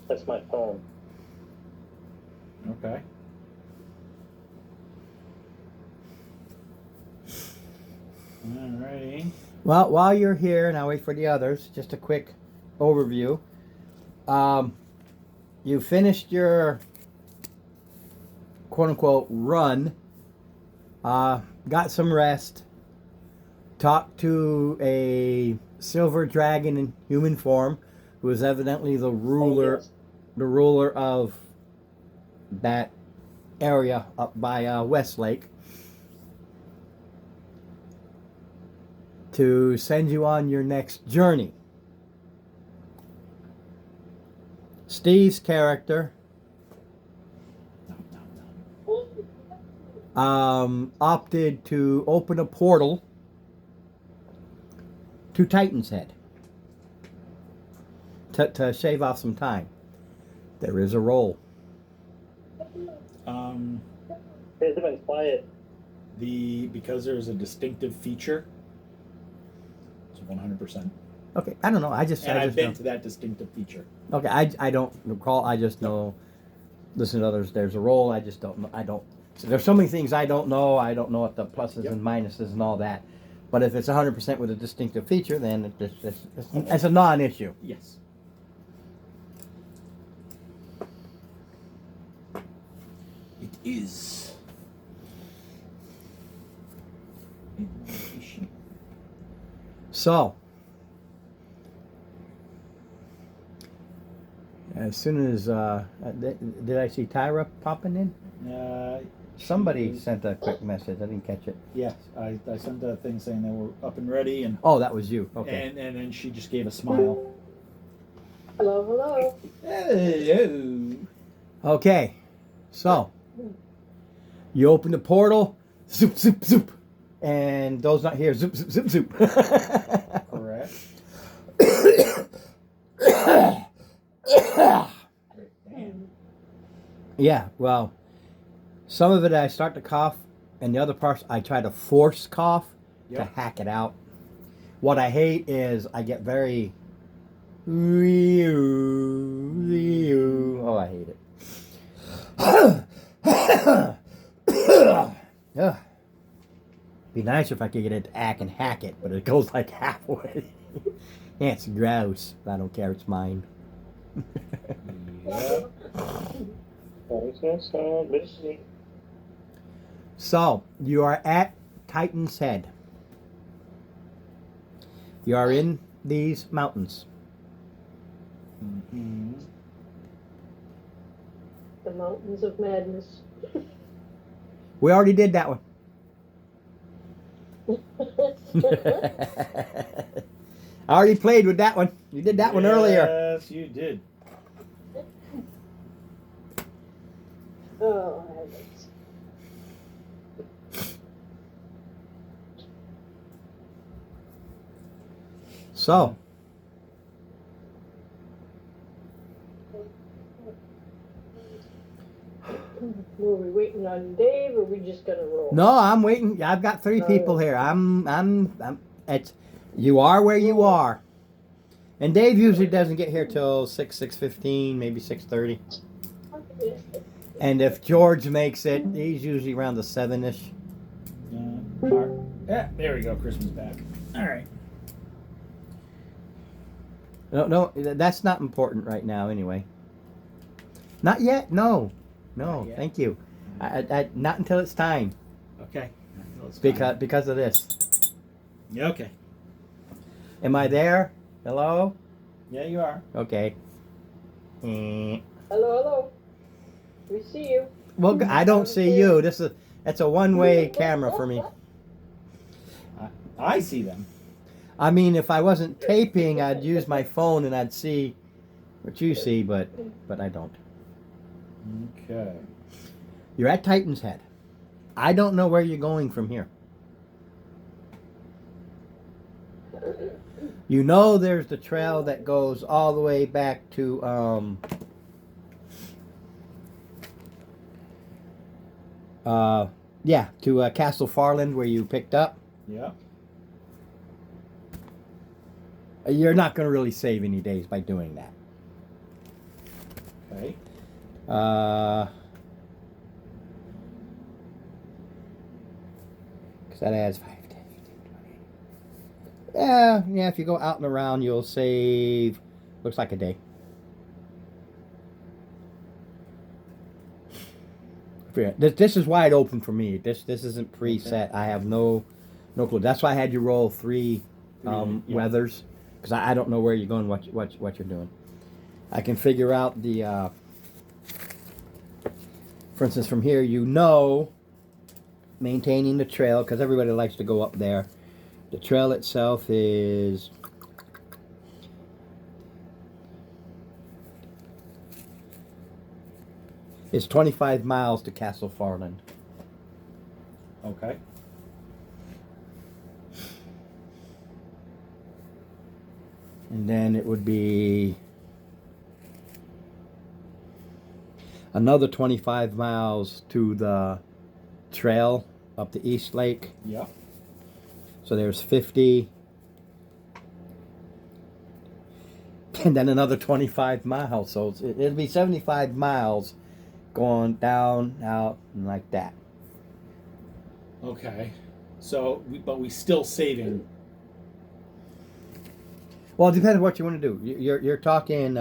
That's my phone. Okay. Alrighty. Well, while you're here, and I'll wait for the others, just a quick overview. You finished your quote-unquote run, got some rest, talked to a silver dragon in human form, who is evidently the ruler, yes. the ruler of that area up by Westlake, to send you on your next journey. Steve's character opted to open a portal to Titan's Head to shave off some time. There is a roll. It's been quiet. Because there's a distinctive feature, it's 100%. Okay, I don't know. And I've been know. to that distinctive feature. Okay, I don't recall. I just know. Listen to others. There's a roll. I just don't know. I don't. So there's so many things I don't know. I don't know what the pluses and minuses and all that. But if it's 100% with a distinctive feature, then it's a non-issue. Yes. It is. So, as soon as did I see Tyra popping in? Somebody sent a quick message. I didn't catch it. Yes, I sent a thing saying they were up and ready, and Oh, that was you. Okay. and then she just gave a smile. Hello, hello. Hello. Okay. So, you open the portal. Zoop, zoop, zoop. And those not here. Zoop, zoop, zoop, zoop. Correct. Damn. Yeah, well, some of it I start to cough, and the other parts I try to force cough to Yep. hack it out. What I hate is I get very. Oh, I hate it. Ugh. Be nicer if I could get it to hack it, but it goes like halfway. Yeah, it's gross. But I don't care. It's mine. Yep. So, you are at Titan's Head. You are in these mountains. Mm-hmm. The Mountains of Madness. We already did that one. I already played with that one. You did that one earlier. Yes, you did. Oh, heavens. So, Were we waiting on Dave, or we just gonna roll? no, I'm waiting. I've got three people here. It's, you are where you are. And Dave usually doesn't get here till 6:15, maybe 6:30. And if George makes it, he's usually around the 7-ish. Yeah, there we go. Christmas back. All right. No, that's not important right now anyway. Not yet, no. No, Not yet. thank you. Not until it's time. Okay. Well, it's fine. Because of this. Yeah, okay. Am I there? Hello? Yeah, you are. Okay. Mm. Hello, hello. We see you. Well, I don't see you. That's a one-way camera for me. I see them. I mean, if I wasn't taping, I'd use my phone and I'd see what you see, but I don't. Okay. You're at Titan's Head. I don't know where you're going from here. You know there's the trail that goes all the way back to Castle Farland where you picked up. Yeah. You're not going to really save any days by doing that. Okay. Because that adds 5, 10, 15, 20. Yeah, if you go out and around, you'll save, looks like a day. This is wide open for me. This isn't preset. I have no clue. That's why I had you roll 3 Yeah. weathers, because I don't know where you're going, what you're doing. I can figure out the, for instance, from here, maintaining the trail, because everybody likes to go up there. The trail itself is It's 25 miles to Castle Farland. Okay. And then it would be another 25 miles to the trail up the East Lake. Yep. So there's 50. And then another 25 miles. So it'll be 75 miles going down, out, and like that. Okay. So, but we still saving. Well, it depends on what you want to do. You're talking,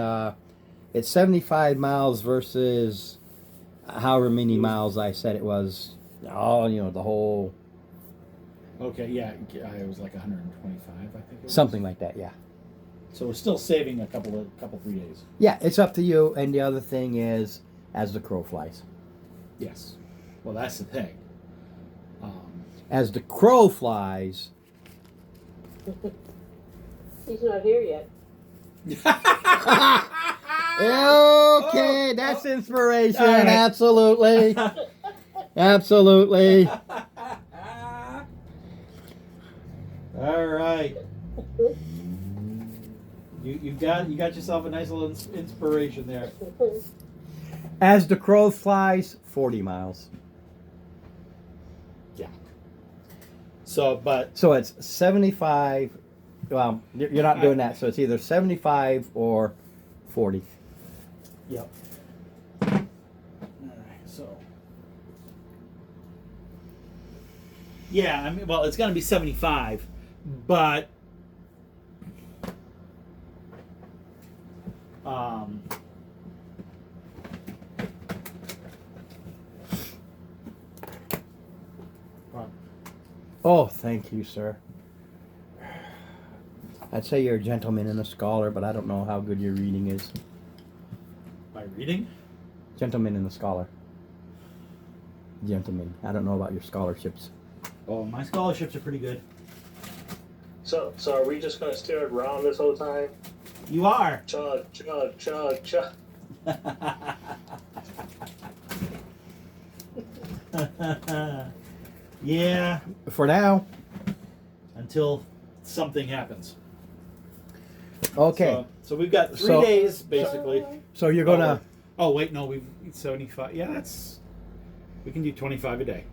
it's 75 miles versus however many miles I said it was. Oh, the whole... Okay, yeah, it was like 125, I think it was. Something like that, yeah. So we're still saving a couple 3 days. Yeah, it's up to you. And the other thing is, as the crow flies. Yes. Well, that's the thing. As the crow flies... He's not here yet. Okay, that's inspiration. All right. Absolutely. Absolutely. All right. You got yourself a nice little inspiration there. As the crow flies, 40 miles. Yeah. So, but So it's 75. Well, you're not doing that. So it's either 75 or 40. yep. All right. So. Yeah, I mean, well, it's gonna be 75, but Oh, thank you, sir. I'd say you're a gentleman and a scholar, but I don't know how good your reading is. by reading. Gentleman and a scholar. Gentleman. I don't know about your scholarships. Oh, my scholarships are pretty good. So are we just gonna stare it around this whole time? You are. Chug, chug, chug, chug. Yeah, For now. until something happens. Okay. So we've got 3 So- days basically. So you're gonna. Oh wait, no, we've 75. Yeah, we can do 25 a day.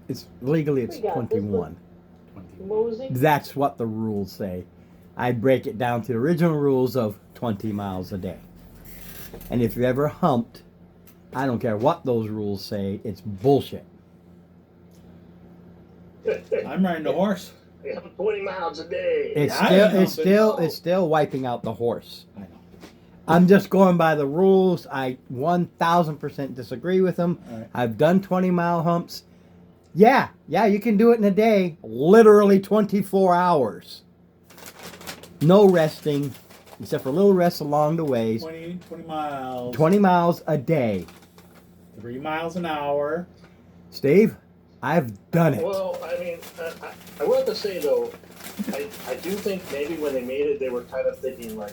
It's legally it's We got this 21. 20. Mosey. That's what the rules say. I break it down to the original rules of 20 miles a day. And if you ever humped, I don't care what those rules say, it's bullshit. I'm riding a horse. Yeah, 20 miles a day. It's I still know, it's but- still it's still wiping out the horse. I know. I'm just going by the rules. I 1000% disagree with them. All right. I've done 20-mile humps. Yeah, you can do it in a day, literally 24 hours. No resting, except for little rests along the ways. 20 miles. 20 miles a day. 3 miles an hour. Steve, I've done it. Well, I mean, I want to say though, I do think maybe when they made it, they were kind of thinking like,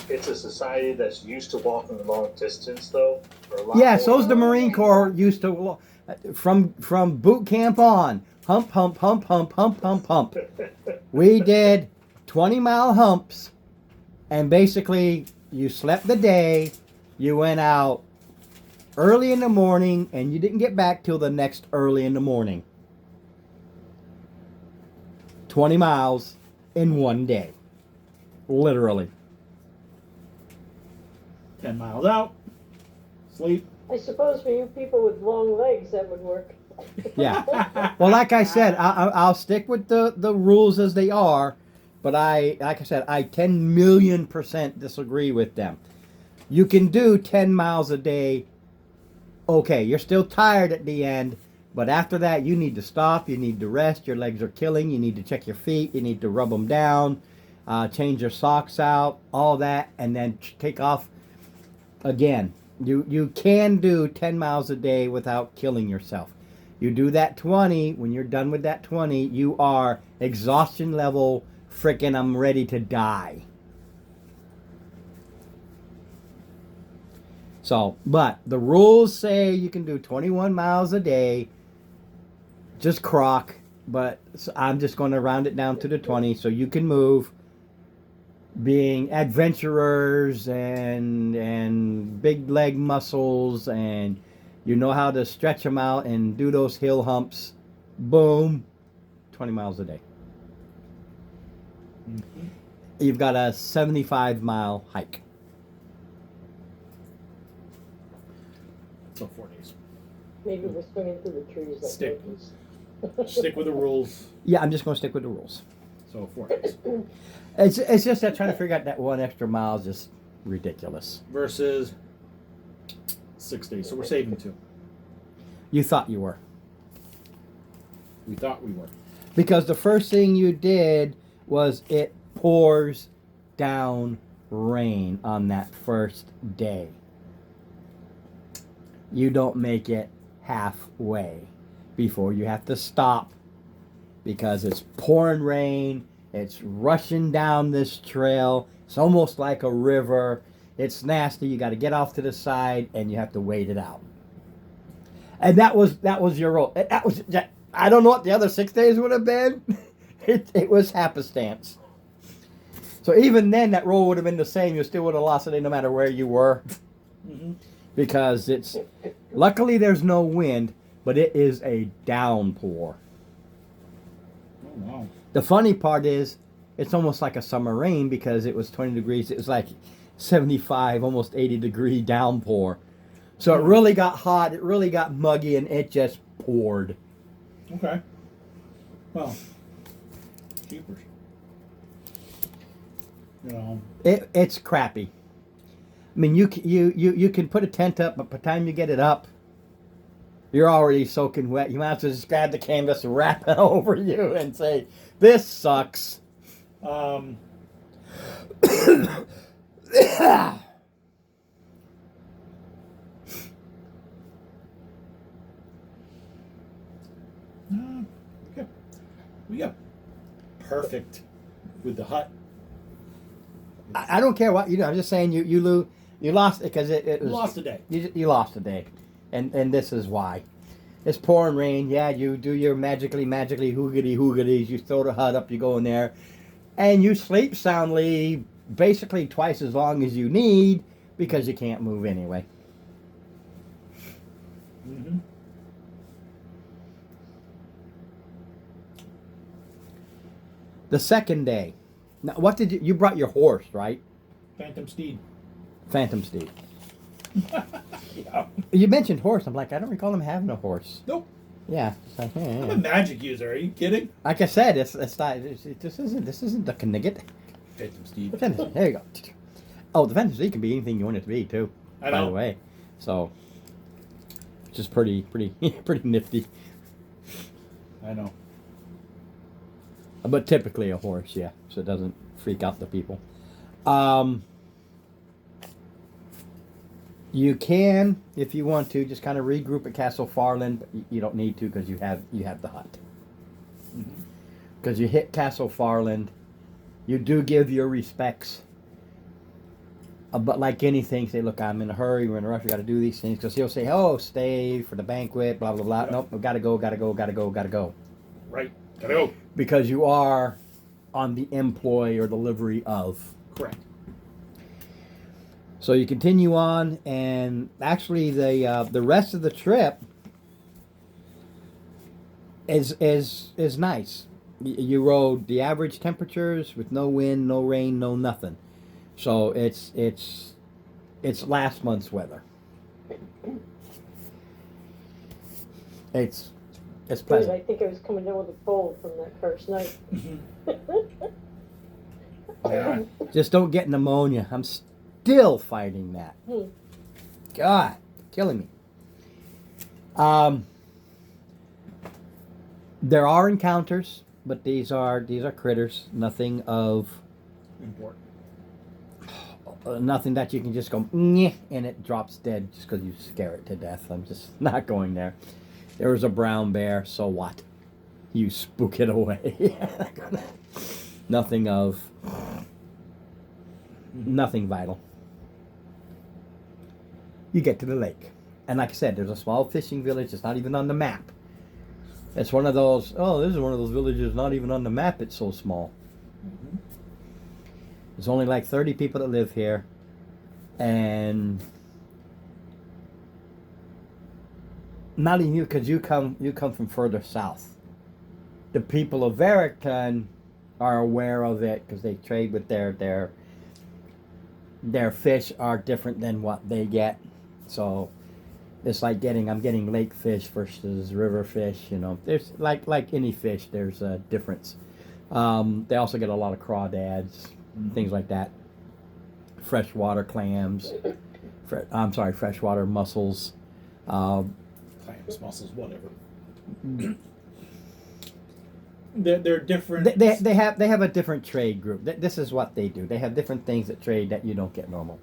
it's a society that's used to walking a long distance though. For a lot Yeah, more. so's the Marine Corps used to, from boot camp on, hump, hump, hump, hump, hump, hump, hump. We did 20-mile humps, and basically you slept the day, you went out early in the morning, and you didn't get back till the next early in the morning. 20 miles in one day. Literally. 10 miles out, sleep. I suppose for you people with long legs, that would work. Yeah. Well, like I said, I'll stick with the rules as they are, but like I said, I 10,000,000% disagree with them. You can do 10 miles a day. Okay, you're still tired at the end, but after that, you need to stop. You need to rest. Your legs are killing. You need to check your feet. You need to rub them down, change your socks out, all that, and then take off again. You can do 10 miles a day without killing yourself. You do that 20, when you're done with that 20, you are exhaustion level, freaking I'm ready to die. So, but the rules say you can do 21 miles a day, just croc, but I'm just going to round it down to the 20 so you can move, being adventurers and big leg muscles, and you know how to stretch them out and do those hill humps. Boom, 20 miles a day. Mm-hmm. You've got a 75-mile hike. So 4 days. Maybe we're swinging through the trees like Stick. monkeys. Stick with the rules. Yeah, I'm just going to stick with the rules. So 4 days. It's just that trying to figure out that one extra mile is just ridiculous. Versus 6 days. So we're saving 2. You thought you were. We thought we were. Because the first thing you did was it pours down rain on that first day. You don't make it halfway before you have to stop because it's pouring rain. It's rushing down this trail. It's almost like a river. It's nasty. You got to get off to the side and you have to wait it out. And that was your role. I don't know what the other 6 days would have been. It was happenstance. So even then, that roll would have been the same. You still would have lost it no matter where you were. Mm-hmm. Because luckily there's no wind, but it is a downpour. Oh, wow. The funny part is, it's almost like a summer rain because it was 20 degrees. It was like 75, almost 80-degree downpour. So it really got hot. It really got muggy, and it just poured. Okay. Well, cheapers. You know. It's crappy. I mean, you can put a tent up, but by the time you get it up, you're already soaking wet. You might as well just grab the canvas, wrap it over you, and say, "This sucks." Okay. We got perfect with the hut. I don't care what you do. I'm just saying you lost it because it was Lost a day. You lost a day, and this is why. It's pouring rain. Yeah, you do your magically hoogity. You throw the hut up. You go in there, and you sleep soundly, basically twice as long as you need because you can't move anyway. Mm-hmm. The second day. Now, what did you brought your horse, right? Phantom Steed. Phantom Steed. Yeah. You mentioned horse. I'm like, I don't recall him having a horse. Nope. Yeah. It's like, I'm a magic user. Are you kidding? Like I said, this isn't the Knigget. Phantom Steed. The Phantom Steed. There you go. Oh, the Phantom Steed can be anything you want it to be too. I By know. the way, so just pretty nifty. I know. But typically a horse, yeah, so it doesn't freak out the people. You can, if you want to, just kind of regroup at Castle Farland, but you don't need to because you have the hut. Because you hit Castle Farland, you do give your respects. But like anything, say, look, I'm in a hurry, we're in a rush, we got to do these things. Because he'll say, oh, stay for the banquet, blah, blah, blah. Yeah. Nope, gotta go. Right. Gotta go. Because you are on the employ or the livery of. Correct. So you continue on, and actually the rest of the trip is nice. You rode the average temperatures with no wind, no rain, no nothing. So it's It's last month's weather. It's Good, pleasant. I think I was coming down with a cold from that first night. Yeah. Just don't get pneumonia. I'm still fighting that. God, killing me. There are encounters, but these are critters. Nothing of Important. nothing that you can just go "Nyeh," and it drops dead just because you scare it to death. I'm just not going there. There was a brown bear, so what? You spook it away. Nothing of nothing vital. You get to the lake. And like I said, there's a small fishing village. It's not even on the map. It's one of those, oh, this is one of those villages not even on the map. It's so small. There's only like 30 people that live here. And not even you, because you come from further south. The people of Verican are aware of it because they trade with their fish are different than what they get. So it's like I'm getting lake fish versus river fish. You know, there's like any fish, there's a difference. They also get a lot of crawdads, things like that. Freshwater clams. Freshwater mussels. Clams, mussels, whatever. They're different. They have a different trade group. This is what they do. They have different things that trade that you don't get normal.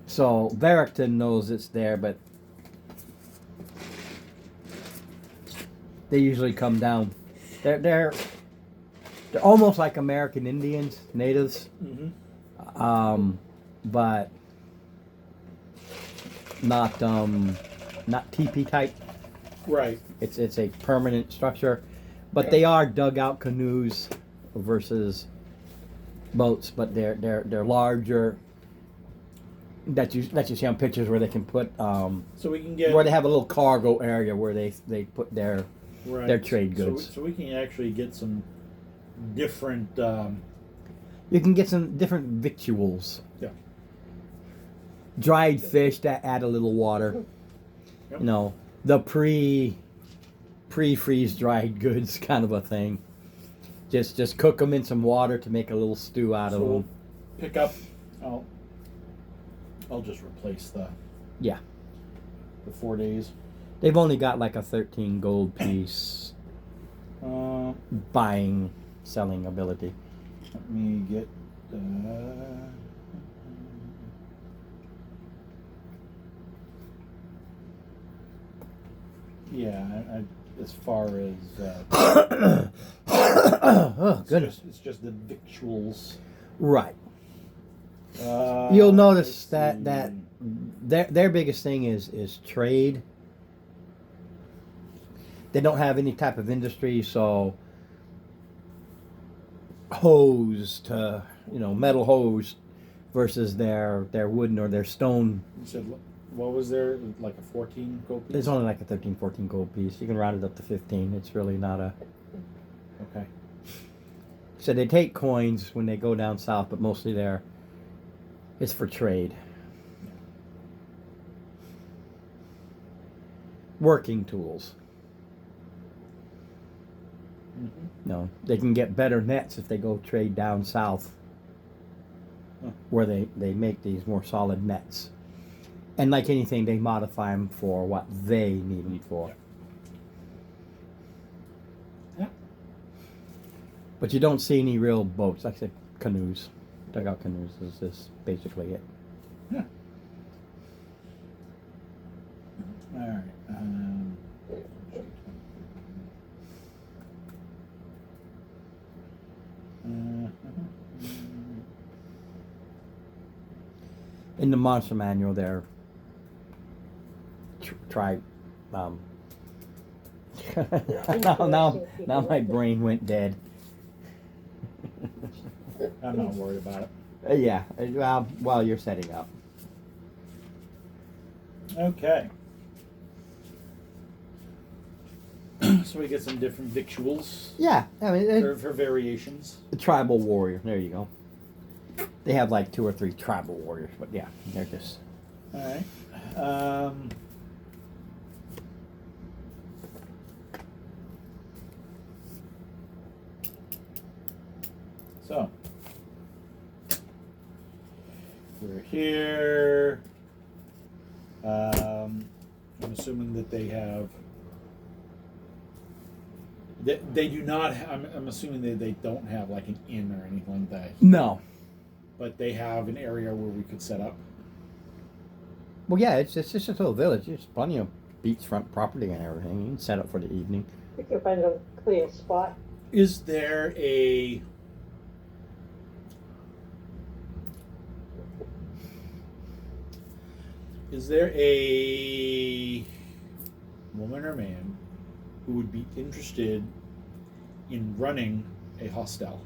So Verickton knows it's there, but they usually come down. They're almost like American Indians, natives, but not teepee type. Right. It's a permanent structure, but they are dugout canoes versus boats. But they're larger. That you see on pictures where they can put So we can get where they have a little cargo area where they put their trade goods. So we can actually get some different. You can get some different victuals. Yeah. Dried fish that add a little water. Yep. You know, the pre-freeze dried goods kind of a thing. Just cook them in some water to make a little stew out of So we'll them. pick up. I'll just replace the 4 days. They've only got like a 13 gold piece selling ability. Let me get. As far as Oh goodness! it's just the victuals. Right. You'll notice let's that see. their biggest thing is trade. They don't have any type of industry, so metal hose versus their wooden or their stone. You said what was there? Like a 14 gold piece? It's only like a 13, 14 gold piece. You can round it up to 15. It's really not a. Okay. So they take coins when they go down south, but mostly it's for trade. Working tools. No, they can get better nets if they go trade down south, where they make these more solid nets. And like anything, they modify them for what they need them for. Yeah. But you don't see any real boats, like I said, canoes. Dugout canoes is basically it. Yeah. All right. In the monster manual, they're try. Now my brain went dead. I'm not worried about it. Yeah, while you're setting up. Okay. So we get some different victuals Yeah, I mean, for variations. tribal warrior. There you go. They have like 2 or 3 tribal warriors, but yeah, they're just. All right. So we're here. I'm assuming that they have. They do not. I'm assuming they don't have like an inn or anything like that. No. But they have an area where we could set up. Well, yeah, it's just a little village. There's plenty of beachfront property and everything. You can set up for the evening. We can find a clear spot. Is there a woman or man who would be interested in running a hostel?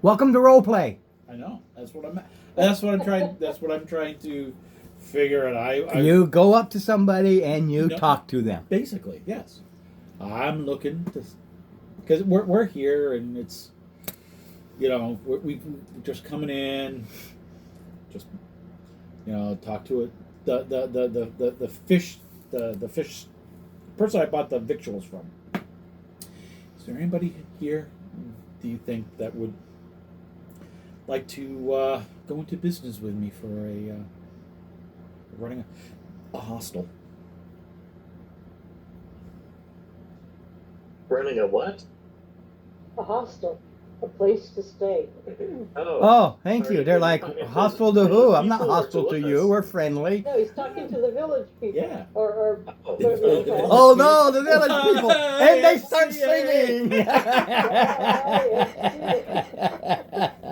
Welcome to roleplay. I know. That's what I'm trying to figure out. I You go up to somebody and you No. talk to them. basically, yes. I'm looking to, because we're here and it's, we just coming in, just talk to it. The fish person I bought the victuals from. Is there anybody here? Do you think that would like to go into business with me for running a hostel? Running a what? A hostel, a place to stay. Oh, thank you. They're like, Talking to hostile to who? I'm not people or hostile to us? you. We're friendly. No, he's talking to the village people. Yeah. Or Oh, what are they called? Oh no, the village people. And they start singing.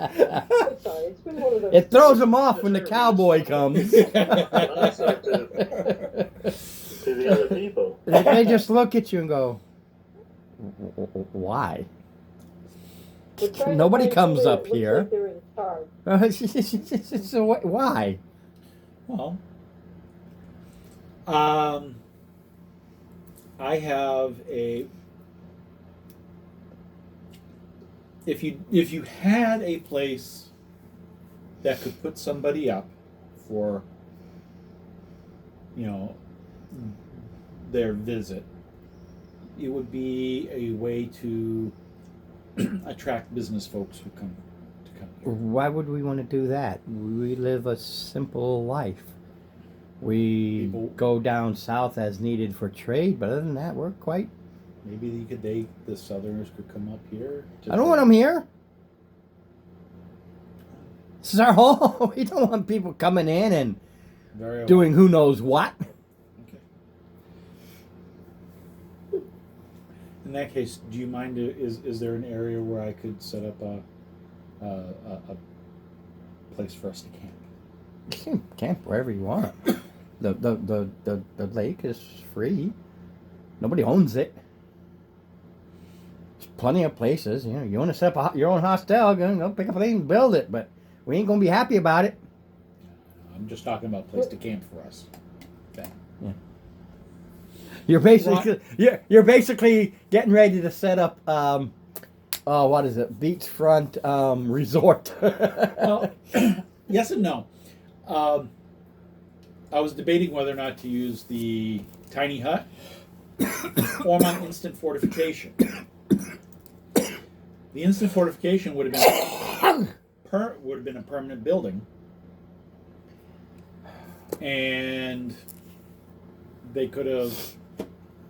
I'm sorry, it's been one of those. It throws them off when the cowboy comes. Also to the other people. They just look at you and go, why? We're trying to Nobody find comes somebody up that looks here. like they're in charge. So why? Well, I have a. If you had a place that could put somebody up for, their visit, it would be a way to attract business folks who come here. Why would we want to do that? We live a simple life. We People- go down south as needed for trade, but other than that, we're quite. Maybe the Southerners could come up here. I don't want them here. This is our home. We don't want people coming in and Very well. doing who knows what. Okay. In that case, do you mind? Is there an area where I could set up a place for us to camp? You can camp wherever you want. The lake is free. Nobody owns it. There's plenty of places. You want to set up your own hostel, go pick up a thing and build it. But we ain't gonna be happy about it. I'm just talking about a place to camp for us. You're basically getting ready to set up. What is it? Beachfront resort. Well, yes and no. I was debating whether or not to use the tiny hut or my instant fortification. The instant fortification would have been a permanent building, and they could have,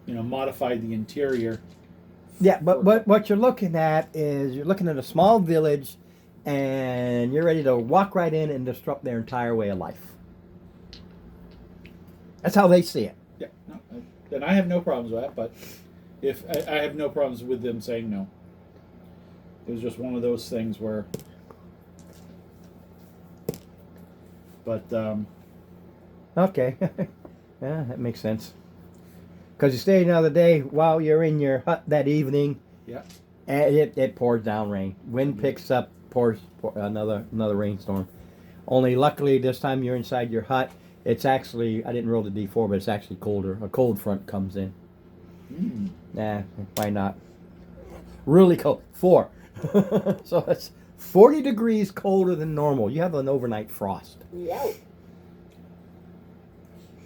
modified the interior. Yeah, but what you're looking at is you're looking at a small village, and you're ready to walk right in and disrupt their entire way of life. That's how they see it. Yeah, no, and I have no problems with that. But if I have no problems with them saying no, it was just one of those things where. But Okay. Yeah, that makes sense. Because you stay another day while you're in your hut that evening. Yeah. And it pours down rain. Wind picks up, pours another rainstorm. Only luckily this time you're inside your hut. It's actually, I didn't roll the D4, but it's actually colder. A cold front comes in. Mm. Nah, why not? Really cold. 4. So it's 40 degrees colder than normal. You have an overnight frost. Yeah.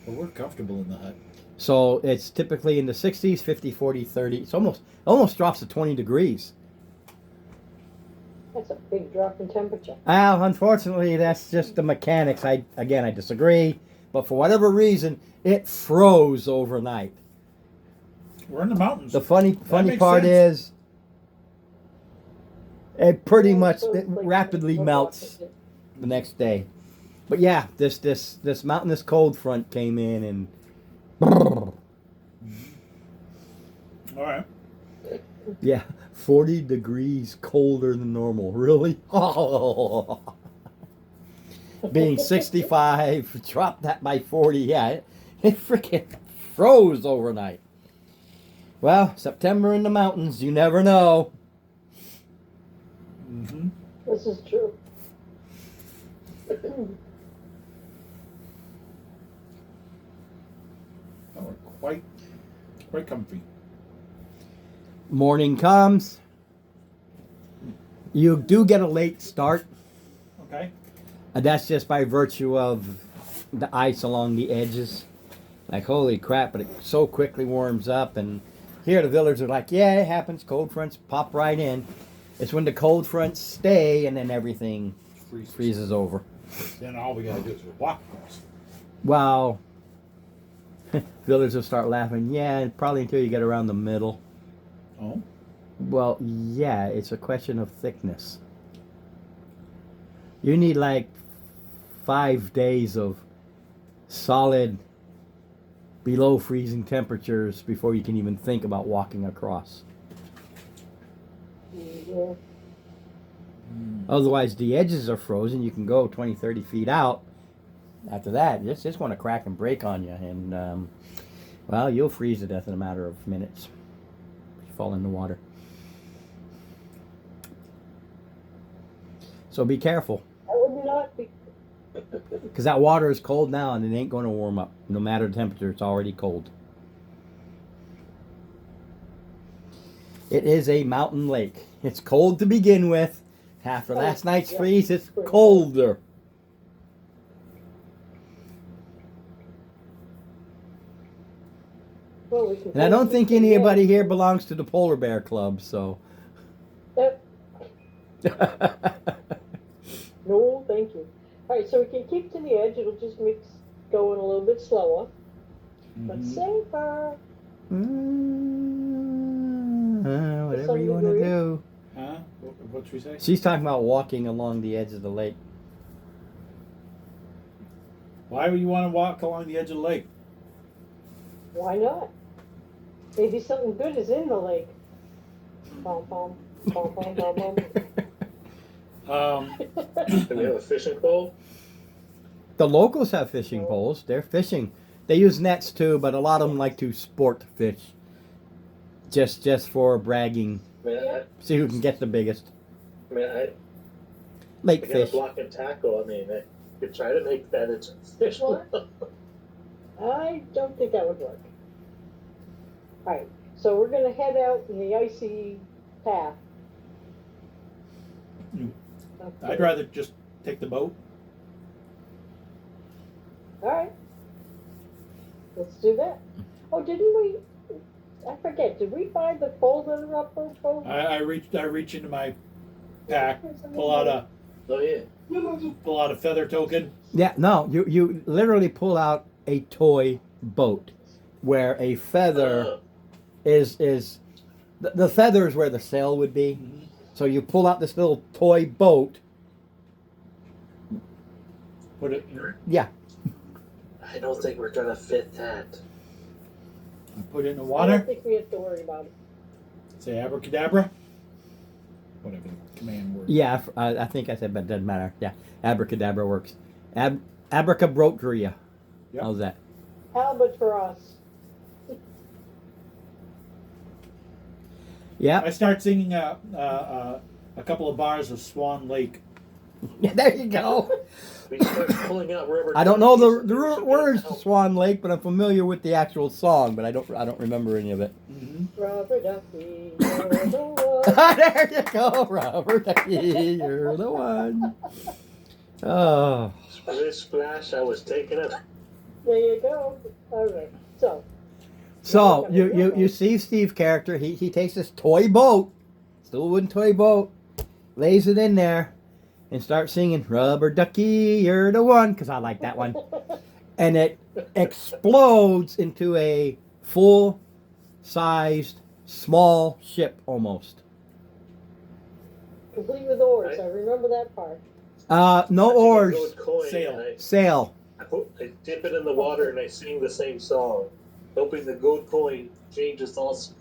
But we're comfortable in the hut. So it's typically in the 60s, 50, 40, 30. It's almost drops to 20 degrees. That's a big drop in temperature. Well, unfortunately, that's just the mechanics. I disagree. But for whatever reason, it froze overnight. We're in the mountains. The funny makes part sense. is, it pretty Yeah, much so it it's like rapidly we're melts walking. the next day. But yeah, this mountainous cold front came in and All right. yeah, 40 degrees colder than normal. Really? Being 65, dropped that by 40. Yeah, it freaking froze overnight. Well, September in the mountains, you never know. Mm-hmm. This is true. Oh, we're quite comfy. Morning comes. You do get a late start. Okay. And that's just by virtue of the ice along the edges. Like, holy crap, but it so quickly warms up. And here the villagers are like, yeah, it happens. Cold fronts pop right in. It's when the cold fronts stay and then everything freezes over. Then all we gotta do is walk across. Well, villagers will start laughing. Yeah, probably until you get around the middle. Oh. Well, yeah, it's a question of thickness. You need like 5 days of solid below freezing temperatures before you can even think about walking across. Yeah. Otherwise, the edges are frozen. You can go 20, 30 feet out. After that, it's just going to crack and break on you. And, well, you'll freeze to death in a matter of minutes. You fall in the water. So be careful. I would not be. Because that water is cold now and it ain't going to warm up. No matter the temperature, it's already cold. It is a mountain lake. It's cold to begin with. After last night's Yeah. freeze, it's colder. Well, we can And I don't go think to the anybody edge. here belongs to the Polar Bear Club, so. No, thank you. All right, so we can keep to the edge. It'll just make going a little bit slower, but Mhm. safer. Whatever you want to degree. do. Huh? What'd we say? She's talking about walking along the edge of the lake. Why would you want to walk along the edge of the lake? Why not? Maybe something good is in the lake. Pom pom pom pom pom pom. Do we have a fishing pole? The locals have fishing poles. They're fishing. They use nets too, but a lot of them like to sport fish. Just for bragging. I mean, See who can get the biggest. I Lake get a fish. block and tackle. I mean, I could try to make that into fish. What? I don't think that would work. All right, so we're gonna head out in the icy path. Okay. I'd rather just take the boat. All right, let's do that. Oh, didn't we? I forget. Did we buy the folder up boat? I reach into my pack, pull out Oh yeah. a feather token. Yeah, no, you literally pull out a toy boat where a feather is the feather is where the sail would be. So you pull out this little toy boat. Put it. Yeah. I don't think we're gonna fit that. Put it in the I water. don't think we have to worry about it. Say abracadabra. Whatever the command word. Yeah, I think I said, but it doesn't matter. Yeah, abracadabra works. Abracadabra. Yep. How's that? Albatross. Yeah. I start singing a couple of bars of Swan Lake Yeah, there you go. We start pulling out rubber. I don't know duckies, the we should words get to help. Swan Lake, but I'm familiar with the actual song, but I don't remember any of it. Mm-hmm. Rubber ducky, you're the one. There you go, Robert. You're the one. Oh. Splish splash, I was taking it. There you go. All right. So you see Steve's character. He takes this toy boat, still a wooden toy boat, lays it in there, and starts singing "Rubber Ducky, You're the One" because I like that one, and it explodes into a full-sized small ship almost. Complete with oars. I remember that part. No I take a oars, gold coin Sail. and sail. I dip it in the water and I sing the same song, hoping the gold coin changes thoughts.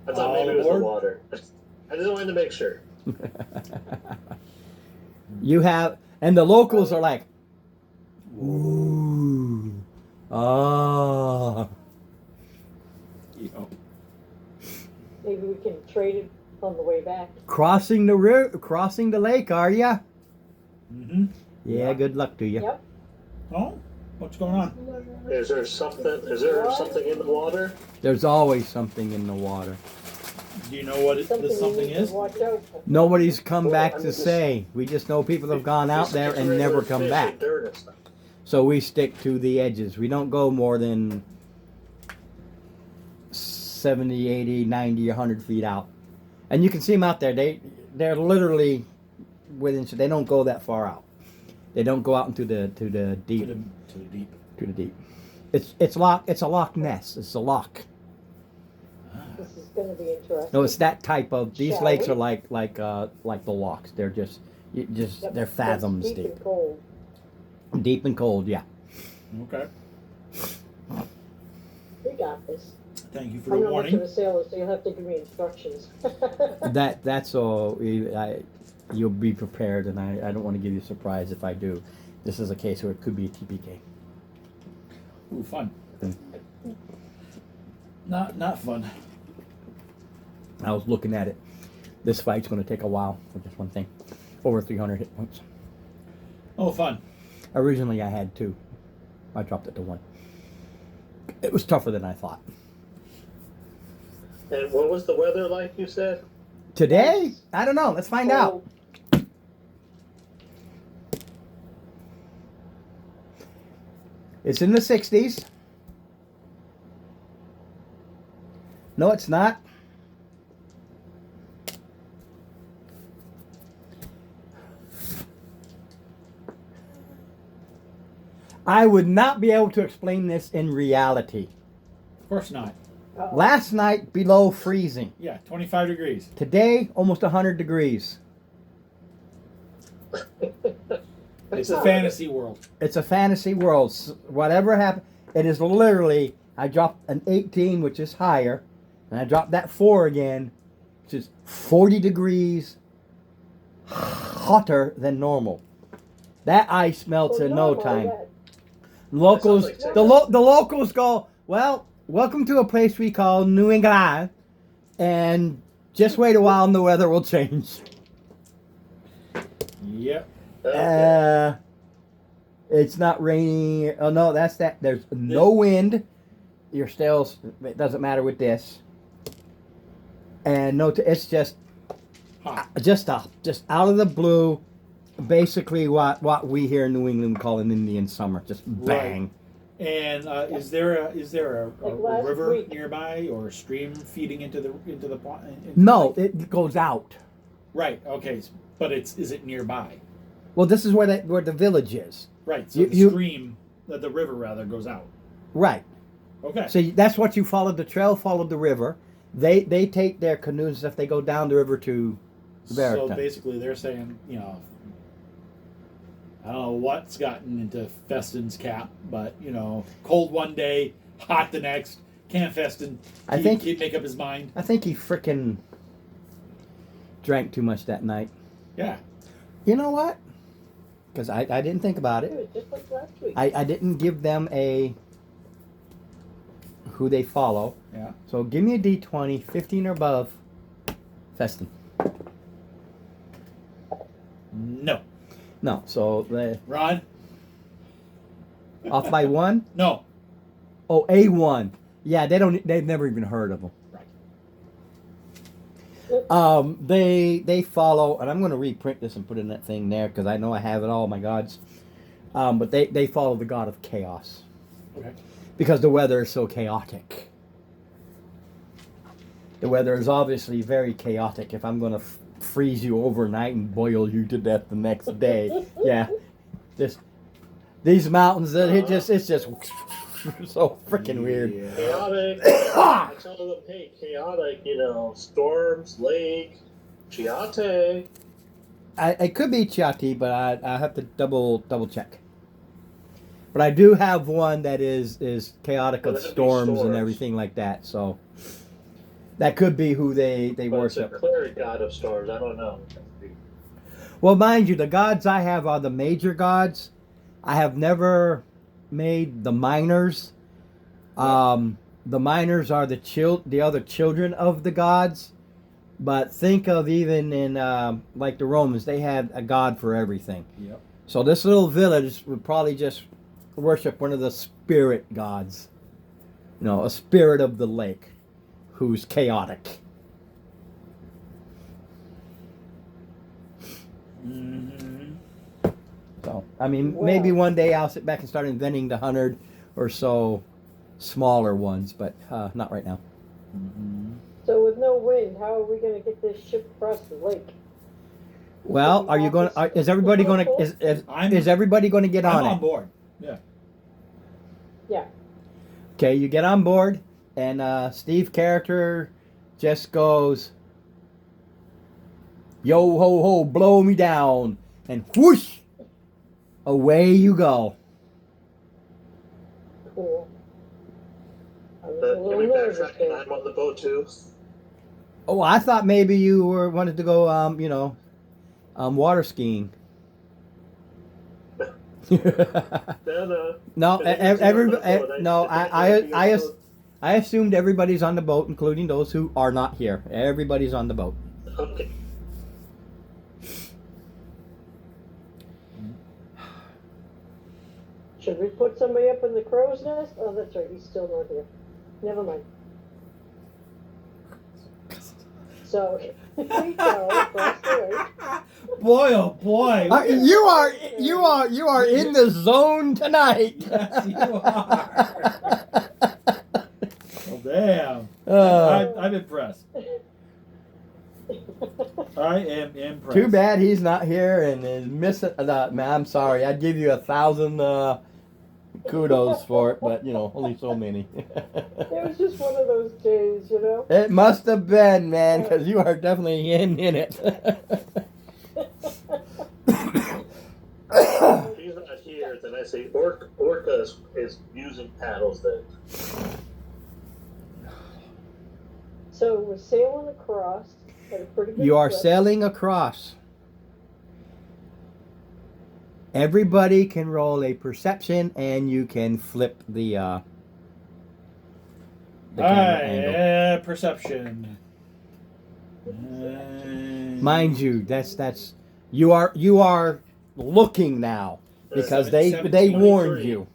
I thought maybe it was the All water. I just wanted to make sure. You have, and the locals are like, ooh, ah. Maybe we can trade it on the way back. Crossing the lake, are ya? Mm-hmm. Yeah, good luck to you. Yep. Oh, what's going on? Is there something in the water? There's always something in the water. Do you know what this something we is? need to watch out for. Nobody's come Well, back I mean, to this- say. We just know people have gone out there It's and regular never come fish back. and dirt and stuff. So we stick to the edges. We don't go more than 70, 80, 90, 100 feet out. And you can see them out there. They're literally within. They don't go that far out. They don't go out into the deep. To the deep. To the deep. It's a Loch Ness. It's a loch. This is going to be interesting. No, it's that type of. These Shall lakes we? are like the lochs. They're just Yep, they're fathoms deep. deep. And cold. Deep and cold. Yeah. Okay. We got this. Thank you for I'm the not much of warning. a sailor, so you'll have to give me instructions. That's all. You'll be prepared, and I don't want to give you a surprise if I do. This is a case where it could be a TPK. Ooh, fun. Hmm. Not fun. I was looking at it. This fight's going to take a while for just one thing. Over 300 hit points. Oh, fun. Originally, I had 2. I dropped it to 1. It was tougher than I thought. And what was the weather like? You said. Today, I don't know. Let's find out. Cold. It's in the 60s. No, it's not. I would not be able to explain this in reality. Of course not. Uh-oh. Last night, below freezing. Yeah, 25 degrees. Today, almost 100 degrees. It's a fantasy world. It's a fantasy world. Whatever happened, it is literally, I dropped an 18, which is higher, and I dropped that 4 again, which is 40 degrees hotter than normal. That ice melts in no time. Locals, That sounds like the locals go, well, welcome to a place we call New England, and just wait a while and the weather will change. Yep. It's not raining. Oh no, that's that. There's no wind. You're still. It doesn't matter with this. And no, it's just Hot. just out of the blue. Basically, what we here in New England call an Indian summer. Just bang. And is there a Like last river week. nearby or a stream feeding into the pond? No, it goes out. Right. Okay. But is it nearby? Well, this is where the village is. Right. So You- the river rather goes out. Right. Okay. So that's what you followed. The trail followed the river. They take their canoes and stuff. They go down the river to So Veritas. basically, they're saying, I don't know what's gotten into Feston's cap, but cold one day, hot the next. Can't Feston? I think- he'd make up his mind. I think he frickin' drank too much that night. Yeah. You know what? Because I didn't think about it. Dude, just like last week. I didn't give them who they follow. Yeah. So give me a D20, 15 or above. Festin. No, so they Ron? off by one. No. Oh, A1. Yeah, they've never even heard of them. They follow, and I'm going to reprint this and put in that thing there because I know I have it all, my gods. But they follow the god of chaos. Okay. Because the weather is so chaotic. The weather is obviously very chaotic. If I'm going to freeze you overnight and boil you to death the next day, yeah, just these mountains, it's just so freaking weird. Yeah. Chaotic. I tell them, hey, chaotic, storms, lake, Chiate. It could be Chiati, but I have to double check. But I do have one that is chaotic Well, of that'd be storms and storms. everything like that. So that could be who they But it's a worship. cleric god of storms. I don't know. Well, mind you, the gods I have are the major gods. I have never made the minors. The minors are the other children of the gods. But think of even in like the Romans, they had a god for everything. Yep. So this little village would probably just worship one of the spirit gods. A spirit of the lake who's chaotic. Mm-hmm. So, I mean, Wow. maybe one day I'll sit back and start inventing the 100 or so smaller ones, but not right now. Mm-hmm. So with no wind, how are we going to get this ship across the lake? Well, are you going? Is everybody going to? Is everybody going to get I'm on on it? board. Yeah. Okay, you get on board, and Steve character just goes, "Yo ho ho, blow me down," and whoosh, away you go. Cool. I was a Can little we nervous backtrack and there. I'm on the boat too? Oh, I thought maybe you wanted to go, water skiing. No. No, But everybody's on the boat. no. I I assumed everybody's on the boat, including those who are not here. Everybody's on the boat. Okay. Should we put somebody up in the crow's nest? Oh, that's right. He's still not here. Never mind. So we go across the lake. Boy, oh boy. You are in the zone tonight. Yes, you are. Oh, damn. Uh, I'm impressed. I am impressed. Too bad he's not here and is missing. Man, I'm sorry. I'd give you 1,000 kudos for it, but only so many. It was just one of those days, It must have been, man, because you are definitely in it. If he's not here, then I say Orca is using paddles then. So we're sailing across at a pretty good You are clip. sailing across. Everybody can roll a perception, and you can flip the camera angle. Perception. Mind you, that's you are looking now because they 17. warned you.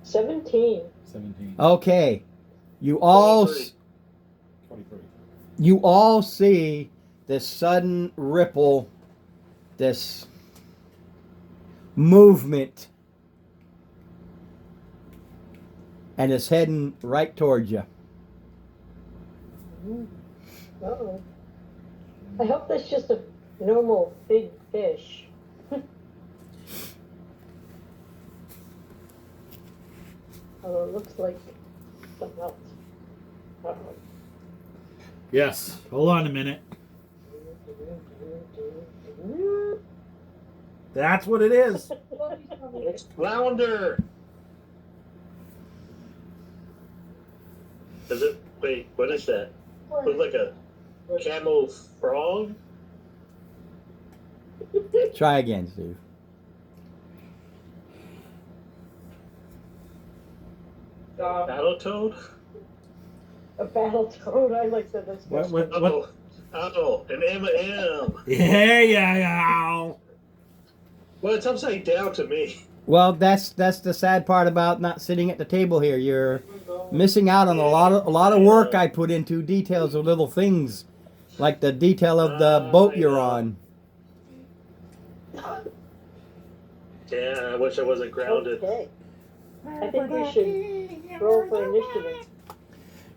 17. 17. Okay, you all 23. 23. see this sudden ripple, this movement, and it's heading right towards you. Uh-oh. I hope that's just a normal big fish. Oh, it looks like something else. Uh-oh. Yes. Hold on a minute. That's what it is. It's flounder. Is it? Wait, what is that? Looks like a camel frog. Try again, Steve. Battle toad. A battle toad. I like that. That's What? good. What? Uh-oh. Oh, an M&M. Yeah, yeah. Well, it's upside down to me. Well, that's the sad part about not sitting at the table here. You're missing out on a lot of work I put into details of little things, like the detail of the boat I you're know. on. Yeah, I wish I wasn't grounded. Okay. I think we should roll for initiative.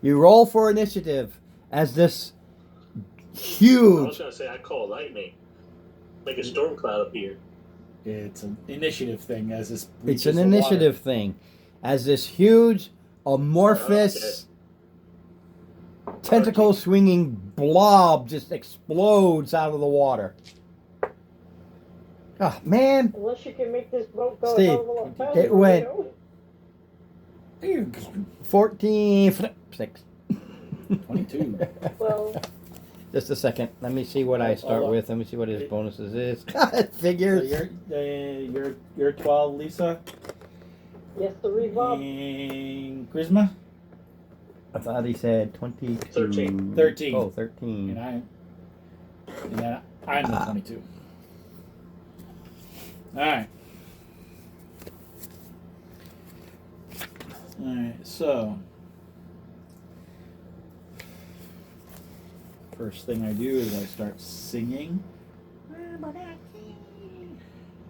You roll for initiative as this I was huge. gonna say I call lightning, make a storm cloud appear. It's an initiative thing as this. It's reaches an the water. initiative thing, as this huge amorphous tentacle swinging blob just explodes out of the water. Ah, man. Unless you can make this boat go Steve, a hell of a lot faster. it went- you know? 14, 6. 22. Well, Just a second. Let me see what I start Hold on. with. Let me see what his bonuses is. So Figures. you're 12, Lisa. yes, the revolve. And Grisma. I thought he said 22. 13. 13. Oh, 13. And then I'm the 22. Alright. Alright, so first thing I do is I start singing.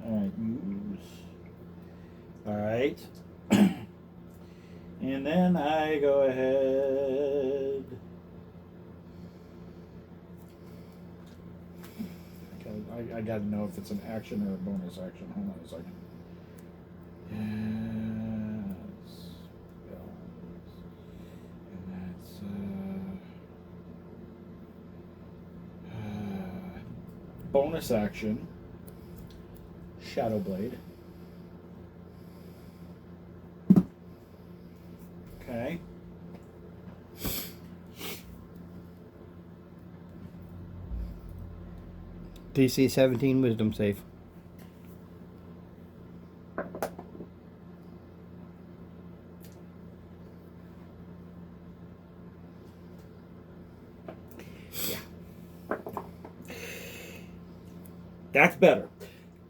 Alright, use. Alright. And then I go ahead. I gotta know if it's an action or a bonus action. Hold on a second. Yes. And that's bonus action. Shadow Blade. Okay. DC 17 wisdom save. That's better.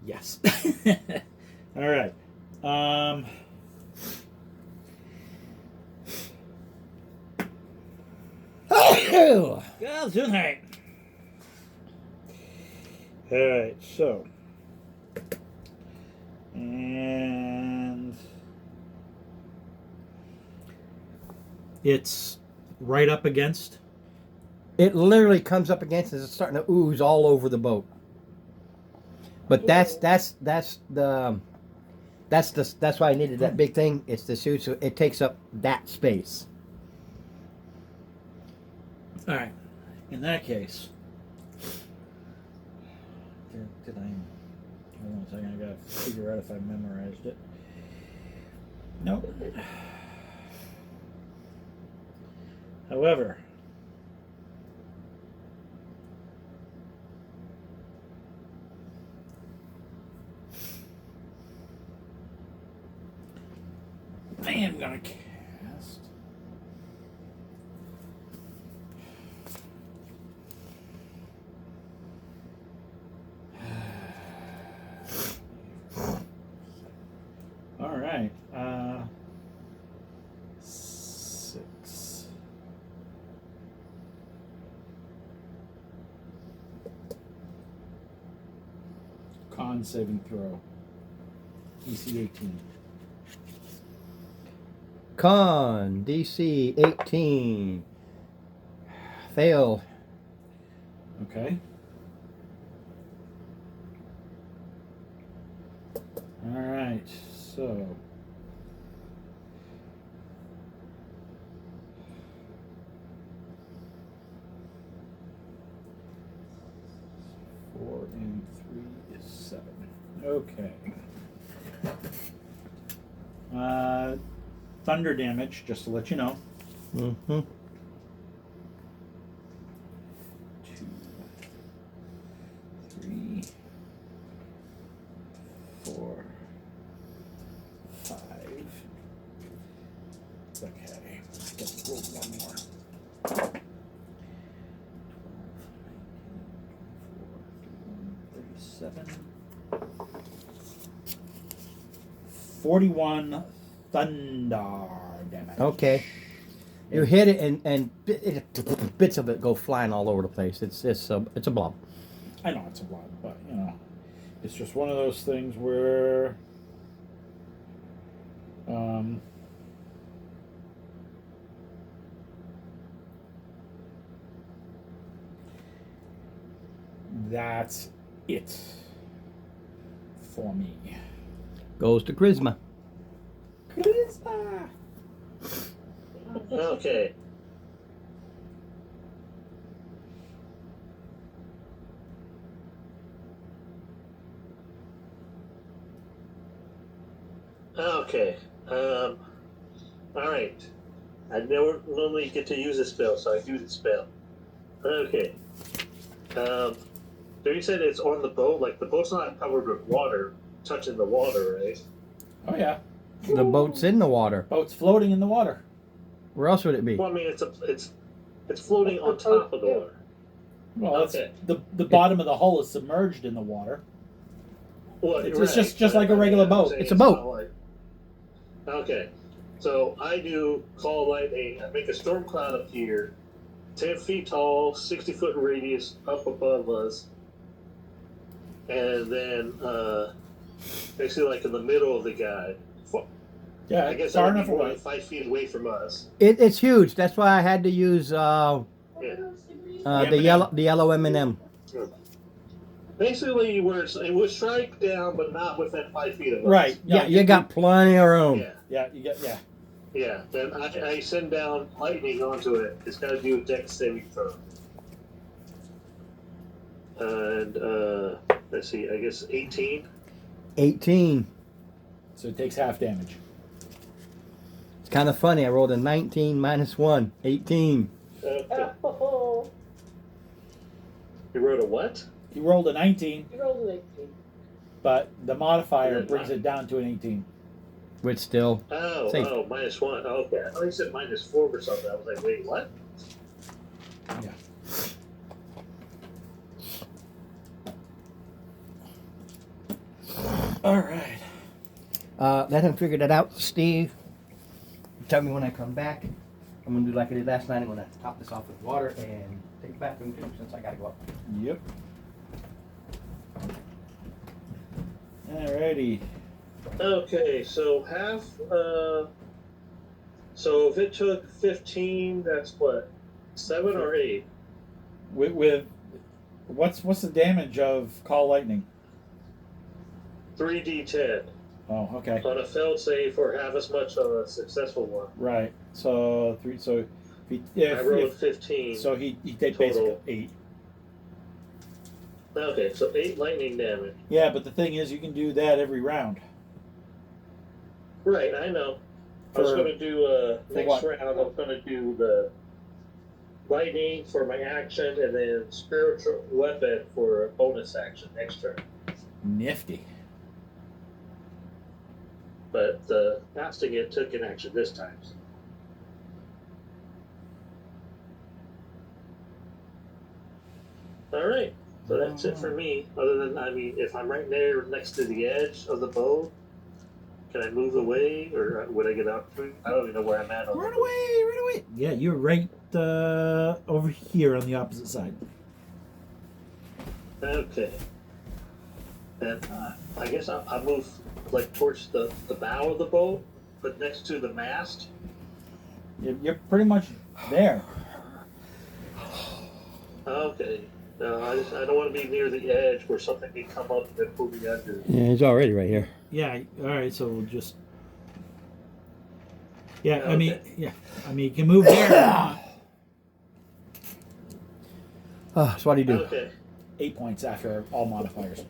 Yes. All right. Well, tonight. All right. So, and it's right up against. It literally comes up against it. It's starting to ooze all over the boat. But that's why I needed that big thing. It's the suit, so it takes up that space. All right. In that case, did I? Hold on a second. I gotta figure out if I memorized it. Nope. However, I am gonna cast. All right. 6. Con saving throw. DC 18. Con DC 18. Fail. Okay. All right. So. Four and 3 is 7. Okay. Thunder damage, just to let you know. Mm-hmm. 2, 3, 4, 5. Okay, let's roll one more. 12, 41 thunder damage. Okay. You hit it and bits of it go flying all over the place. It's a blob. I know it's a blob, but you know, it's just one of those things where that's it for me. Goes to Charisma. Charisma. Okay. Okay. All right. I never normally get to use this spell, so I do the spell. Okay. So you said it's on the boat, like the boat's not covered with water, touching the water, right? Oh yeah, The boat's in the water. boat's floating in the water. Where else would it be? Well, I mean, it's floating on top of the water. Well, Okay. the bottom of the hull is submerged in the water. Well, It's right, just but like a regular I'm boat. saying It's a boat. not like- Okay. So I do call lightning. I make a storm cloud appear, 10 feet tall, 60-foot radius up above us, and then basically like in the middle of the guy. Yeah, I guess far that would enough be more away. than 5 feet away from us. It's huge. That's why I had to use Yeah. the yellow M&M. Basically, where it would strike down, but not within 5 feet of us. Right. Yeah, you got plenty of room. Yeah. Yeah, you get Yeah. Then I send down lightning onto it. It's got to do a dex saving throw. And let's see. I guess 18. 18. So it takes half damage. It's kind of funny. I rolled a 19 minus 1. 18. Okay. Oh, You wrote a what? You rolled a 19, you rolled an 18. but the modifier Yeah. brings it down to an 18. Which still. Oh, Safe. minus 1. Oh, okay. I thought you said minus 4 or something. I was like, wait, what? Yeah. All right. Let him figure that out, Steve. Tell me when I come back. I'm gonna do like I did last night. I'm gonna top this off with water and take the bathroom too, since I gotta go up. Yep. Alrighty. Okay, so half. So if it took 15, that's what? 7 or 8? With what's the damage of call lightning? 3d10 Oh, okay. on a failed save for half as much on a successful one. Right. So 3. So I rolled if 15. so he takes total. basically 8. Okay, so 8 lightning damage. Yeah, but the thing is, you can do that every round. Right, I know. I was For- going to do next what? round. I was going to do the lightning for my action, and then spiritual weapon for a bonus action next turn. Nifty. But casting it took an action this time. All right, so that's it for me. Other than, I mean, if I'm right there next to the edge of the bow, can I move away, or would I get out to it? I don't even know where I'm at. On Run the away! Run away! Yeah, you're right over here on the opposite side. Okay. And I guess I'll move like towards the bow of the boat, but next to the mast. You're pretty much there. Okay. No, I don't want to be near the edge where something can come up and pull me under. Yeah, he's already right here. Yeah. All right. So we'll just. Yeah. I mean. Okay. Yeah. I mean, you can move there. So what do you do? Okay. 8 points after all modifiers.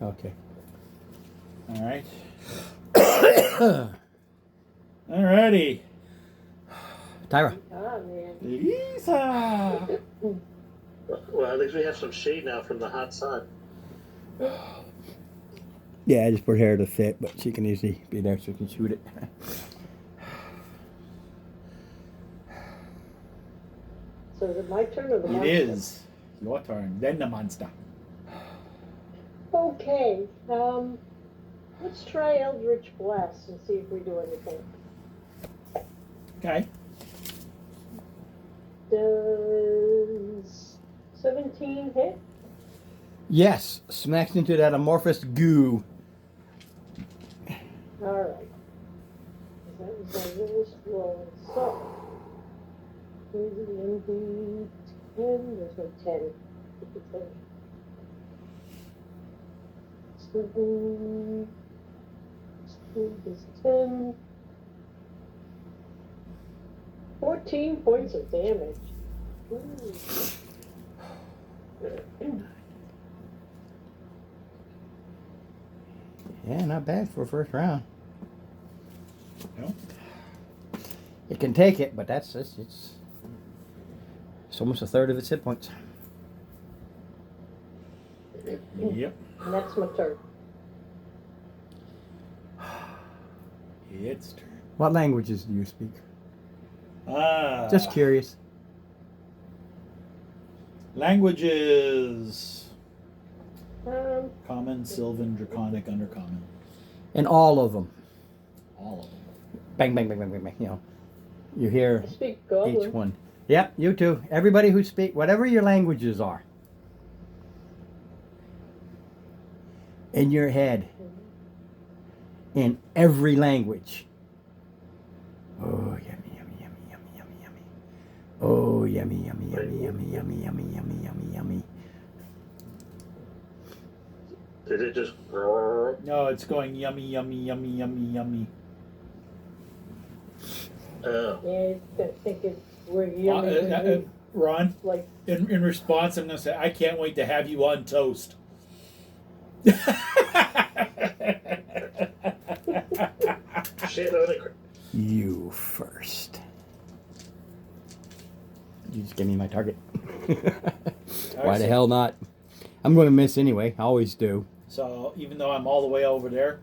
Okay. All right. Alrighty. Tyra. Ah, man. Lisa. Well, at least we have some shade now from the hot sun. Yeah, I just put her to fit, but she can easily be there so we can shoot it. So is it my turn or the It monster? is your turn. Then the monster. Okay. Let's try Eldritch Blast and see if we do anything. Okay. Does 17 hit? Yes, smacks into that amorphous goo. Alright. That was my lowest roll. So, here's the MP10. There's no 10. Keep the 10. 7. 2 is 10. 14 points of damage. Ooh. Yeah, not bad for a first round. No. It can take it, but it's almost a third of its hit points. Yep. And that's my turn. It's turn. What languages do you speak? Just curious. Languages. Um, Common, Sylvan, Draconic, Undercommon. And all of them. All of them. Bang, bang, bang, bang, bang, bang. You know, you hear I speak Goblin. each one. Yep, you too. Everybody who speak, whatever your languages are, in your head, in every language. Oh, yummy, yummy, yummy, yummy, yummy, yummy. Oh, yummy, yummy, yummy, yummy, yummy, yummy, yummy, yummy, yummy. Did it just? No, it's going yummy, yummy, yummy, yummy, yummy. Oh. Yeah, I think we're yummy. Ron, Like, in response, I'm going to say, I can't wait to have you on toast. Shit on it. You first. You just gave me my target. Why the hell not? I'm going to miss anyway. I always do. So even though I'm all the way over there,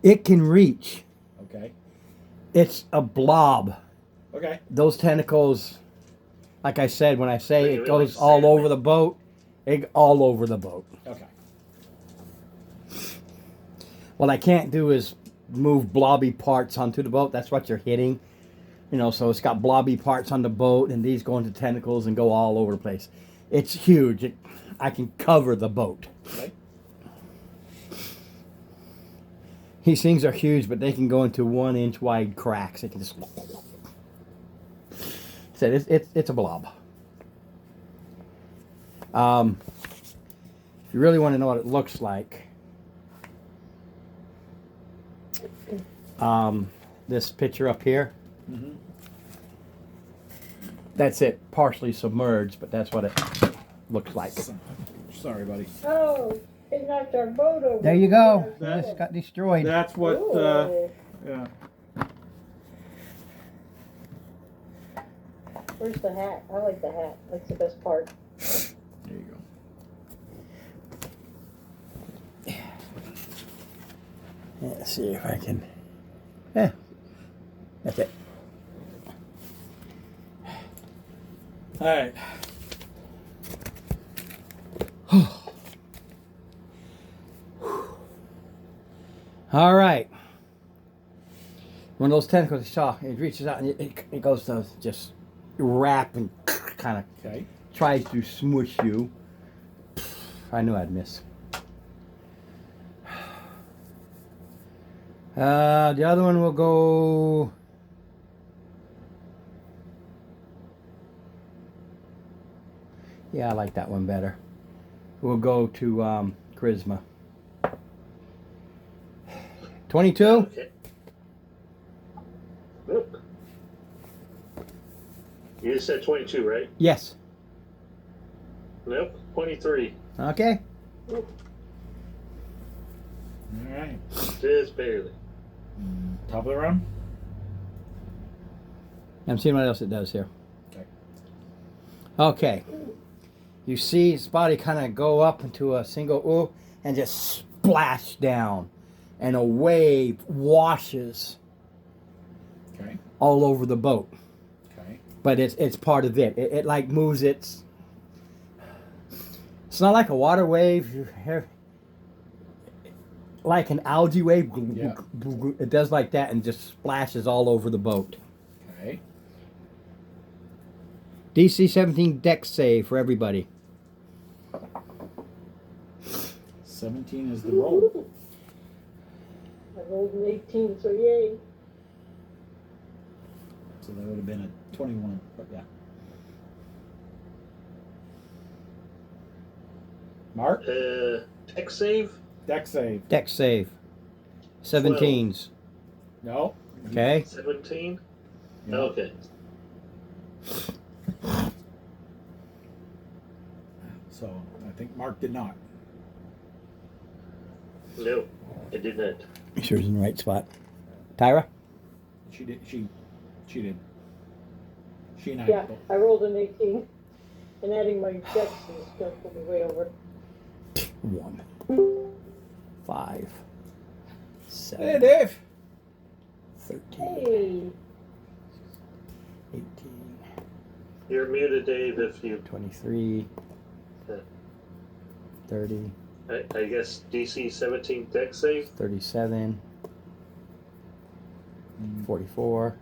It can reach. okay, It's a blob. okay, Those tentacles, like I said, when I say Wait, it wait, goes wait, all Sandman. over the boat, it all over the boat. okay. What I can't do is move blobby parts onto the boat. That's what you're hitting. You know, so it's got blobby parts on the boat, and these go into tentacles and go all over the place. It's huge. I can cover the boat. Okay. These things are huge, but they can go into 1 inch wide cracks. They can just. So it's a blob. If you really want to know what it looks like, this picture up here, Mm-hmm. that's it, partially submerged, but that's what it looks like. Sorry, buddy. oh, it knocked our boat over. There you go. That- This got destroyed. That's what. Ooh. Yeah. Where's the hat? I like the hat. That's the best part. There you go. Let's see if I can. Yeah, that's it. All right. All right. One of those tentacles you saw, it reaches out and it goes to just wrap and kind of Okay. tries to smush you. I knew I'd miss. The other one will go. Yeah, I like that one better. We'll go to Charisma. 22? Okay. Nope. You just said 22, right? Yes. Nope. 23. Okay. All right. Just barely. Top of the round. I'm seeing what else it does here. Okay. Okay. You see his body kind of go up into a single ooh and just splash down. And a wave washes Okay. all over the boat. Okay. But it's part of it. It like moves its. It's not like a water wave. like an algae wave. Yeah. It does like that and just splashes all over the boat. Okay. DC 17 deck save for everybody. 17 is the roll. I rolled an 18, so yay. So that would have been a 21. But yeah. Mark? Tech save. Deck save. Deck save. 17s. No. Okay. 17. Yeah. Okay. So I think Mark did not. No, I did not. Sure is in the right spot. Tyra? She did. She did. She and I. Yeah, both. I rolled an 18. And adding my dex and stuff will be way over. 1, 5, Hey, 7, Dave. 13, Hey! 18, You're muted, Dave. If you, 23, Yeah. 30, I guess DC 17 deck save. 37, 44.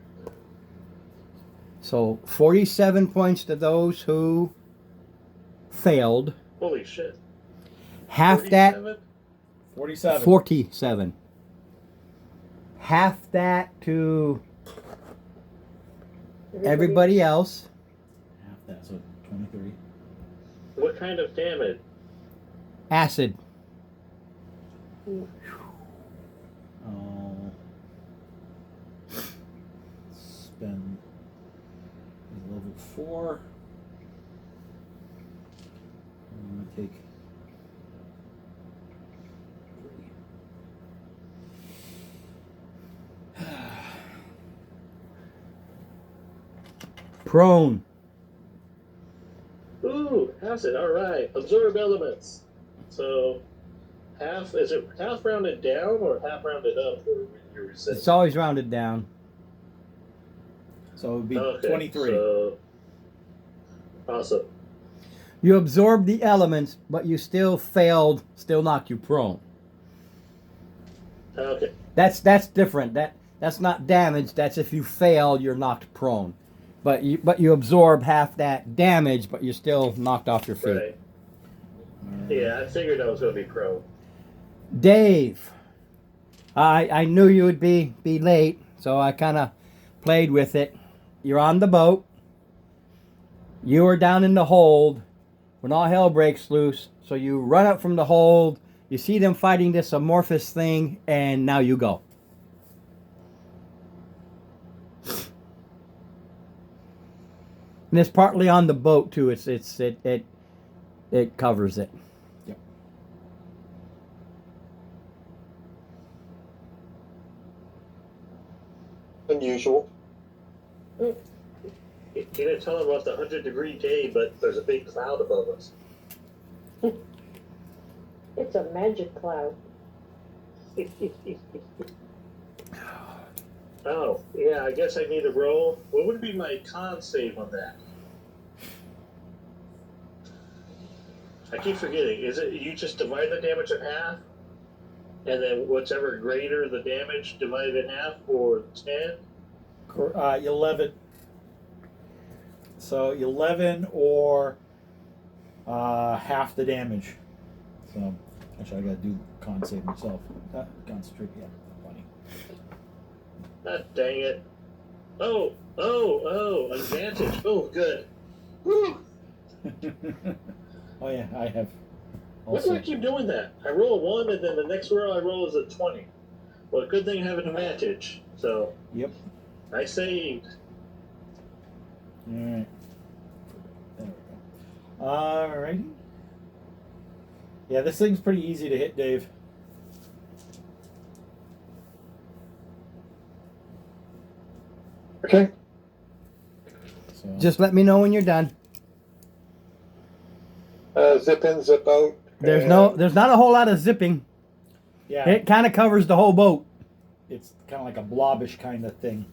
So 47 points to those who failed. Holy shit. Half that 47? 47. 47. Half that to everybody else. Half that, so 23. What kind of damage? Acid. Oh. Spend level 4. I'm gonna take 3. Prone. Ooh, acid. All right. Absorb elements. So, is it half rounded down or half rounded up? Or your resist? It's always rounded down. So it would be Okay, 23. So, awesome. You absorbed the elements, but you still failed, still knocked you prone. Okay. That's different. That's not damage. That's if you fail, you're knocked prone. But you absorb half that damage, but you're still knocked off your feet. Right. Yeah, I figured I was going to be pro. Dave, I knew you would be late, so I kind of played with it. You're on the boat. You are down in the hold when all hell breaks loose. So you run up from the hold. You see them fighting this amorphous thing, and now you go. And it's partly on the boat too. It covers it. Yep. Unusual. You didn't tell them about the 100-degree day, but there's a big cloud above us. It's a magic cloud. Oh, yeah, I guess I need a roll. What would be my con save on that? I keep forgetting. Is it you just divide the damage in half? And then whatever greater the damage, divide it in half, or 10? 11. So 11 or half the damage. So actually, I gotta do con save myself. Concentrate. Yeah, funny. Ah, dang it. Oh, advantage. Oh, good. Woo! Oh yeah, I have. Why do I Also, keep doing that? I roll a 1, and then the next roll I roll is a 20. Well, good thing I have an advantage. So, yep. I saved. All right. There we go. All righty. Yeah, this thing's pretty easy to hit, Dave. Okay. So Just let me know when you're done. Zip in, zip out. There's and not a whole lot of zipping. yeah, It kind of covers the whole boat. it's kind of like a blobbish kind of thing.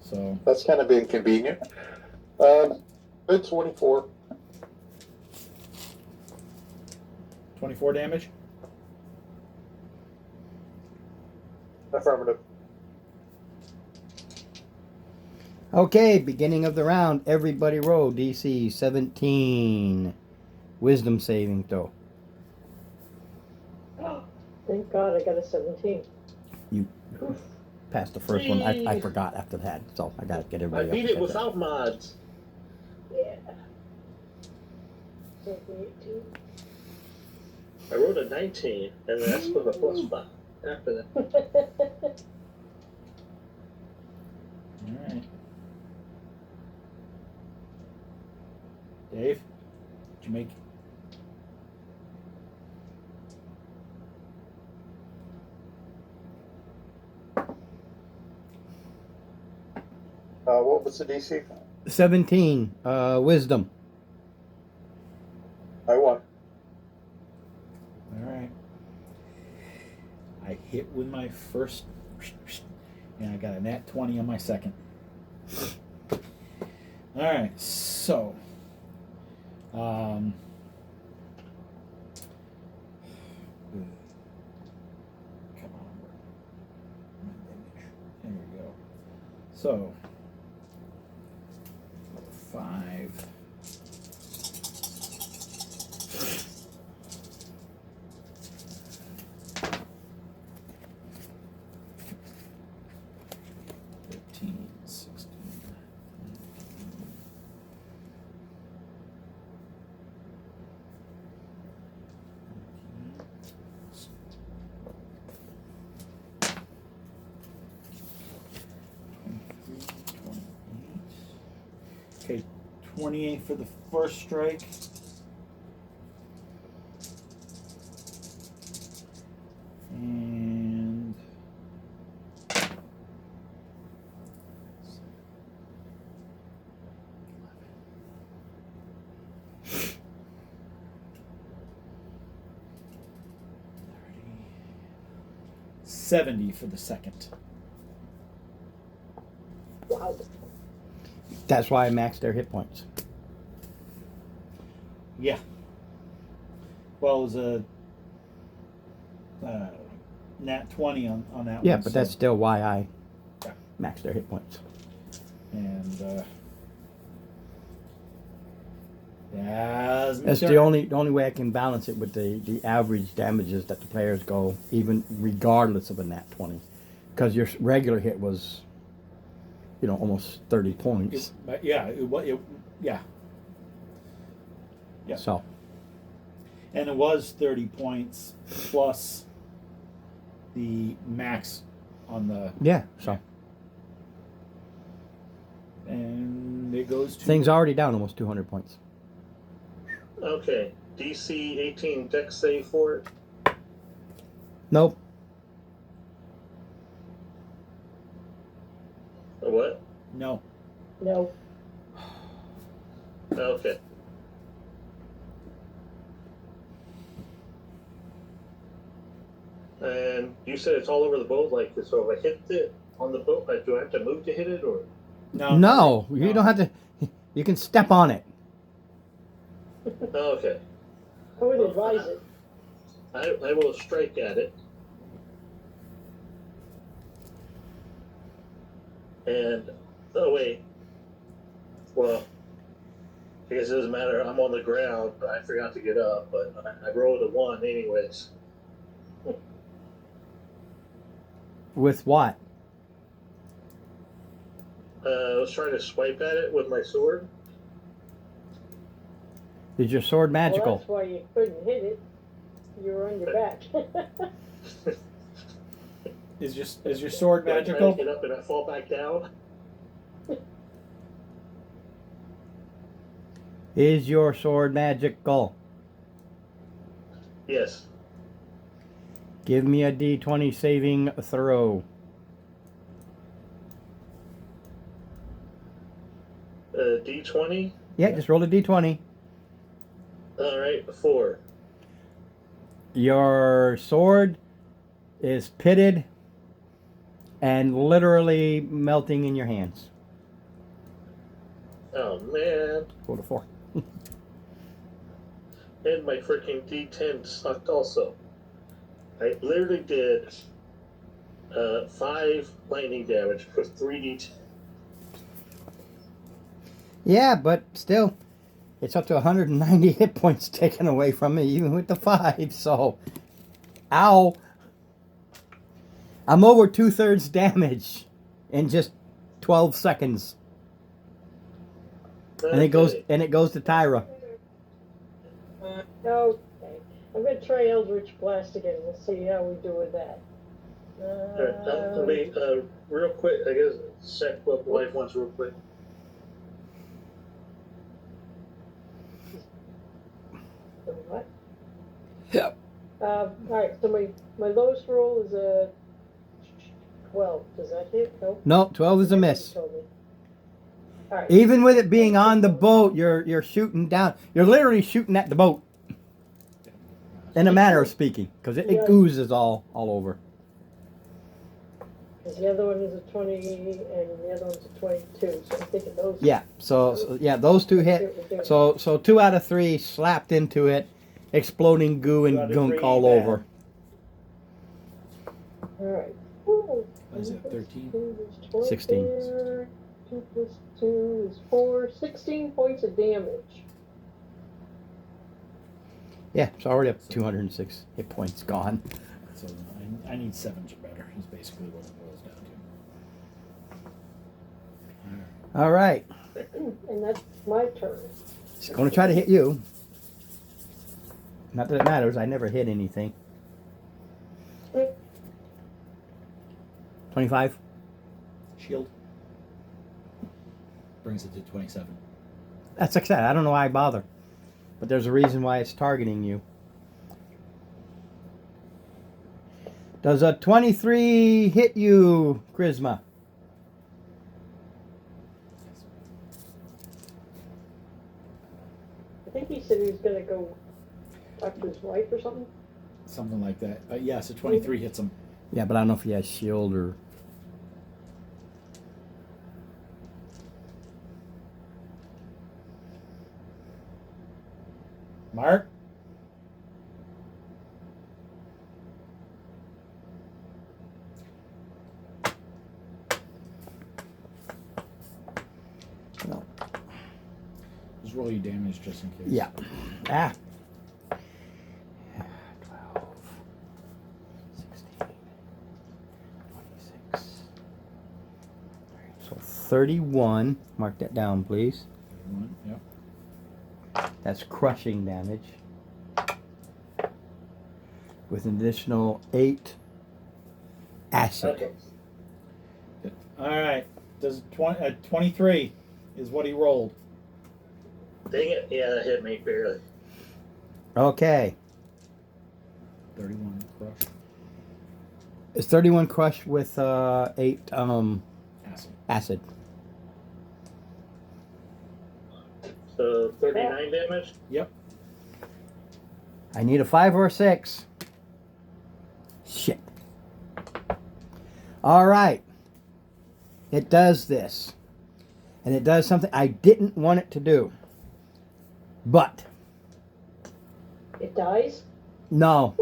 So That's kind of inconvenient. It's 24. 24 damage. Affirmative. Okay, beginning of the round. Everybody roll DC 17. Wisdom saving throw. Thank God I got a 17. Passed the first one. I forgot after that, so I gotta get I everybody beat up it to catch up. without mods. Yeah. 18. I rolled a 19, and that's with a +5 after that. All right. Dave, did you make? What was the DC? 17. Wisdom. I won. All right. I hit with my first, and I got a nat 20 on my second. All right, so, come on, there we go. So, 5. Okay, 28 for the first strike. And $70 for the second. Wow. That's why I maxed their hit points. Yeah. Well, it was a nat 20 on that one. Yeah, but so- that's still why I Yeah. maxed their hit points. And that's That's the only way I can balance it with the average damages that the players go, even regardless of a nat 20, because your regular hit was, almost 30 points. Yeah. Yeah. So And it was 30 points plus the max on the. yeah, so And it goes to. things already down almost 200 points. Okay, DC 18 dex save for it. Nope. What? No. No. Okay. And you said it's all over the boat, like, so if I hit it on the boat, like, do I have to move to hit it, or? No, you don't have to. You can step on it. Oh, okay. I would advise it. I will strike at it. And, oh wait. Well, I guess it doesn't matter. I'm on the ground. I forgot to get up, but I rolled a 1 anyways. With what? I was trying to swipe at it with my sword. Is your sword Well, magical? that's why you couldn't hit it. You were on your back. Is your sword Do I try magical? to get up and I fall back down? Is your sword magical? Yes. Give me a d20 saving throw. D20. Yeah, just roll a d20. All right, 4. Your sword is pitted and literally melting in your hands. Oh man. Roll a 4. And my freaking D10 sucked also. I literally did 5 lightning damage for 3d10. Yeah, but still, it's up to 190 hit points taken away from me, even with the 5. So, ow! I'm over 2/3 damage in just 12 seconds, and it goes Okay. to Tyra. Okay. I'm gonna try Eldritch Blast again. Let's see how we do with that. Real quick, I guess, check what life wants real quick. What? Yep. Alright, so my lowest roll is a 12. Does that hit? Nope. No, 12 is a miss. Alright. Even with it being on the boat, you're shooting down. You're literally shooting at the boat, in a manner of speaking, because it Yeah. oozes all over. Because the other one is a 20 and the other one's a 22. So I'm thinking those. Yeah. So yeah, those two hit. So 2 out of 3 slapped into it, exploding goo 2 out and of gunk 3 all bad. over. Alright. What is it, 13? 16. 2 plus 2 is 4. 16 points of damage. Yeah, it's already up to 206 hit points gone. So I need 7s or better, is basically what it boils down to. All right. And that's my turn. It's going to try to hit you. Not that it matters. I never hit anything. 25. Shield. Brings it to 27. That's like I said. I don't know why I bother. But there's a reason why it's targeting you. Does a 23 hit you, Charisma? I think he said he was going to go talk to his wife or something. Something like that. Yeah, so 23 hits him. Yeah, but I don't know if he has shield or... Mark? No. Just roll your damage just in case. Yeah. Ah. 12, 16, 26. So 31. Mark that down, please. 31, yep. That's crushing damage. With an additional 8 acid. Okay. Alright. Does 23 is what he rolled. Dang it. Yeah, that hit me barely. Okay. 31 crush. It's 31 crush with 8 Acid. acid. So 39 damage? Yep. I need a 5 or a 6. Shit. All right. It does this. And it does something I didn't want it to do. But, It dies? no.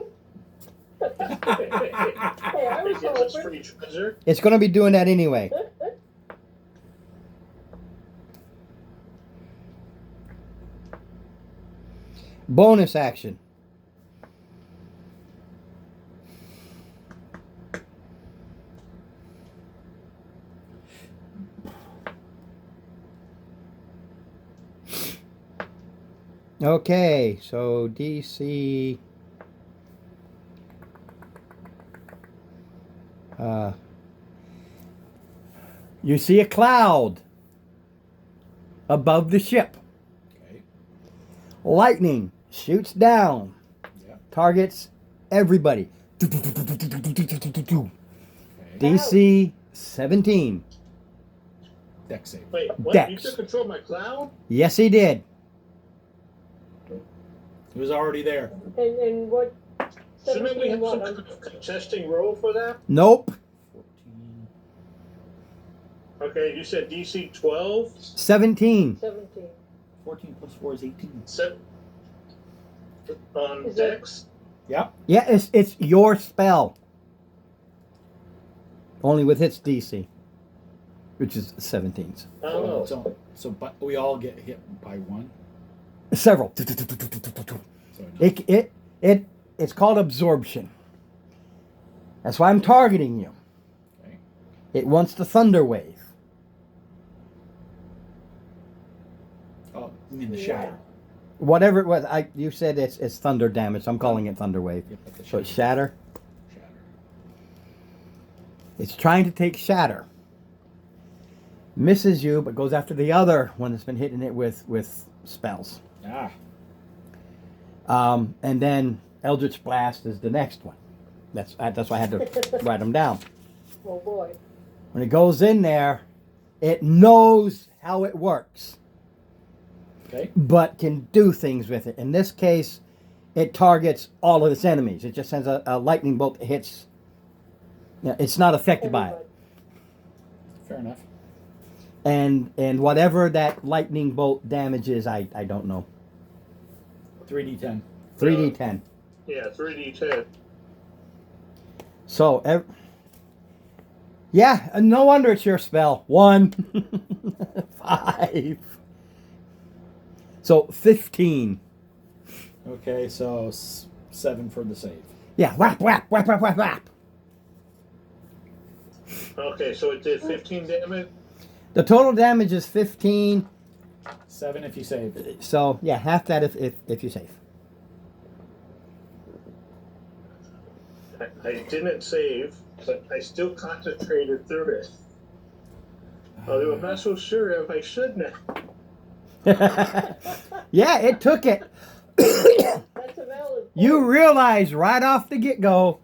Hey, I was It gives us hoping. free treasure. It's going to be doing that anyway. Bonus action. Okay, so DC. You see a cloud above the ship. Okay. Lightning shoots down, Yep. targets everybody. Okay. DC 17. Deck save. Wait, what? Dex. You took control of my cloud? Yes, he did. He was already there. And what? Shouldn't we 17 have some what? kind of contesting roll for that? Nope. 14. Okay, you said DC 12? 17. 17. 14 plus 4 is 18. On Is that- Dex? Yep. Yeah, it's your spell. only with its DC, which is 17s. Oh, But we all get hit by one. Several. So It's called absorption. That's why I'm targeting you. Okay. It wants the thunder wave. Oh, you mean the shatter? Whatever it was, you said it's thunder damage. I'm calling it thunder wave. Yeah, but the So it's shatter. Shatter. It's trying to take shatter. Misses you, but goes after the other one that's been hitting it with spells. Ah. And then Eldritch Blast is the next one. That's why I had to write them down. Oh boy. When it goes in there, it knows how it works, Okay. but can do things with it. In this case, it targets all of its enemies. It just sends a lightning bolt that hits. Yeah, it's not affected by it. Fair enough. And whatever that lightning bolt damage is, I don't know. 3d10. 3d10. yeah, 3d10. So, yeah, no wonder it's your spell. 1, 5. So 15. Okay, so 7 for the save. Yeah, whap, whap, whap, whap, whap, whap. Okay, so it did 15 damage. The total damage is 15. 7 if you save. So yeah, half that if you save. I didn't save, but I still concentrated through it. Although I'm not so sure if I should now. Yeah, it took it. That's a valid point. You realize right off the get-go,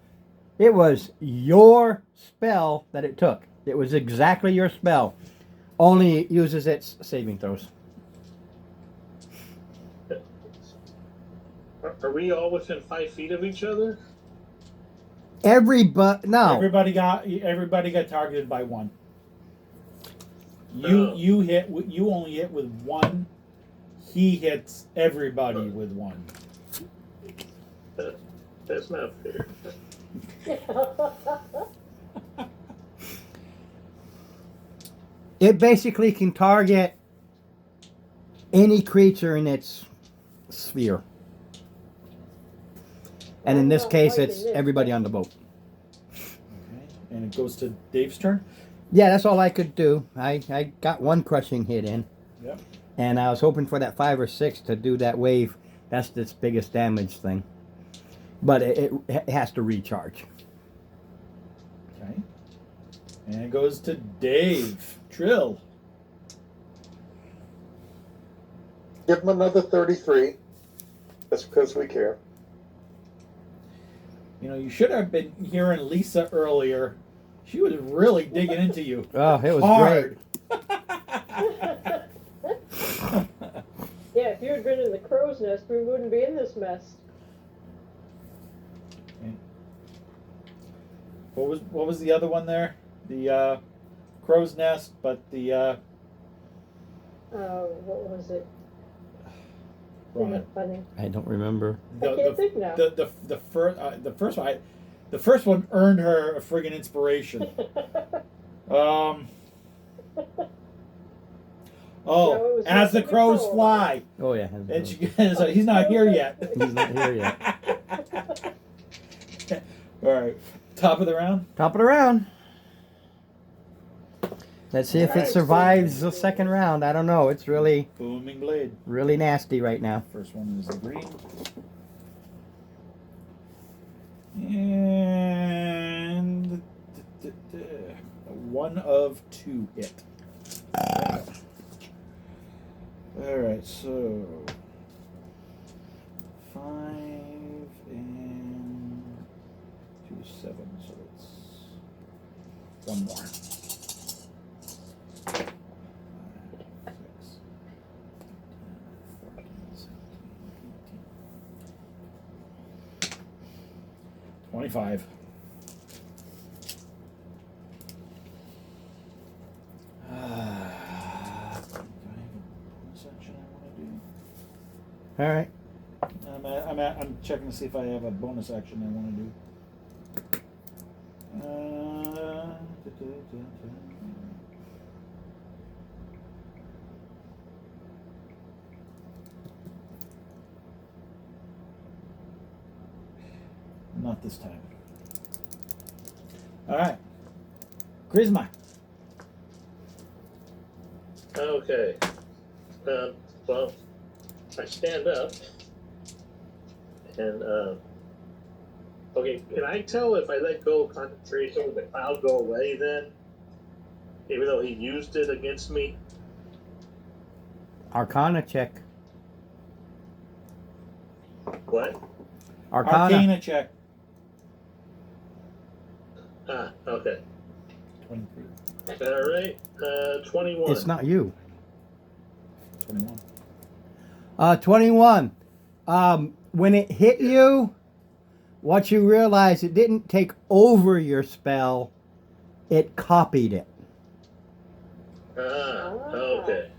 it was your spell that it took. It was exactly your spell. Only it uses its saving throws. Are we all within 5 feet of each other? No. Everybody got targeted by 1. You only hit with 1. He hits everybody with 1. That's not fair. It basically can target any creature in its sphere. And in this case, it's everybody on the boat. Okay. And it goes to Dave's turn. Yeah, that's all I could do. I got one crushing hit in. Yep. And I was hoping for that 5 or 6 to do that wave. That's its biggest damage thing. But it has to recharge. Okay. And it goes to Dave. Trill. Give him another 33. That's because we care. You know, you should have been hearing Lisa earlier. She was really digging into you. Oh, it was Hard. Yeah, if you had been in the crow's nest, we wouldn't be in this mess. What was the other one there? The crow's nest, but the What was it? Right. Isn't it funny? I don't remember. I can't think now. the first one earned her a friggin' inspiration. No, it was As the like crows Nicole. fly. Oh, yeah. And he's not here yet. He's not here yet. All right, top of the round. Top of the round. Let's see if it survives the second round. I don't know. It's really, Booming blade. really nasty right now. First one is the green. And 1 of 2 hit. All right, so 5 and 2 is 7, so it's 1 more. 5, 6, 14, 17, 18. 25. Section I want to do. All right. I'm checking to see if I have a bonus action I want to do. Not this time. All right. Charisma. Okay. Well, I stand up and okay. Can I tell if I let go of concentration, will the cloud go away then? Even though he used it against me. Arcana check. What? Arcana. Arcana check. Ah, okay. 23. All right. 21. It's not you. 21. 21. When it hit you, what you realize, it didn't take over your spell, it copied it. Ah, okay.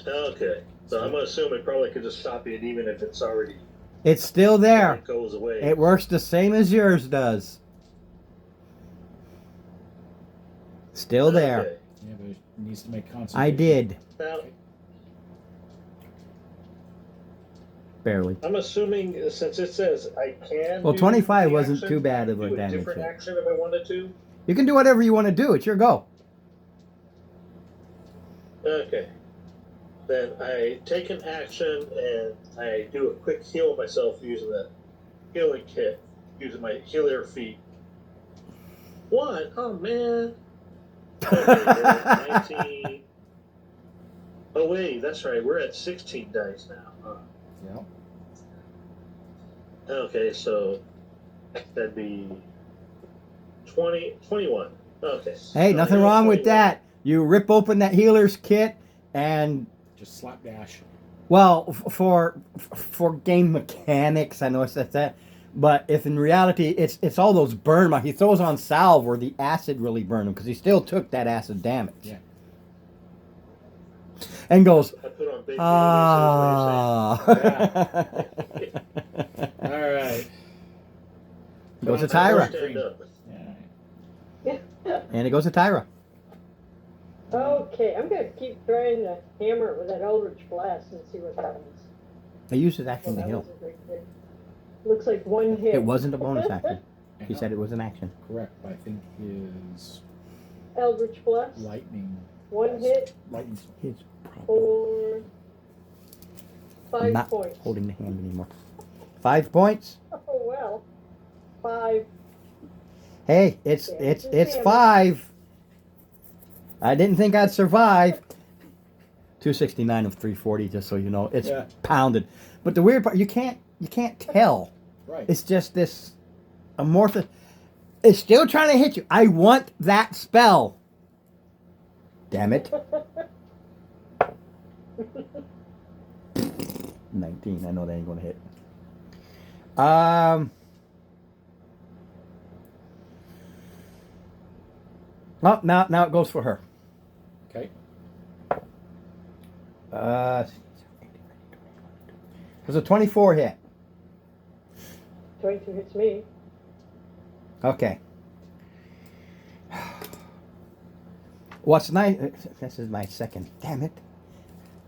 Okay. So I'm gonna assume it probably could just copy it even if it's already It's still there. it goes away. It works the same as yours does. Still there. Okay. Yeah, but it needs to make concentration. I did. Now Barely. I'm assuming since it says I can. Well, do 25 the wasn't action, too bad I of can a do damage different hit. action if I wanted to. You can do whatever you want to do. It's your go. Okay. Then I take an action and I do a quick heal myself using the healing kit, using my healer feet. What? Oh man. Okay, we're at 19. Oh wait, that's right. We're at 16 dice now. Huh? Yep. Okay, so that'd be 21. Okay. Hey, So nothing I got wrong with 21. that. You rip open that healer's kit, and Just slapdash. well, for game mechanics, I know it's that. But if in reality it's all those burn marks, he throws on salve where the acid really burned him because he still took that acid damage. Yeah. And goes, I put on big ah. All right. Goes to Stand Tyra. up. Yeah. And it goes to Tyra. Okay, I'm gonna keep trying to hammer it with that Eldritch Blast and see what happens. He used his action Well, to that heal. was a great hit. Looks like one hit. It wasn't a bonus action. He Yeah. said it was an action. Correct. But I think his Eldritch Blast. lightning. One hit Lightning. His problem. for I'm 5 not points. holding the hand anymore. 5 points. Oh well. 5. Hey, it's Yeah, it's just it's damage. 5. I didn't think I'd survive. 269 of 340, just so you know. It's Yeah. pounded. But the weird part, you can't tell. Right. It's just this amorphous. It's still trying to hit you. I want that spell. Damn it. 19. I know that ain't gonna hit. Oh, now it goes for her. Okay. There's a 24 hit. 22 hits me. Okay. What's nice? This is my second. Damn it!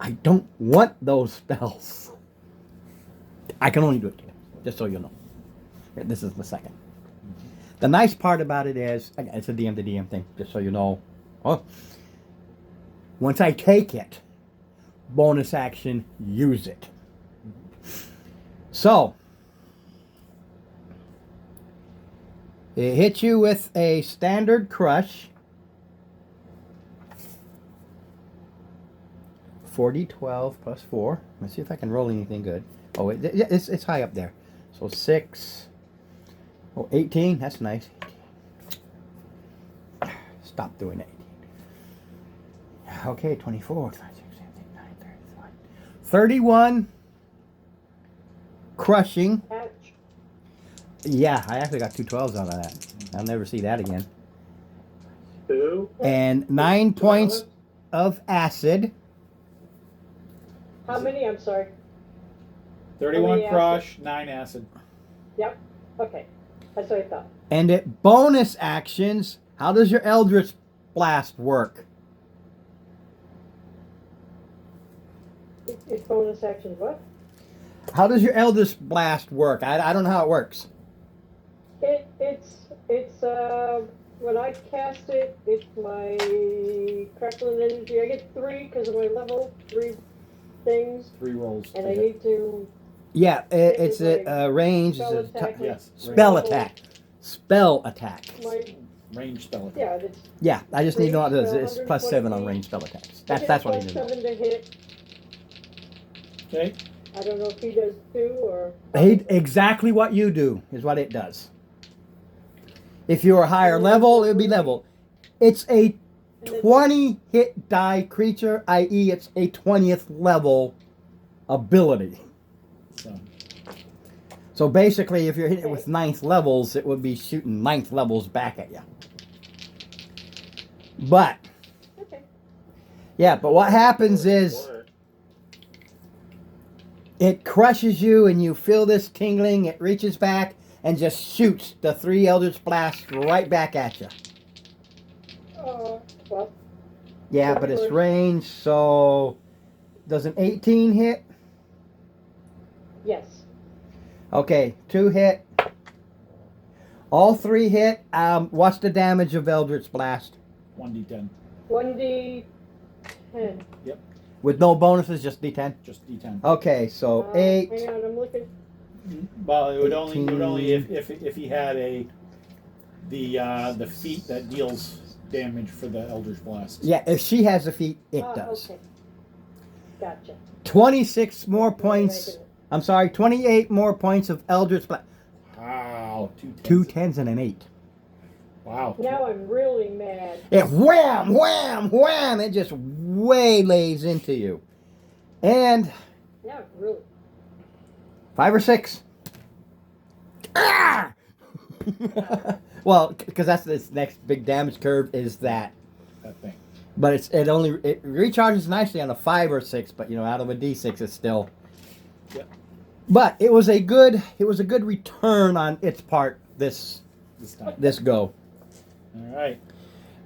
I don't want those spells. I can only do it, just so you know. This is the second. The nice part about it is, it's a DM to DM thing, just so you know. Oh, once I take it, bonus action, use it. So, it hits you with a standard crush. 4d12 plus 4. Let's see if I can roll anything good. Oh, it's high up there. So 6. Oh, 18. That's nice. Stop doing it. 18. Okay, 24. 5, 6, 7, 8, 9, 30, 31. Crushing. Ouch. Yeah, I actually got 2 12s out of that. I'll never see that again. 2. And 9 points of acid. How many? I'm sorry. 31 acid? crush, 9 acid. Yep. Okay. That's what I thought. And it bonus actions How does your Eldritch Blast work? It's bonus actions. What? How does your Eldritch Blast work? I don't know how it works. It's when I cast it, it's my crackling energy. I get 3 because of my level 3 things, 3 rolls. and I need to Yeah, it's It's a range. spell It's a attack. Yes. spell attack. Spell attack. My Range spell attack. yeah, it's Yeah, I just need to know what it is. Range It's spell, plus 7 on 120. range spell attacks. That's what I need to know. 7 to hit. Okay. I don't know if he does 2 or. Exactly what you do is what it does. If you're a higher level, it would be level. It's a 20 hit die creature, i.e., it's a 20th level ability. So basically, if you're hitting it with 9th levels, it would be shooting 9th levels back at you. But, Okay. yeah, but what happens is it crushes you and you feel this tingling, it reaches back and just shoots the 3 Eldritch Blasts right back at you. Well, Yeah, but it's range, so does an 18 hit? yes. Okay, 2 hit. All 3 hit. What's the damage of Eldritch Blast? 1d10. 1d10. With no bonuses, just D10? Just d10. Okay, so 8. Hang on, I'm looking. Well, it would only 18. if he had the feat that deals damage for the Eldritch Blast. Yeah, if she has a feat, it does. Okay. Gotcha. 26 more points. I'm sorry, 28 more points of Eldritch Blast. Wow. 2 10s and an 8. Wow. Now I'm really mad. It wham, wham, wham. It just waylays into you. And Now I'm really. 5 or 6. Ah! Well, because that's this next big damage curve is that. That thing. But it recharges nicely on a 5 or 6, but out of a D6 it's still. Yep. But it was a good return on its part This time. this go. All right.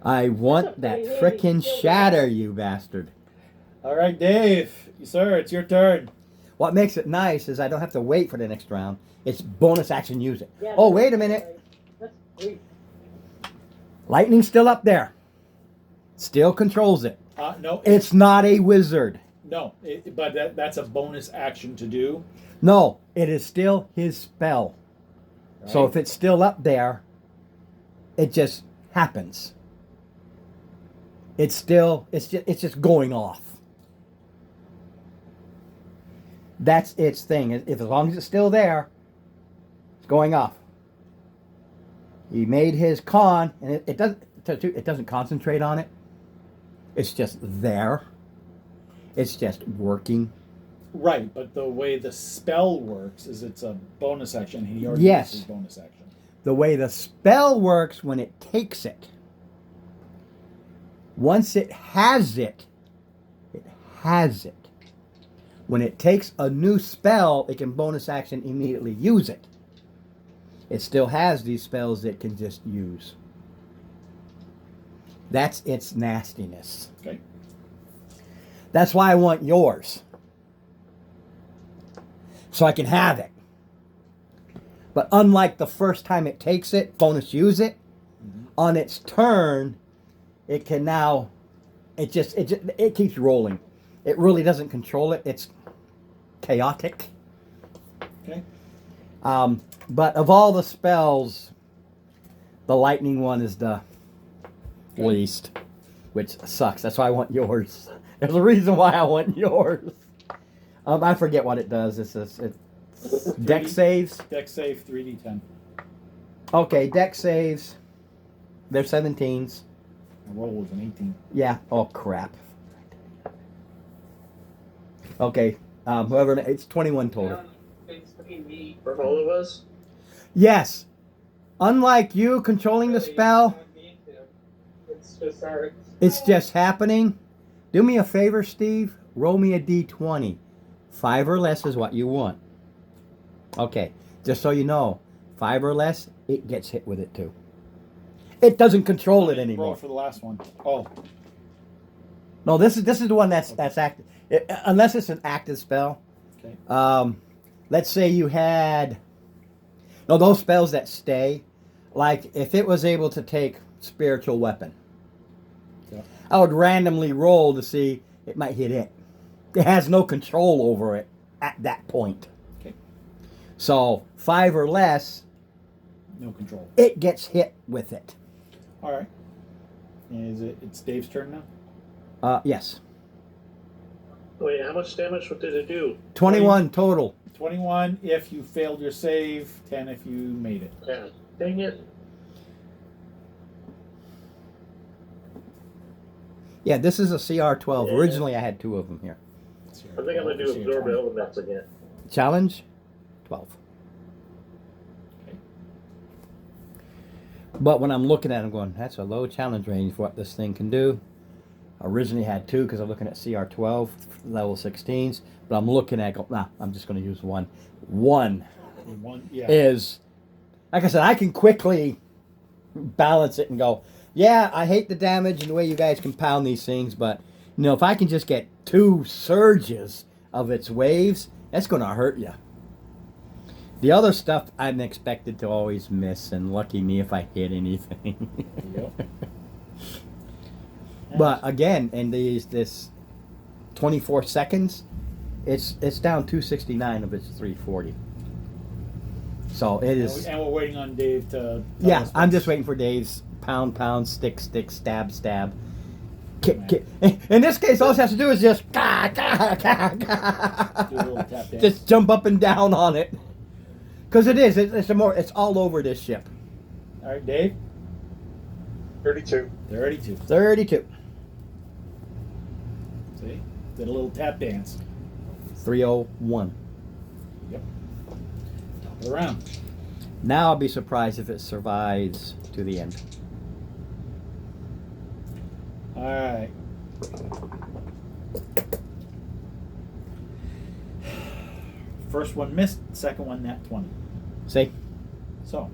I want that frickin' shatter, you bastard. All right, Dave. Sir, it's your turn. What makes it nice is I don't have to wait for the next round. It's bonus action use it. Yeah, Oh, wait a minute. That's sweet. Lightning's still up there. Still controls it. No. It's not a wizard. No. But that's a bonus action to do. No, it is still his spell. Right? So if it's still up there, it just happens. It's just going off. That's its thing. If as long as it's still there, it's going off. He made his con, and it doesn't concentrate on it. It's just there. It's just working. Right, but the way the spell works is it's a bonus action. He already Yes. used his bonus action. The way the spell works when it takes it. Once it has it, it has it. When it takes a new spell, it can bonus action immediately use it. It still has these spells it can just use. That's its nastiness. Okay. That's why I want yours. So I can have it. But unlike the first time it takes it, bonus use it, on its turn, it can now, it keeps rolling. It really doesn't control it. It's chaotic. Okay. But of all the spells, the lightning one is the least, which sucks. That's why I want yours. There's a reason why I want yours. I forget what it does. It's deck saves. Deck save 3d10. Okay, deck saves. They're 17s. The roll was an 18. Yeah. Oh crap. Okay. Whoever it's 21 total. For all of us? Yes. Unlike you controlling the spell, it's just happening. Do me a favor, Steve. Roll me a d20. 5 or less is what you want. Okay. Just so you know, 5 or less, it gets hit with it too. It doesn't control it Roll anymore. for the last one. Oh, No, this is the one that's active. Unless it's an active spell. okay. Let's say you had those spells that stay. Like if it was able to take spiritual weapon, Yeah. I would randomly roll to see it might hit it. It has no control over it at that point. Okay. So 5 or less, No control. it gets hit with it. All right. And it's Dave's turn now? Yes. Wait, how much damage? What did it do? 21 total. 21 if you failed your save, 10 if you made it. Yeah. Dang it. Yeah, this is a CR12. Yeah. Originally, I had 2 of them here. I think I'm going to do absorb elements again. Challenge 12. Okay. But when I'm looking at it, I'm going, that's a low challenge range for what this thing can do. I originally had 2 because I'm looking at CR12, level 16s. But I'm looking at, I'm just going to use 1. 1 One, yeah. is, like I said, I can quickly balance it and go, yeah, I hate the damage and the way you guys compound these things, but if I can just get 2 surges of its waves, that's going to hurt you. The other stuff I'm expected to always miss, and lucky me if I hit anything. Yep. But again, in this 24 seconds, it's down 269 of its 340. So it is. And we're waiting on Dave to. Yeah, I'm just waiting for Dave's pound, stick, stab. Kick. In this case, all it has to do is just Do a little tap dance. just jump up and down on it. Because it is. It's all over this ship. All right, Dave. 32. 32. 32. See? Did a little tap dance. 301. Yep. Top of the round. Now I'll be surprised if it survives to the end. All right. First one missed. Second one nat 20. See? So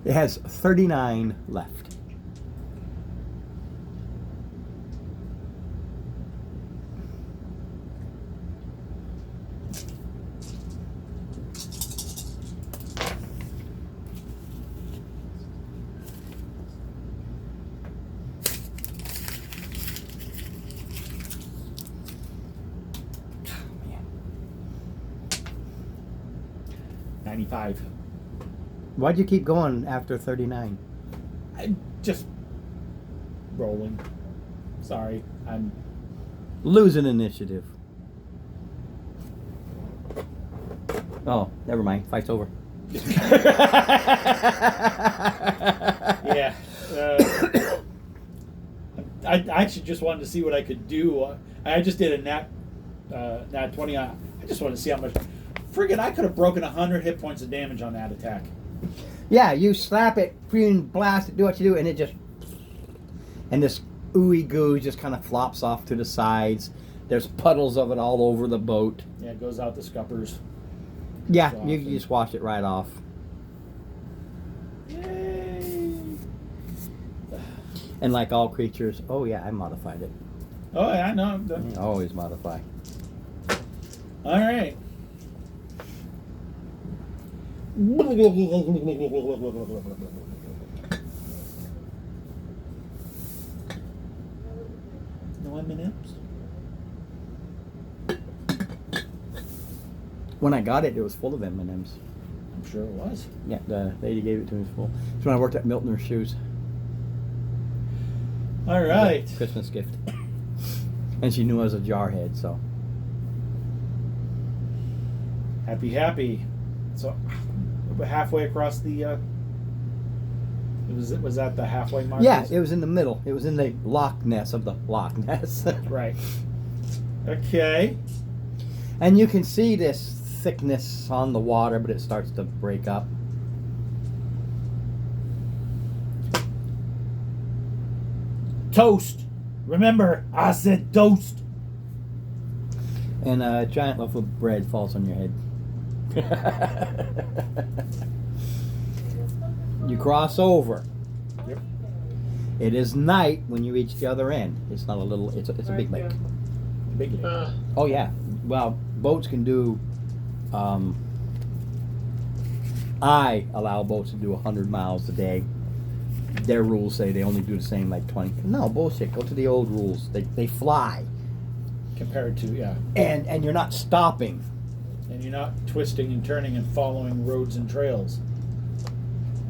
It has 39 left. Man. 95. Why'd you keep going after 39? I just rolling. Sorry, I'm. Losing initiative. Oh, never mind. Fight's over. Yeah. I actually just wanted to see what I could do. I just did a nat 20. I just wanted to see how much. Friggin', I could have broken 100 hit points of damage on that attack. Yeah, you slap it, freaking blast it, do what you do, and it just... And this ooey goo just kind of flops off to the sides. There's puddles of it all over the boat. Yeah, it goes out the scuppers. Yeah, Awesome. you just wash it right off. Yay! And like all creatures, oh yeah, I modified it. Oh, yeah, I know. I always modify. All right. No M&Ms? When I got it, it was full of M&Ms. I'm sure it was. Yeah, the lady gave it to me full. It's when I worked at Miltner's Shoes. All right. Christmas gift. And she knew I was a jarhead, so. Happy. So, we're halfway across the. Was that the halfway mark? Yeah, it was in the middle. It was in the Loch Ness of the Loch Ness. Right. Okay. And you can see this thickness on the water, but it starts to break up. Toast. Remember, I said toast. And a giant loaf of bread falls on your head. You cross over. Yep. It is night when you reach the other end. It's not a little. It's a big lake. Big lake. Oh yeah. Well, boats can do. I allow boats to do 100 miles a day. Their rules say they only do the same like 20. No bullshit. Go to the old rules. They fly, Compared to, yeah. and you're not stopping. And you're not twisting and turning and following roads and trails.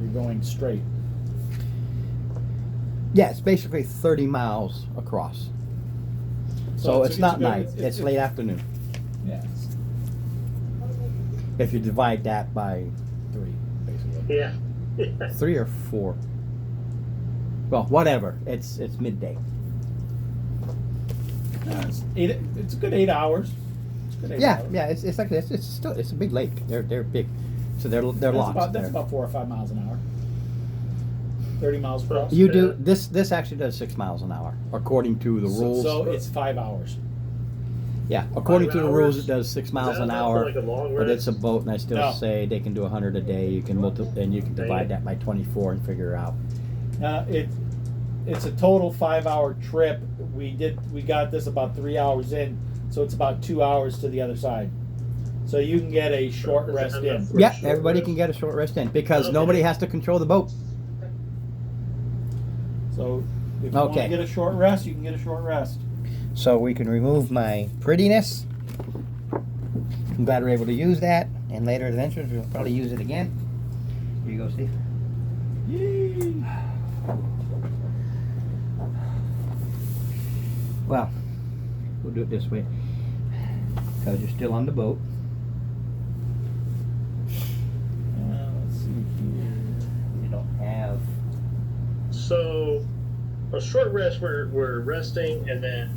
You're going straight. Yeah, it's basically 30 miles across. So it's not a good- night. It's late afternoon. Yeah, it's If you divide that by 3, basically. Yeah. 3 or 4. Well, whatever. It's midday. Yeah, it's a good 8 hours. It's a good 8 Yeah, hours. yeah. It's like this. It's still a big lake. They're big. So they're That's lots. about, that's there. about 4 or 5 miles an hour. 30 miles per hour. You do this actually does 6 miles an hour according to the rules. So it's 5 hours. Yeah, according to the rules, hours? it does 6 miles Is that an enough for, hour. like, a long But it's a rest? boat, and I still No. say they can do 100 a day. You can and you can divide that by 24 and figure out. It's a total 5-hour trip. We got this about 3 hours in, so it's about 2 hours to the other side. So you can get a short Is rest that in. enough for- Yeah, short everybody rest. can get a short rest in because Okay. nobody has to control the boat. So if you want Okay. to get a short rest, you can get a short rest. So we can remove my prettiness. I'm glad we're able to use that. And later adventures, we'll probably use it again. Here you go, Steve. Yay. Well, we'll do it this way. Because you're still on the boat. Let's see here. You don't have... So, a short rest, we're resting, and then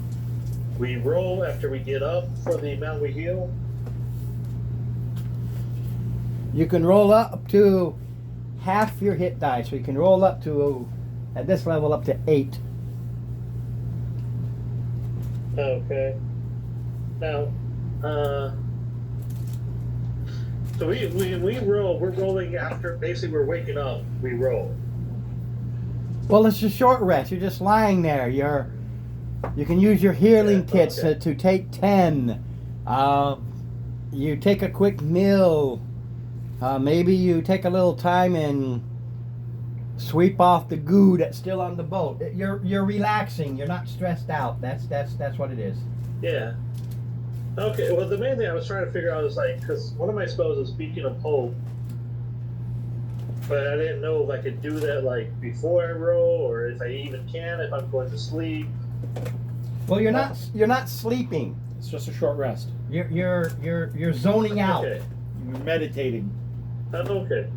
we roll after we get up for the amount we heal. You can roll up to half your hit die. So you can roll up to, at this level, up to 8. Okay. Now, so we roll. We're rolling after. Basically, we're waking up. We roll. Well, it's a short rest. You're just lying there. You can use your healing Yeah, kits okay. to take 10. You take a quick meal. Maybe you take a little time and sweep off the goo that's still on the boat. You're relaxing. You're not stressed out. That's what it is. Yeah. Okay. Well, the main thing I was trying to figure out is like, because one of my spells is Beacon of Hope, but I didn't know if I could do that like before I roll, or if I even can if I'm going to sleep. Well, you're not sleeping. It's just a short rest. You're zoning out. Okay. You're meditating. Okay.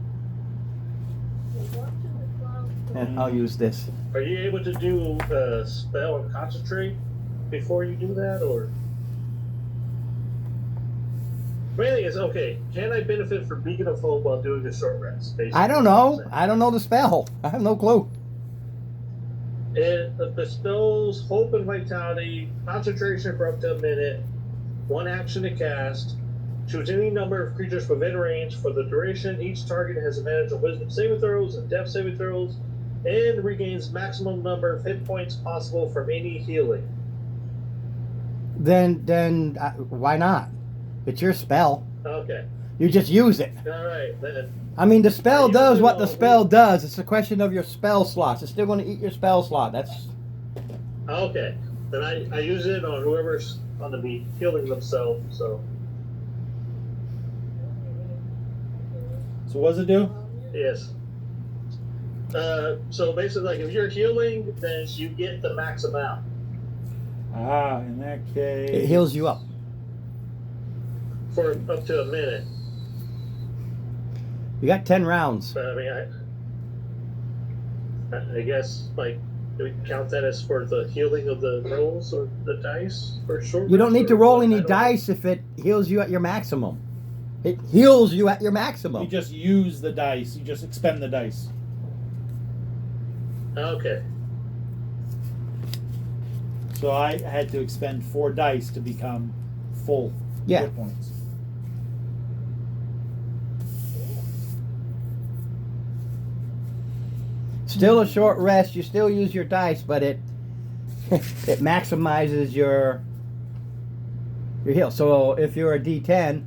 And I'll use this. Are you able to do a spell and concentrate before you do that, or? Main thing is, okay, can I benefit from Beacon of Hope while doing a short rest? Basically? I don't know. I don't know the spell. I have no clue. It bestows hope and vitality, concentration for up to a minute, 1 action to cast, choose any number of creatures within range for the duration. Each target has advantage on wisdom saving throws and death saving throws, and regains maximum number of hit points possible from any healing. Then why not? It's your spell. Okay, You just use it. alright, then. I mean, the spell I does usually what the don't- spell does. It's a question of your spell slots. It's still going to eat your spell slot. That's Okay, then I use it on whoever's going to be healing themselves, so, So what does it do? yes. So basically, like, if you're healing, then you get the max amount. In that case. it heals you up. For up to a minute. You got 10 rounds. But I mean, I guess, like, do we count that as for the healing of the rolls or the dice for short? You don't rest, need to or roll what? any I don't- dice if it heals you at your maximum. It heals you at your You maximum. just use the dice. You just expend the dice. Okay. So I had to expend 4 dice to become full Yeah. hit points. Still a short rest. You still use your dice, but it it maximizes your heal. So if you're a D10,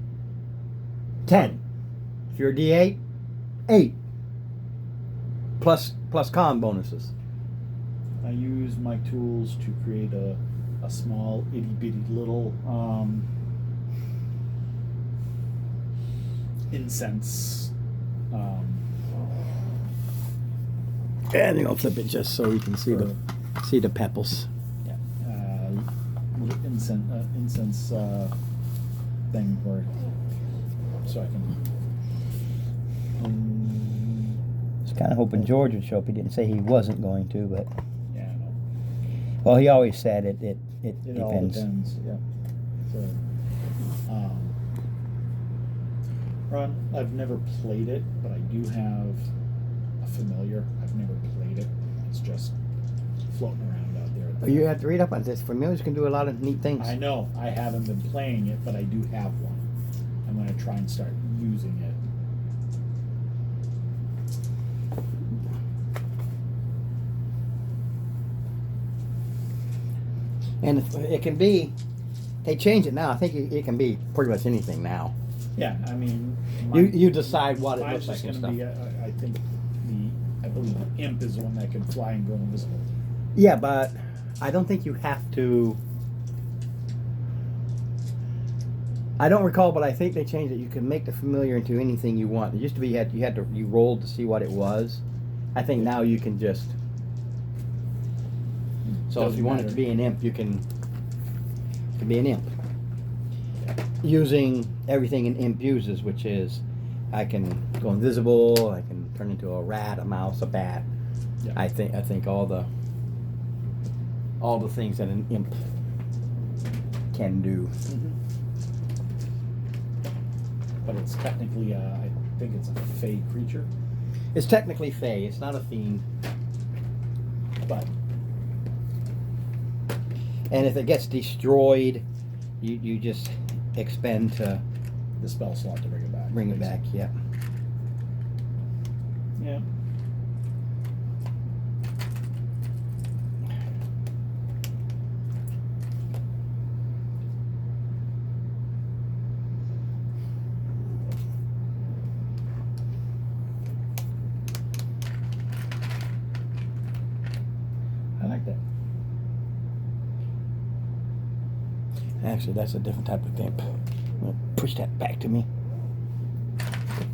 10. If you're a D8, 8. Plus con bonuses. I use my tools to create a small itty bitty little incense. And I'm gonna flip it just so you can see the pebbles. Yeah, little incense thing where so I can. I was kind of hoping George would show up. He didn't say he wasn't going to, but Yeah, no, well, he always said it it all depends. depends. Yeah. So, Ron, I've never played it, but I do have a familiar. I've never played it. It's just floating around out there. At the You have to read up on this. Familiars can do a lot of neat things. I know. I haven't been playing it, but I do have one. I'm going to try and start using it. And it can be, they change it now. I think it can be pretty much anything now. Yeah, I mean, You decide what it mine's looks like just and going to stuff. be. I think I believe the imp is the one that can fly and go invisible. Yeah, but I don't think you have to. I don't recall, but I think they changed it. You can make the familiar into anything you want. It used to be you rolled to see what it was. I think now you can just. So if Doesn't you want it matter. to be an imp, you can. It can be an imp. Using everything an imp uses, which is, I can go invisible. I can turn into a rat, a mouse, a bat. Yeah. I think all the things that an imp can do. But it's technically, I think it's a fey creature. It's technically fey. It's not a fiend. But And if it gets destroyed, you just expend to the spell slot to bring it back. bring it back. Yeah. Yeah. I like that. Actually, that's a different type of imp. I'm gonna push that back to me.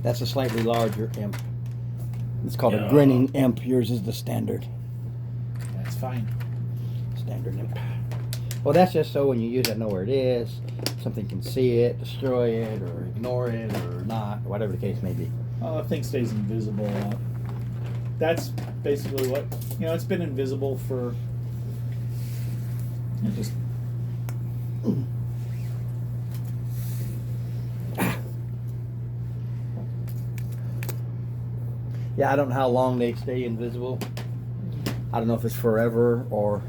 That's a slightly larger imp. It's called a Yeah. grinning imp. Yours is the standard That's fine. imp. Well, that's just so when you use it, know where it is. Something can see it, destroy it, or ignore it, or not, whatever the case may be. If thing stays invisible, that's basically what it's been invisible for. Just Yeah, I don't know how long they stay invisible. I don't know if it's forever or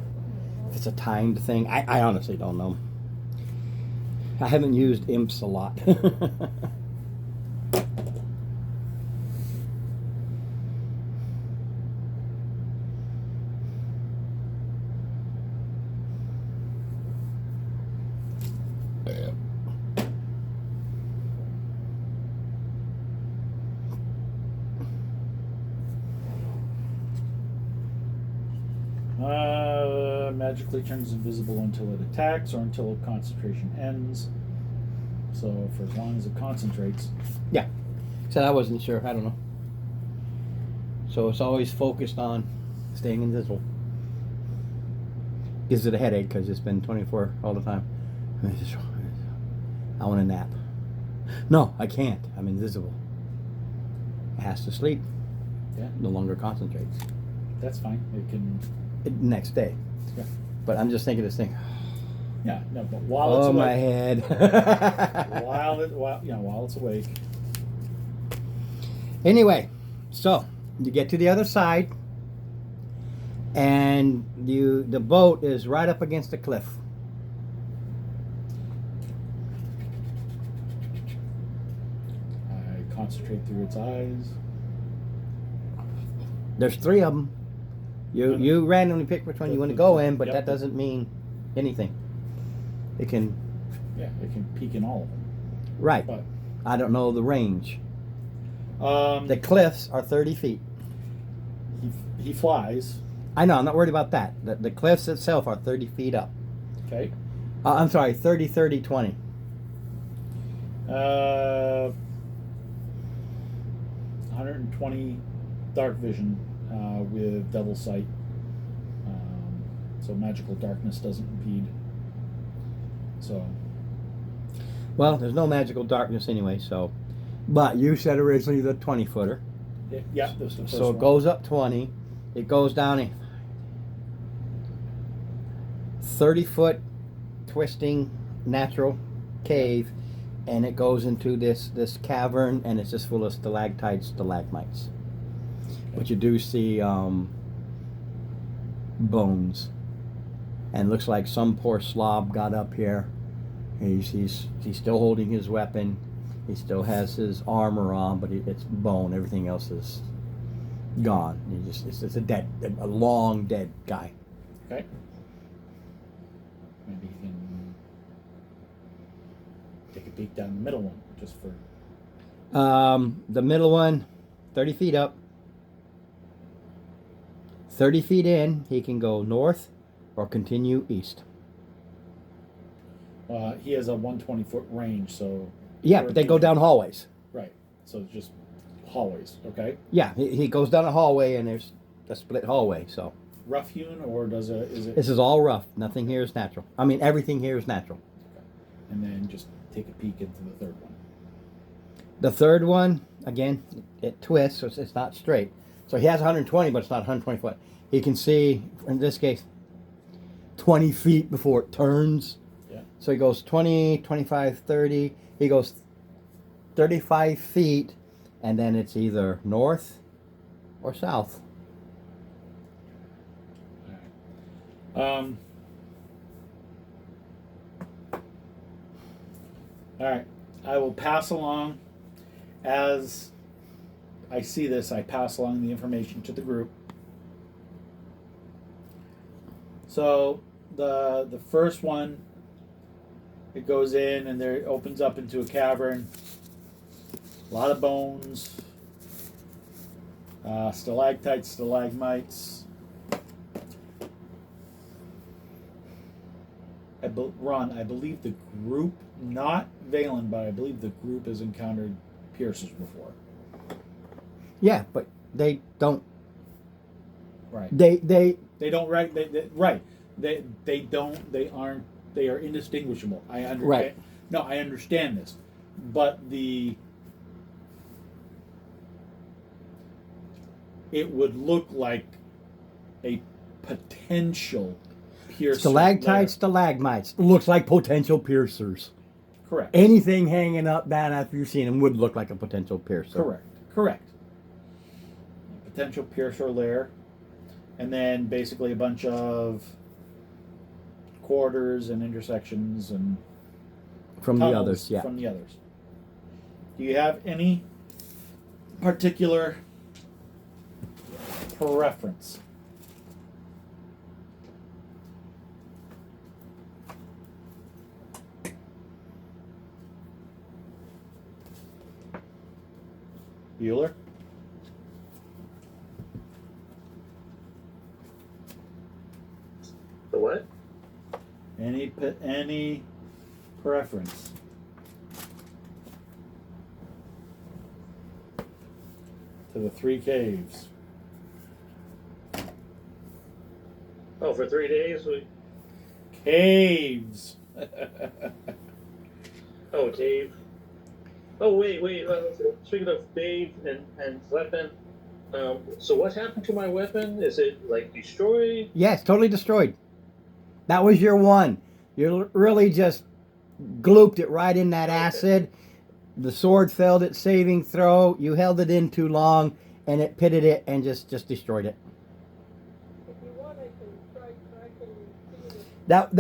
if it's a timed thing. I honestly don't know. I haven't used imps a lot. magically turns invisible until it attacks or until concentration ends. So for as long as it concentrates. So I wasn't sure. I don't know. So it's always focused on staying invisible. Gives it a headache because it's been 24 all the time. I want a nap. No, I can't. I'm invisible. It has to sleep. Yeah. No longer concentrates. That's fine. It can. Next day. Yeah. But I'm just thinking this thing. Yeah. No. But while it's Oh, my awake, head. while it's awake. Anyway, so you get to the other side, and the boat is right up against the cliff. I concentrate through its eyes. There's 3 of them. You randomly pick which one you want to go in, but Yep. that doesn't mean anything. It can, Yeah, it can peak in all of them. right. But I don't know the range. The cliffs are 30 feet. he flies. I know, I'm not worried about that. The cliffs itself are 30 feet up. Okay. I'm sorry, 30, 30, 20. 120 dark vision with double sight. So magical darkness doesn't impede. So Well, there's no magical darkness anyway, so. But you said originally the 20 footer. yeah, this is the first So it one. goes up 20. It goes down a 30-foot twisting natural cave, and it goes into this cavern, and it's just full of stalactites, stalagmites. But you do see bones, and looks like some poor slob got up here. He's still holding his weapon. He still has his armor on, but it's bone. Everything else is gone. It's a long dead guy. Okay. Maybe you can take a peek down the middle one, just for. The middle one, 30 feet up. 30 feet in, he can go north or continue east. He has a 120-foot range, so. Yeah, but they go down hallways. Right. So it's just hallways. Okay. Yeah, he goes down a hallway, and there's a split hallway. So Rough hewn, or is it? this is all rough. Nothing here is natural. I mean, everything here is natural. And then just take a peek into the third one. The third one, again, it twists, so it's not straight. So he has 120, but it's not 120 foot. He can see, in this case, 20 feet before it turns. Yeah. So he goes 20, 25, 30. He goes 35 feet, and then it's either north or south. All right. I will pass along, as I see this, I pass along the information to the group. So the first one, it goes in and there it opens up into a cavern. A lot of bones, stalactites, stalagmites. Ron, I believe the group, not Valen, but I believe the group has encountered piercers before. Yeah, but they don't. Right. They They don't right. Right. They don't. They aren't. They are indistinguishable. I understand. Right. No, I understand this, but it would look like a potential piercer. stalactites, stalagmites looks like potential piercers. Correct. Anything hanging up down after you've seen them would look like a potential piercer. Correct. Correct. Potential piercer lair, and then basically a bunch of quarters and intersections and From the tunnels others, yeah. From the others. Do you have any particular preference? Bueller? The what? Any preference? To the 3 caves. Oh, for 3 days? Caves! Oh, Dave. Oh, wait. Speaking of Dave and weapon, so what happened to my weapon? Is it, like, destroyed? Yes, totally destroyed. That was your one. You really just glooped it right in that acid. The sword failed its saving throw. You held it in too long, and it pitted it and just destroyed it. If you want, I can try. I can see it.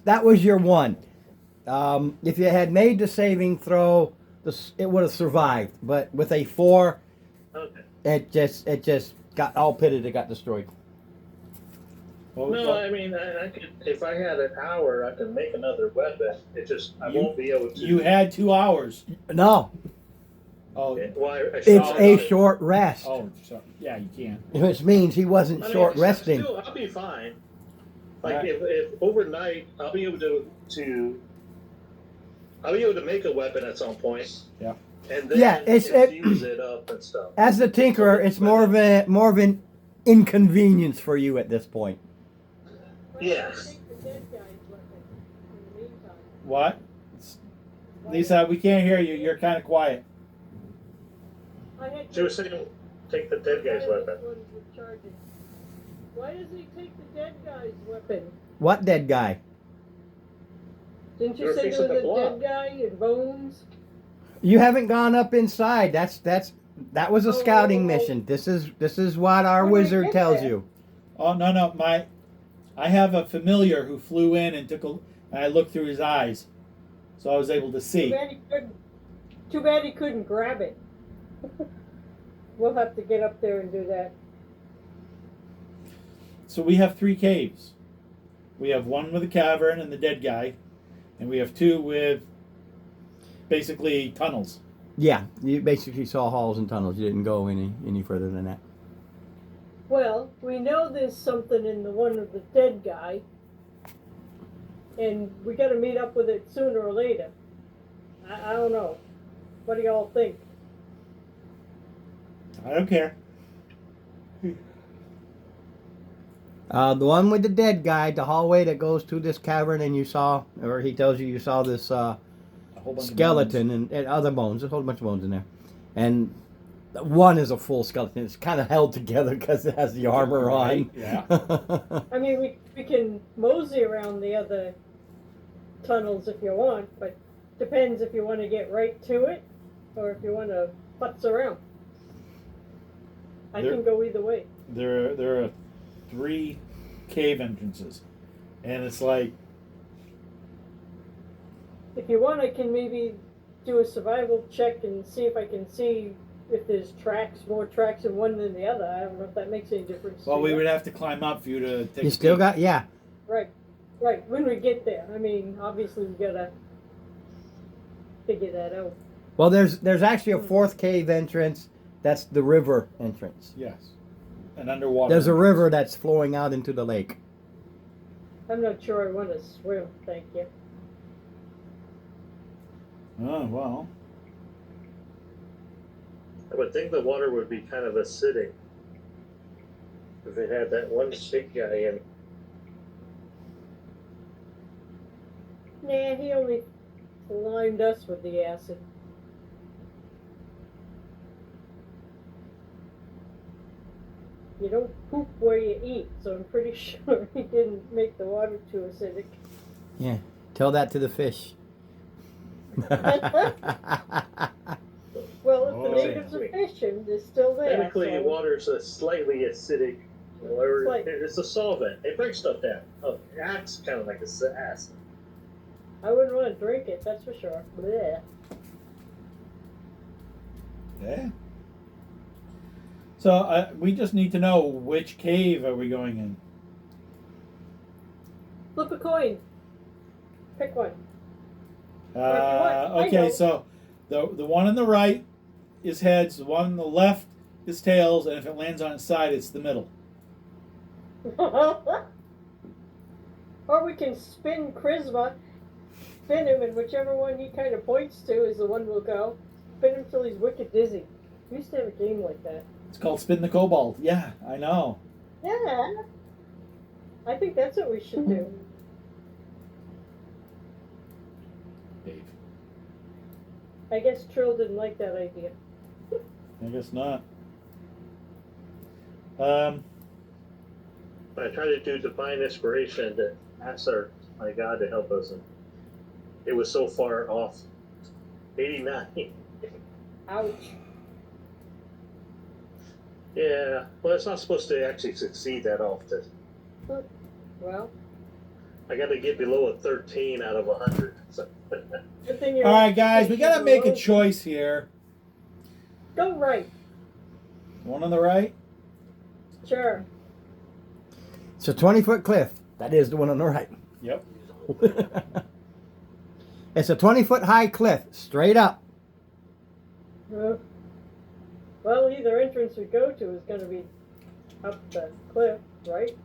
That was your one. If you had made the saving throw, it would have survived. But with a 4, Okay. it just got all pitted. It got destroyed. Well, No, I mean, I could, if I had an hour, I could make another weapon. It just, I won't be able to. you had 2 hours. No, Oh, Well, I it's shot a it. short rest, oh, sorry. Yeah, you can't. which means he wasn't I mean, short resting. Still, I'll be fine. Like Right. if overnight, I'll be able to I'll be able to make a weapon at some point. Yeah. And then Yeah, it's- infuse it up and stuff. As the tinkerer, it's more of an inconvenience for you at this point. Yeah. Take the dead guy's weapon in the meantime. What? Lisa, we can't hear you. You're kind of quiet. I had She was saying, take the dead guy's weapon. Why doesn't he take the dead guy's weapon? What dead guy? Didn't you You're say fixing there was the a block. dead guy and bones? You haven't gone up inside. That was a scouting Oh. mission. This is what our When we wizard get tells there. you. Oh no, I have a familiar who flew in and and I looked through his eyes, so I was able to see. Too bad he couldn't grab it. We'll have to get up there and do that. So we have 3 caves. We have one with a cavern and the dead guy, and we have 2 with basically tunnels. Yeah, you basically saw halls and tunnels. You didn't go any further than that. Well, we know there's something in the one of the dead guy, and we got to meet up with it sooner or later. I don't know. What do y'all think? I don't care. The one with the dead guy, the hallway that goes to this cavern, and he tells you saw this A whole bunch of skeleton and other bones. There's a whole bunch of bones in there, and one is a full skeleton. It's kind of held together because it has the armor on. Right, yeah. I mean, we can mosey around the other tunnels if you want, but depends if you want to get right to it or if you want to putz around. I There- can go either way. There are 3 cave entrances, and it's like If you want, I can maybe do a survival check and see if I can see if there's more tracks in one than the other. I don't know if that makes any difference. to well, we you. would have to climb up for you to take. You a still peek. got Right. When we get there, I mean, obviously we gotta figure that out. Well, there's actually a 4th cave entrance. That's the river entrance. Yes, an underwater. There's a entrance. river that's flowing out into the lake. I'm not sure I want to swim. Thank you. Oh well. I would think the water would be kind of acidic if it had that one big guy in. Nah, he only slimed us with the acid. You don't poop where you eat, so I'm pretty sure he didn't make the water too acidic. Tell that to the fish. Well, if Oh, the natives are fishing, they're still there. Technically, so- water's a slightly acidic, or It's like- it's a solvent. It breaks stuff down. Oh, it acts kind of like acid. I wouldn't want to drink it, that's for sure. Blech. Yeah. So we just need to know which cave are we going in. Flip a coin. Pick one. if you want, I Okay, know. so the one on the right is heads, the one on the left is tails, and if it lands on its side, it's the middle. Or we can spin Charisma, spin him, and whichever one he kind of points to is the one we'll go. Spin him till he's wicked dizzy. We used to have a game like that. It's called Spin the Cobalt. Yeah, I know. Yeah. I think that's what we should do. Dave. I guess Trill didn't like that idea. I guess not. I tried to do divine inspiration to ask my God to help us, and it was so far off. 89. Ouch. Yeah, well, it's not supposed to actually succeed that often. Well, I got to get below a 13 out of 100. So. good thing you're. All right, guys, we gotta make a choice here. Go right. The one on the right. Sure. It's a 20-foot cliff. That is the one on the right. Yep. It's a 20-foot high cliff, straight up. Well, either entrance we go to is going to be up the cliff, right?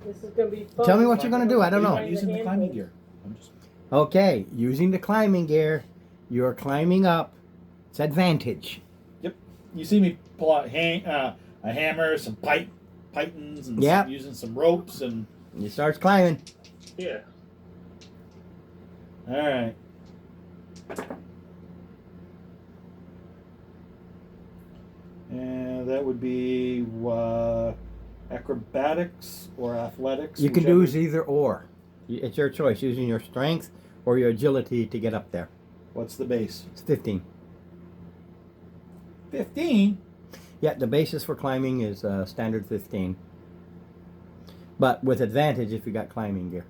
This is going to be fun. Tell me what you're gonna do, I don't know. I'm using the climbing gear. I'm just Okay, using the climbing gear, you're climbing up. It's advantage. you see me pull out a hammer, some pythons, and Yep. using some ropes, and You starts climbing. Yeah. all right. And that would be acrobatics or athletics. You can whichever. do either or. It's your choice, using your strength or your agility to get up there. What's the base? It's 15. 15. Yeah, the basis for climbing is standard 15. But with advantage if you got climbing gear.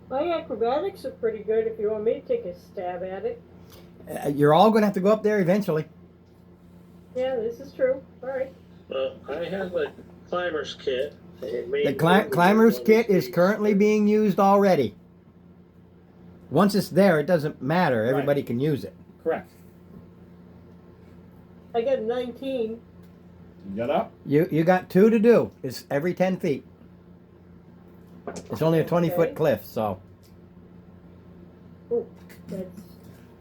My acrobatics are pretty good if you want me to take a stab at it. You're all going to have to go up there eventually. Yeah, this is true. All right. Well, I have a climber's kit. The climber's kit is currently being used already. Once it's there, it doesn't matter. Everybody can use it. Correct. I got a 19. You got up? You got 2 to do. It's every 10 feet. It's only a 20-foot Okay. cliff, so. Oh, that's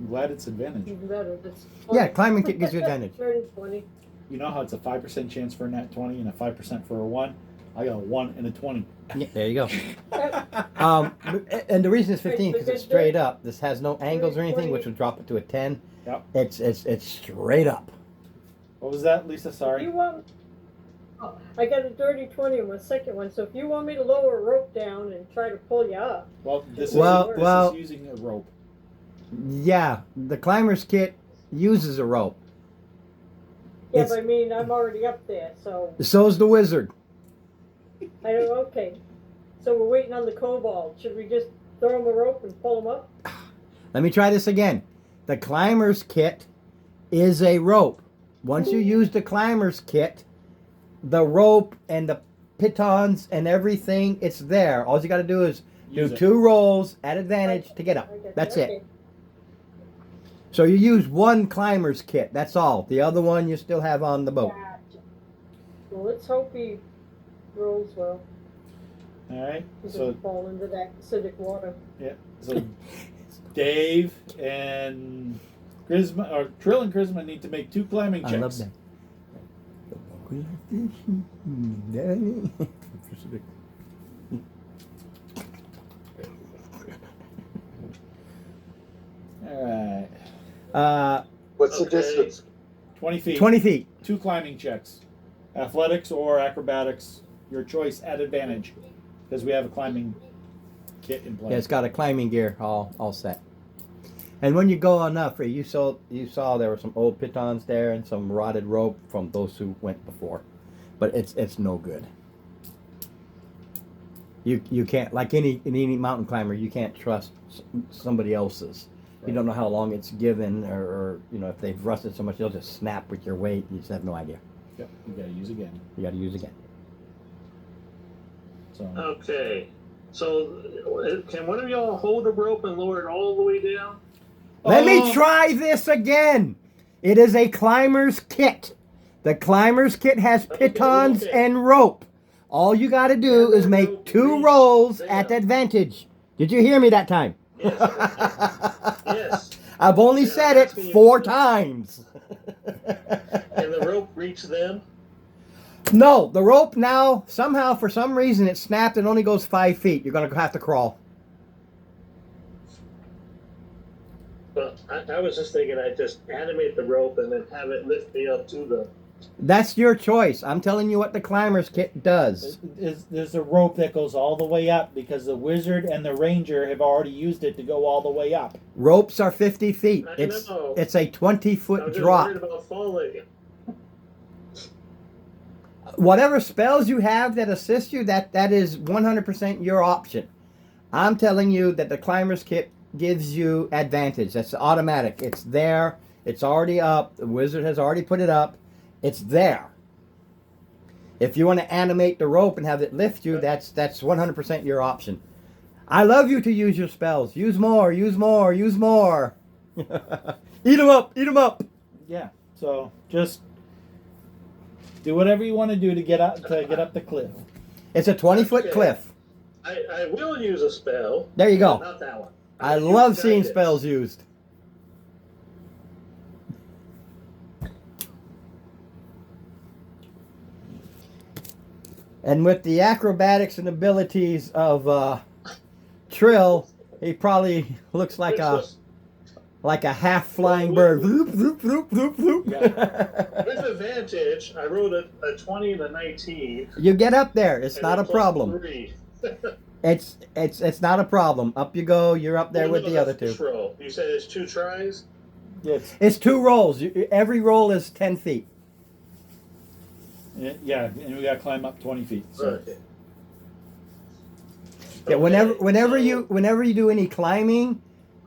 I'm glad it's advantage. even better. That's Yeah, climbing kit gives you advantage. Turn 20. You know how it's a 5% chance for a nat 20 and a 5% for a 1? I got a 1 and a 20. Yeah, there you go. And the reason it's 15 because it's straight up. This has no angles or anything, which would drop it to a 10. Yep. It's straight up. What was that, Lisa? If Sorry. you want, I got a dirty 20 on my second one, so if you want me to lower a rope down and try to pull you up, Well, this Well, is using a rope. Yeah, the climber's kit uses a rope. yeah, It's- but I mean, I'm already up there, so So's the wizard. I don't, okay. So we're waiting on the kobold. Should we just throw him a rope and pull him up? Let me try this again. The climber's kit is a rope. Once you use the climber's kit, the rope and the pitons and everything, it's there. All you got to do is do Use it. 2 rolls at advantage to get up. I get That's that. it. So you use 1 climber's kit. That's all. The other one you still have on the boat. Gotcha. Well, let's hope he rolls well. All right. He So doesn't fall into that acidic water. So Dave and Grisma or Trill and Grisma need to make 2 climbing checks. I love that. All right. What's the Okay. distance? 20 feet. 20 feet. 2 climbing checks. Athletics or acrobatics, your choice at advantage, because we have a climbing kit in place. Yeah, it's got a climbing gear all set. And when you go on up, you saw there were some old pitons there and some rotted rope from those who went before, but it's no good. You can't, like any mountain climber, you can't trust somebody else's. You don't know how long it's given, or if they've rusted so much they'll just snap with your weight. You just have no idea. Yep, you gotta use again. You got to use again. So Okay. So, can one of y'all hold the rope and lower it all the way down? Let me Oh. try this again. It is a climber's kit. The climber's kit has pitons Okay. and rope. All you got to do is make 2 rolls at advantage. Did you hear me that time? Yes. Yes. I've only Yeah, said it that's me. 4 times. Can the rope reach them? No, the rope now, somehow, for some reason, it snapped and only goes 5 feet. You're going to have to crawl. Well, I was just thinking I'd just animate the rope and then have it lift me up to the. That's your choice. I'm telling you what the climber's kit does. there's a rope that goes all the way up because the wizard and the ranger have already used it to go all the way up. Ropes are 50 feet. I It's know. a I'm 20-foot just drop. worried about falling. Whatever spells you have that assist you, that is 100% your option. I'm telling you that the climber's kit gives you advantage. That's automatic. It's there. It's already up. The wizard has already put it up. It's there. If you want to animate the rope and have it lift you, that's 100% your option. I love you to use your spells. Use more, use more, use more. Eat them up, eat them up. Yeah. So just do whatever you want to do to get up the cliff. It's a 20-foot Okay. cliff. I will use a spell. There you go. Not that one. I will use love seeing guidance. spells used. And with the acrobatics and abilities of Trill, he probably looks like a half flying bird. Vroop, vroop, vroop, vroop, vroop. With advantage, I rolled a 20 and a 19. You get up there. It's and not then a plus problem. 3. It's not a problem. Up you go. You're up there with the other two. Roll. You said it's 2 tries? Yes. It's 2 rolls. Every roll is 10 feet. Yeah, and we got to climb up 20 feet. So. Okay. Yeah, whenever you do any climbing,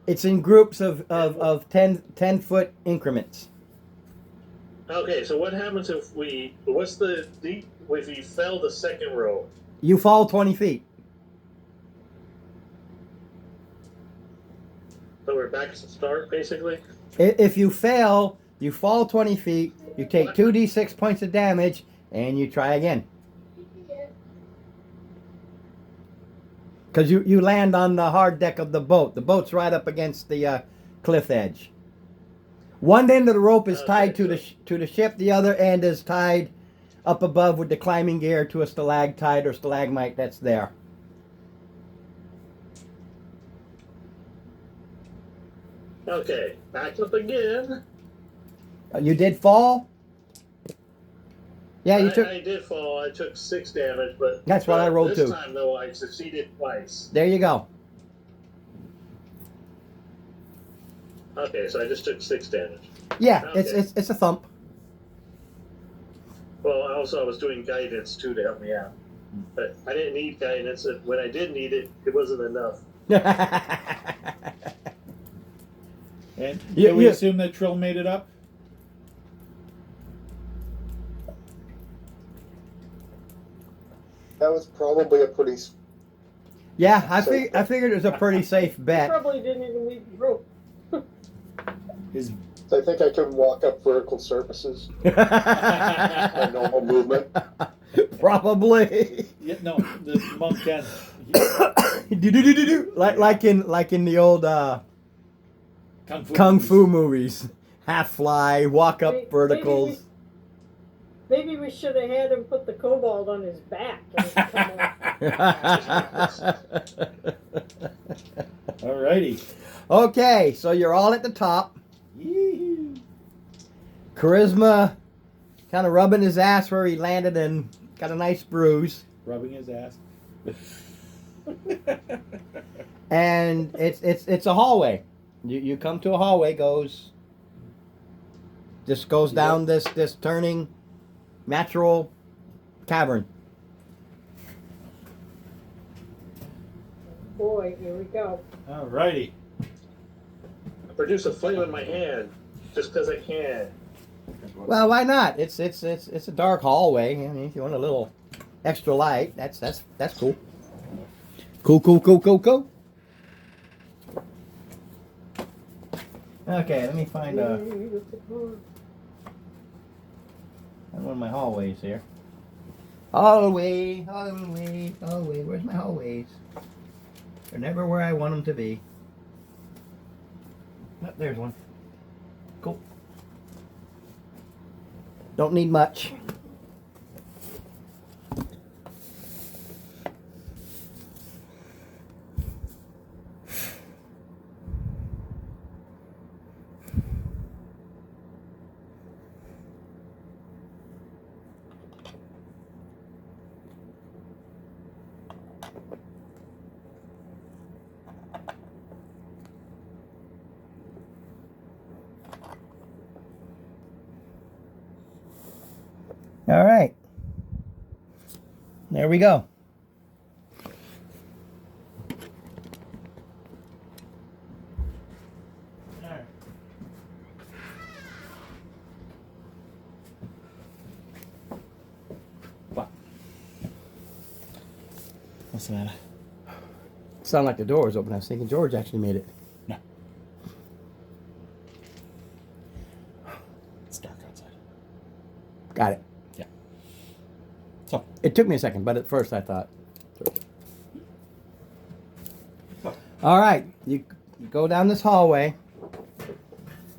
it's in groups of 10 foot increments. Okay, so what happens if if you fell the second row? You fall 20 feet. So we're back to the start, basically? If you fail, you fall 20 feet, you take 2d6 points of damage, and you try again. Because you land on the hard deck of the boat. The boat's right up against the cliff edge. One end of the rope is tied to the ship. The other end is tied up above with the climbing gear to a stalactite or stalagmite that's there. Okay, back up again. You did fall? Yeah, you took. I did fall. I took 6 damage, but That's what I rolled this too. time, though, I succeeded twice. There you go. Okay, so I just took 6 damage. Yeah, Okay. it's a thump. Well, also I was doing guidance too to help me out, but I didn't need guidance. And when I did need it, it wasn't enough. And Yeah, can we yeah. assume that Trill made it up? That was probably a pretty. Yeah, I figured it was a pretty safe You bet. probably didn't even need the rope. His I think I can walk up vertical surfaces by normal movement. Probably. yeah, no, the monk can. Do-do-do-do-do. Like in the old kung fu movies. Half fly, walk up Maybe verticals. Maybe we should have had him put the kobold on his back. And he'd come on. Alrighty. Okay, so you're all at the top. Yee-hoo. Charisma kind of rubbing his ass where he landed and got a nice bruise. Rubbing his ass. And it's a hallway. You come to a hallway, goes down this turning natural cavern. Boy, here we go. Alrighty. I produce a flame in my hand just because I can. Well, why not? It's a dark hallway. I mean, if you want a little extra light, that's cool. Cool. Okay, let me find one of my hallways here. Hallway. Where's my hallways? They're never where I want them to be. Oh, there's one. Cool. Don't need much. All right. There we go. What's the matter? Sounded like the door was open. I was thinking George actually made it. No. It's dark outside. Got it. Yeah. So, It took me a second, but at first I thought. All right, you go down this hallway.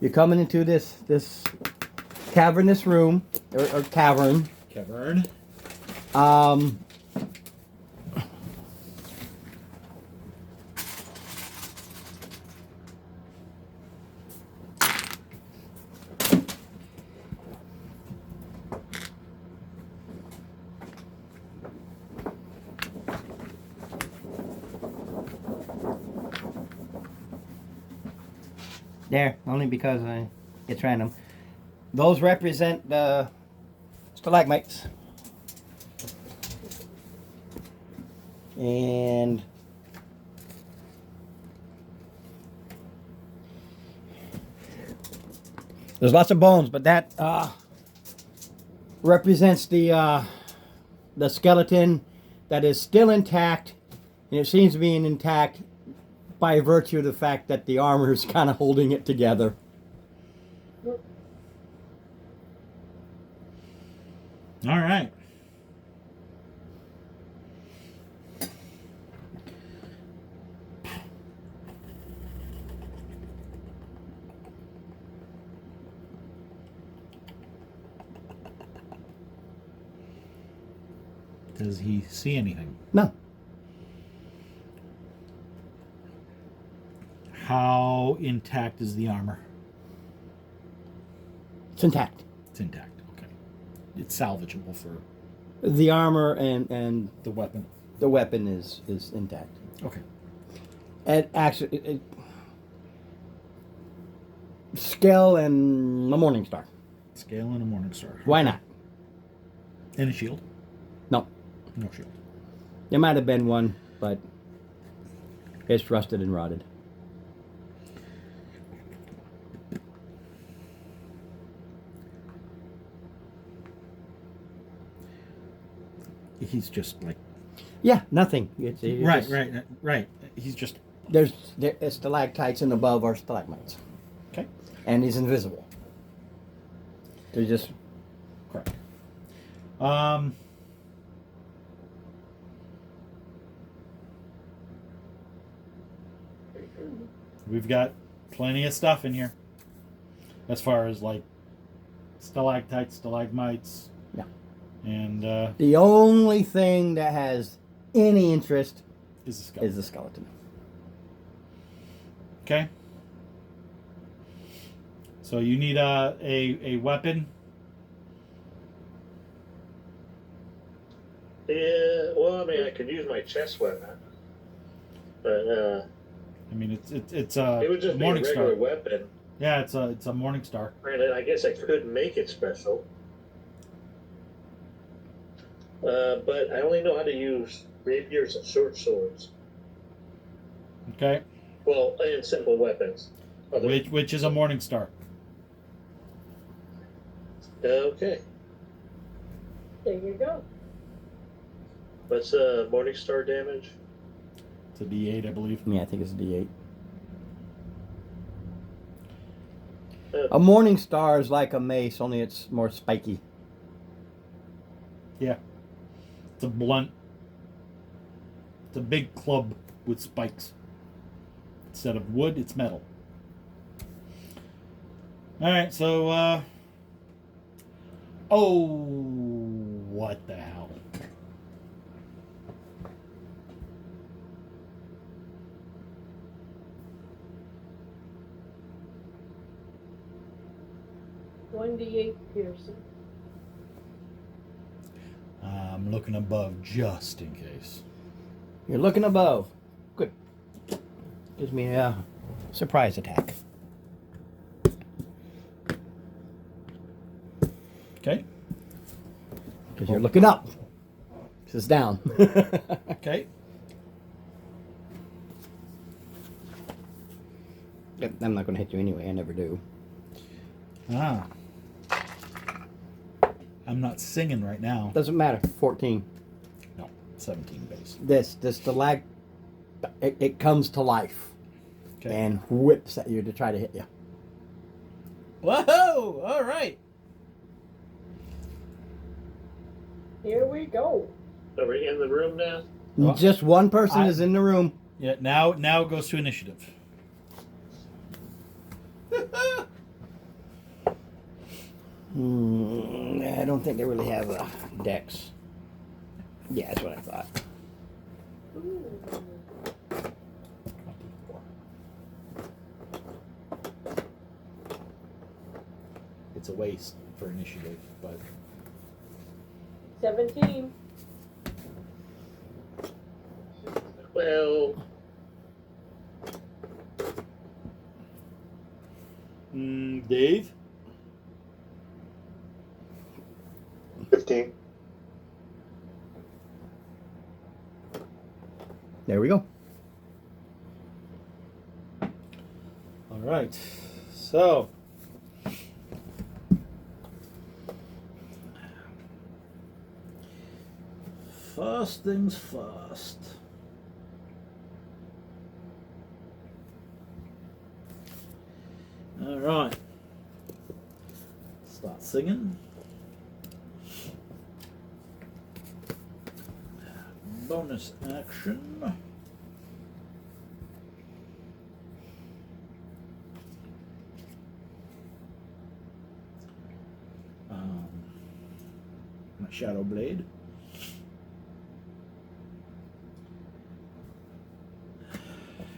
You're coming into this cavernous room or cavern. cavern. There, only because it's random. Those represent the stalagmites. And there's lots of bones, but that represents the skeleton that is still intact, and it seems to be intact by virtue of the fact that the armor is kind of holding it together. All right. Does he see anything? No. How intact is the armor? It's intact. It's intact. Okay. It's salvageable for The armor and the weapon. the weapon is intact. Okay. And actually, Scale and the Morning Star. Scale and a morning star. Why not? And a shield? No. No shield. There might have been one, but it's rusted and rotted. He's just like Yeah, nothing. It's right, just- right. He's just There's stalactites and above are stalagmites, okay. and he's invisible. They're just Correct. We've got plenty of stuff in here. As far as like stalactites, stalagmites. Yeah. And the only thing that has any interest is the skeleton. is the skeleton. Okay. So you need a weapon. Yeah, well, I mean, I could use my chest weapon, but I mean, it's it would just be a morning regular star. weapon. Yeah, it's a morning star. Granted, I guess I could make it special, but I only know how to use rapiers and short swords. Okay. Well, and simple weapons. Which is a morning star. Okay. There you go. What's Morning Star damage? It's a D8, I believe. Yeah, I think it's a D8. Uh, A Morning Star is like a mace, only it's more spiky. Yeah. It's a blunt. It's a big club with spikes. Instead of wood, it's metal. Alright, so, oh, what the hell? One D8 piercing. I'm looking above just in case. You're looking above. Good. Gives me a surprise attack. Okay. Because you're looking up. This is down. Okay. I'm not going to hit you anyway. I never do. Ah. I'm not singing right now. Doesn't matter. 14. No. 17 base. This the lag, it comes to life Okay. and whips at you to try to hit you. Whoa! All right. Here we go. Are we in the room now? Well, Just one person is in the room. Yeah. Now it goes to initiative. I don't think they really have decks. Yeah, that's what I thought. Ooh. 24. It's a waste for initiative, but 17. Well, Dave. 15. There we go. All right. So. First things first. All right. Start singing. Bonus action. My Shadow Blade.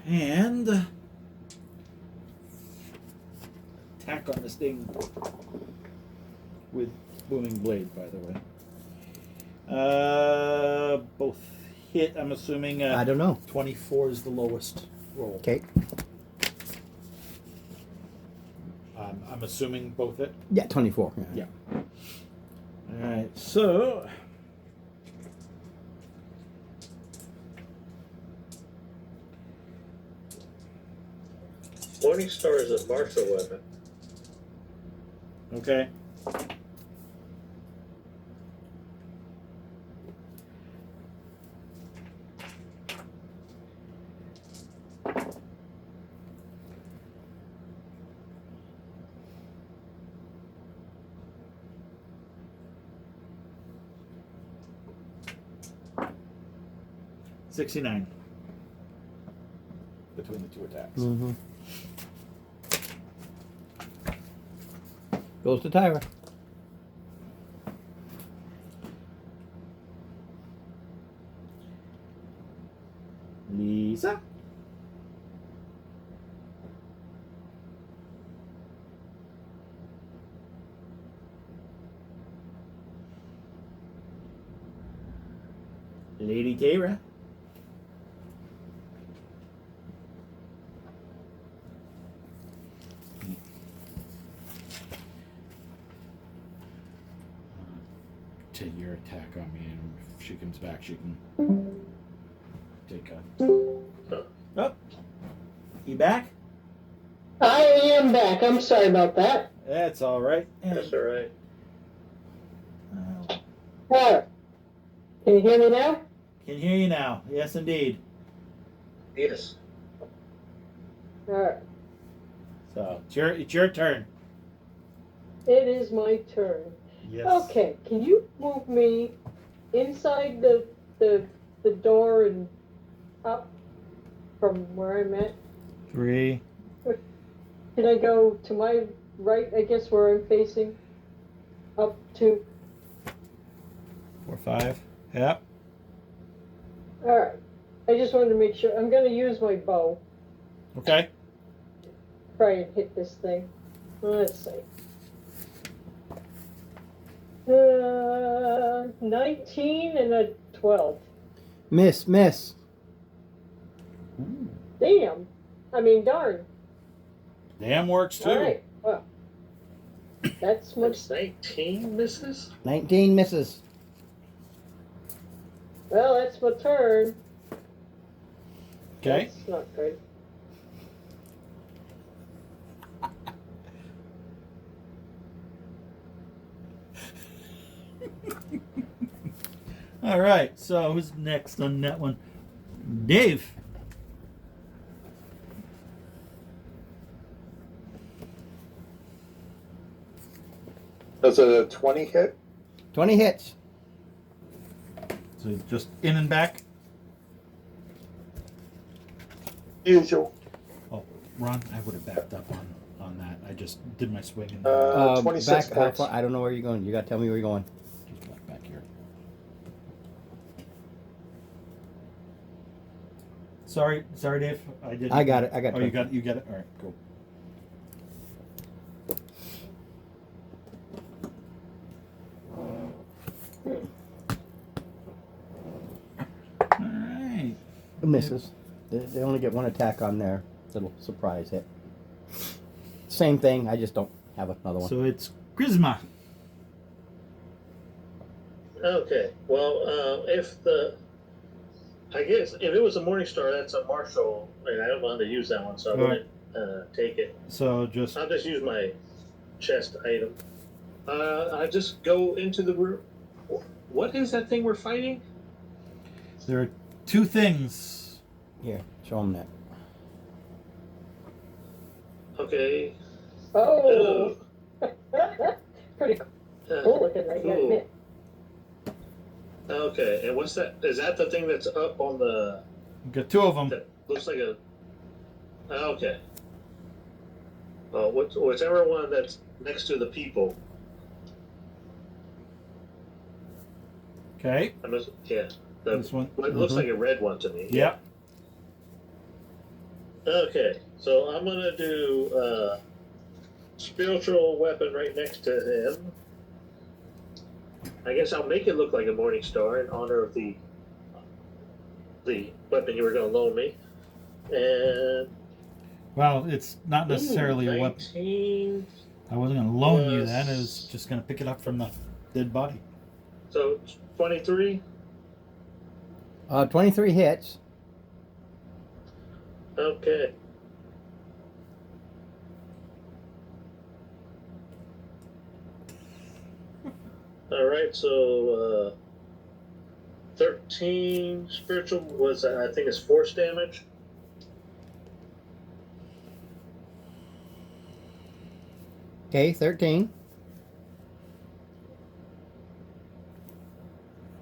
And attack on this thing with Booming Blade, by the way. Both hit, I'm assuming. I don't know. 24 is the lowest roll. Okay. I'm assuming both hit. Yeah, 24. Yeah. Alright, so. Morning Star is a martial weapon. Okay. $69 between the two attacks. Mm-hmm. Goes to Tyra. Lisa. Lady Tara. Take your attack on me, and if she comes back, she can take a. Oh, you back? I am back. I'm sorry about that. That's all right. That's all right. Can you hear me now? Can hear you now. Yes, indeed. Yes. Alright. So it's your turn. It is my turn. Yes. Okay, can you move me inside the door and up from where I'm at? 3. Can I go to my right, I guess, where I'm facing? Up to. 4, 5. Yep. Alright. I just wanted to make sure. I'm going to use my bow. Okay. Try and hit this thing. Let's see. 19 and a 12. Miss. Damn. I mean, darn. Damn works too. Alright. Well, that's much. That's 19 misses? 19 misses. Well, that's my turn. Okay. That's not good. All right. So who's next on that one? Dave. Does a 20 hit? 20 hits. So just in and back. Usual. Oh, Ron, I would have backed up on that. I just did my swing and 26 back, how points. far? I don't know where you're going. You got to tell me where you're going. just back here. Sorry, Dave. I did. I got it. I got Oh, it. you got it. All right, cool. All right. It misses. They only get one attack on their little surprise hit. Same thing. I just don't have another one. So it's Grisma. Okay. Well, I guess if it was a Morning Star, that's a Marshall, and I don't know how to use that one, so I Right. wouldn't take it. So just I'll just use my chest item. I just go into the room. What is that thing we're fighting? there are two things. Here, show them that. Okay. Oh, pretty cool looking, I gotta cool. admit. Okay, and what's that? Is that the thing that's up on the? You've got two of them. That looks like a. Okay. Whichever one that's next to the people. Okay. Yeah. This one. It looks like a red one to me. Yep. Okay, so I'm gonna do spiritual weapon right next to him. I guess I'll make it look like a Morning Star in honor of the weapon you were gonna loan me. And Well, it's not necessarily a weapon. 19. I wasn't going to loan you Plus- that. I was just going to pick it up from the dead body. So 23. 23 hits. Okay. All right, so 13 spiritual was I think it's force damage. Okay, 13.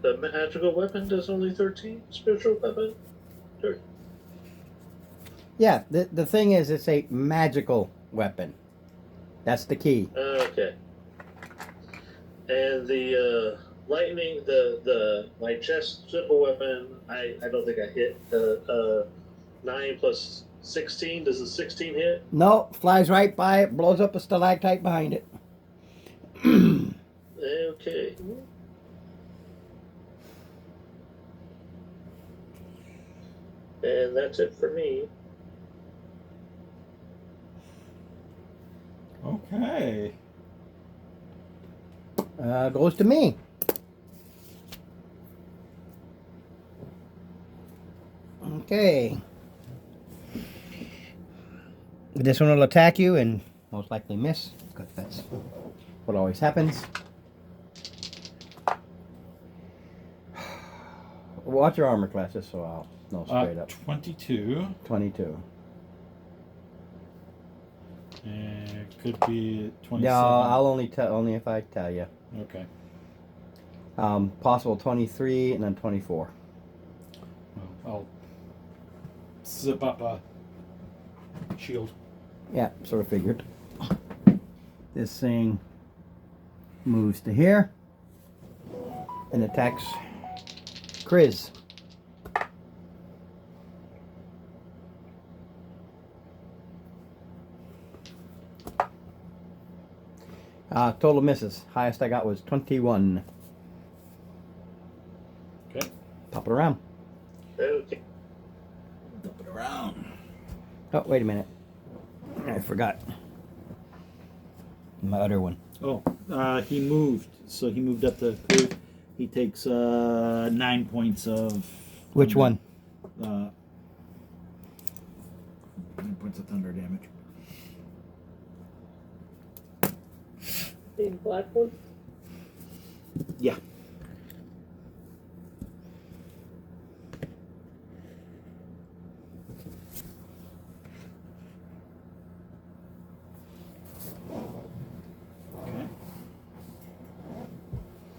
The magical weapon does only 13 spiritual weapon. Sure. Yeah, the thing is, it's a magical weapon. That's the key. Okay. And the lightning, my chest simple weapon, I don't think I hit. 9 plus 16. Does the 16 hit? No, flies right by it, blows up a stalactite behind it. Okay. And that's it for me. Okay. Goes to me. Okay. This one will attack you and most likely miss, because that's what always happens. Watch your armor classes, so I'll know straight up. 22. 22. And it could be 27. No, I'll only tell if I tell you. Okay. Possible 23 and then 24. Well, I'll zip up a shield. Yeah, sort of figured. This thing moves to here and attacks Chris. Total misses. Highest I got was 21. Okay. Pop it around. Okay. Dump it around. Oh, wait a minute. I forgot. My other one. Oh, he moved. So he moved up the cliff. He takes 9 points of. Which one? 9 points of thunder damage. The black one? Yeah.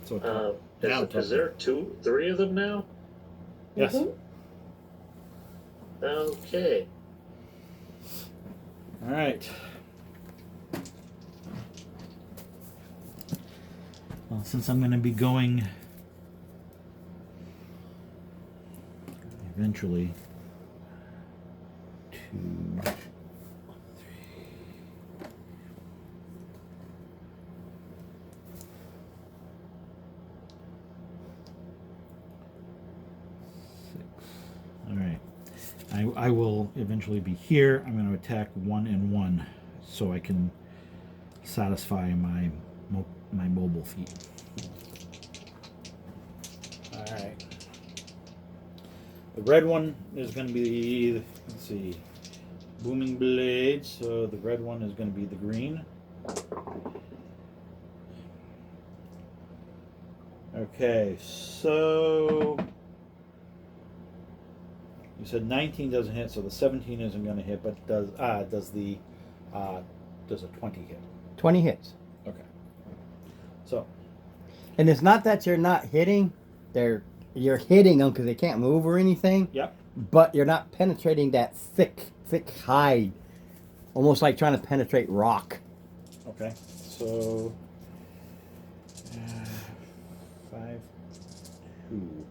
So Is, is there three of them now? yes. Mhm. Okay. All right. Well, since I'm going to be going eventually to all right. I will eventually be here. I'm going to attack 1 and 1 so I can satisfy my mobile feat. All right. The red one is going to be, let's see, Booming Blade. So the red one is going to be the green. Okay, so you said 19 doesn't hit, so the 17 isn't going to hit, but does the does a 20 hit? 20 hits. Okay. So And it's not that you're not hitting; you're hitting them because they can't move or anything. yep. But you're not penetrating that thick hide, almost like trying to penetrate rock. Okay. So 5, 2.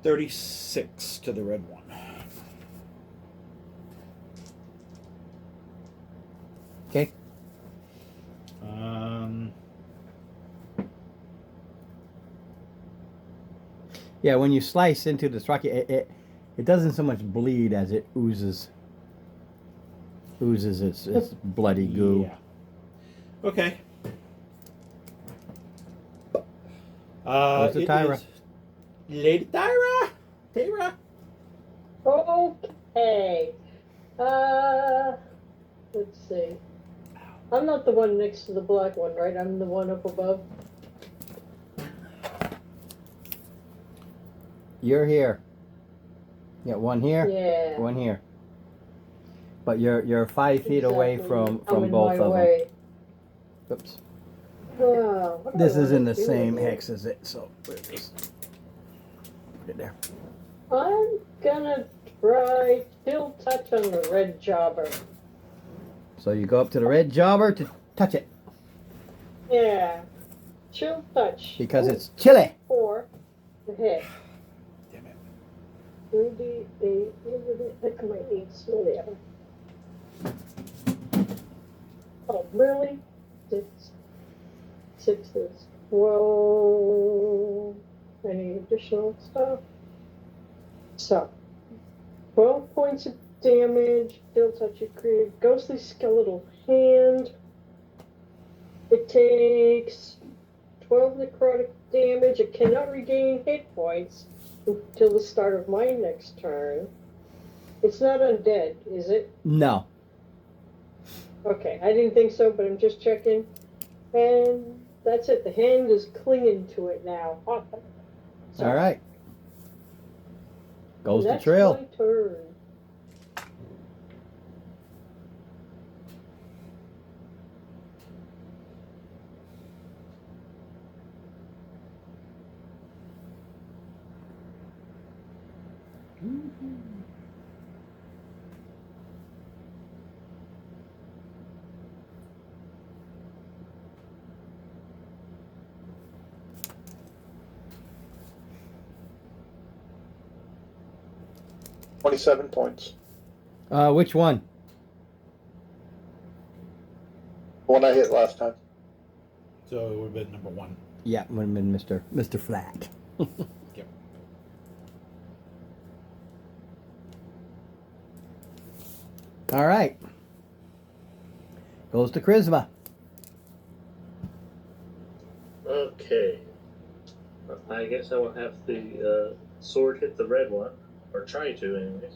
$36 to the red one. Okay. Yeah, when you slice into the rock, it doesn't so much bleed as it oozes its bloody goo. Yeah. Okay. Goes to it Tyra. is Lady Tyra. Tyra. Okay. Let's see. I'm not the one next to the black one, right? I'm the one up above. You're here. You got one here, Yeah. one here. But you're 5 feet away Exactly. from I'm in both my of them. way. Oops. What do This I is in wanna the do same here? hex as it, so we'll just put it there. I'm gonna try still touch on the red jobber. So you go up to the red jobber to touch it Yeah. Chill touch. because it's chilly. 4 to hit. Damn it. 3d8. Look at my 8s. There. Oh, really? 6 is 12. Any additional stuff? So, 12 points of damage. Still touch your creative ghostly skeletal hand. It takes 12 necrotic damage. It cannot regain hit points until the start of my next turn. It's not undead, is it? No. Okay, I didn't think so, but I'm just checking. And that's it. The hand is clinging to it now. Awesome. So, All right. Goes to that's Trill. my turn. $27 points. Which one? The one I hit last time. So it would have been number 1. Yeah, would have been Mr. Flat. Yep. All right. Goes to Charisma. Okay. I guess I will have the sword hit the red one, or try to, anyways.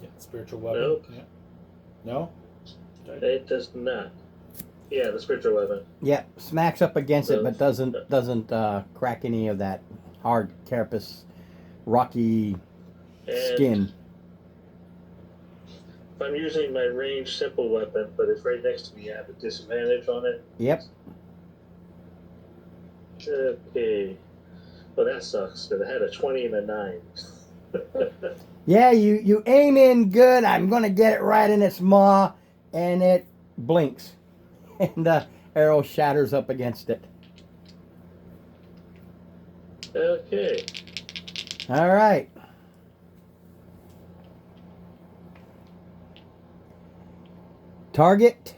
Yeah. Spiritual weapon. Nope. Yeah. No. It does not. Yeah, the spiritual weapon. Yeah, smacks up against it, but Does. doesn't crack any of that hard carapace rocky And skin. if I'm using my range simple weapon, but it's right next to me, I have a disadvantage on it. Yep. Okay. Well, that sucks, because I had a 20 and a 9. Yeah, you aim in good. I'm going to get it right in its maw, and it blinks. And the arrow shatters up against it. Okay. All right. Target.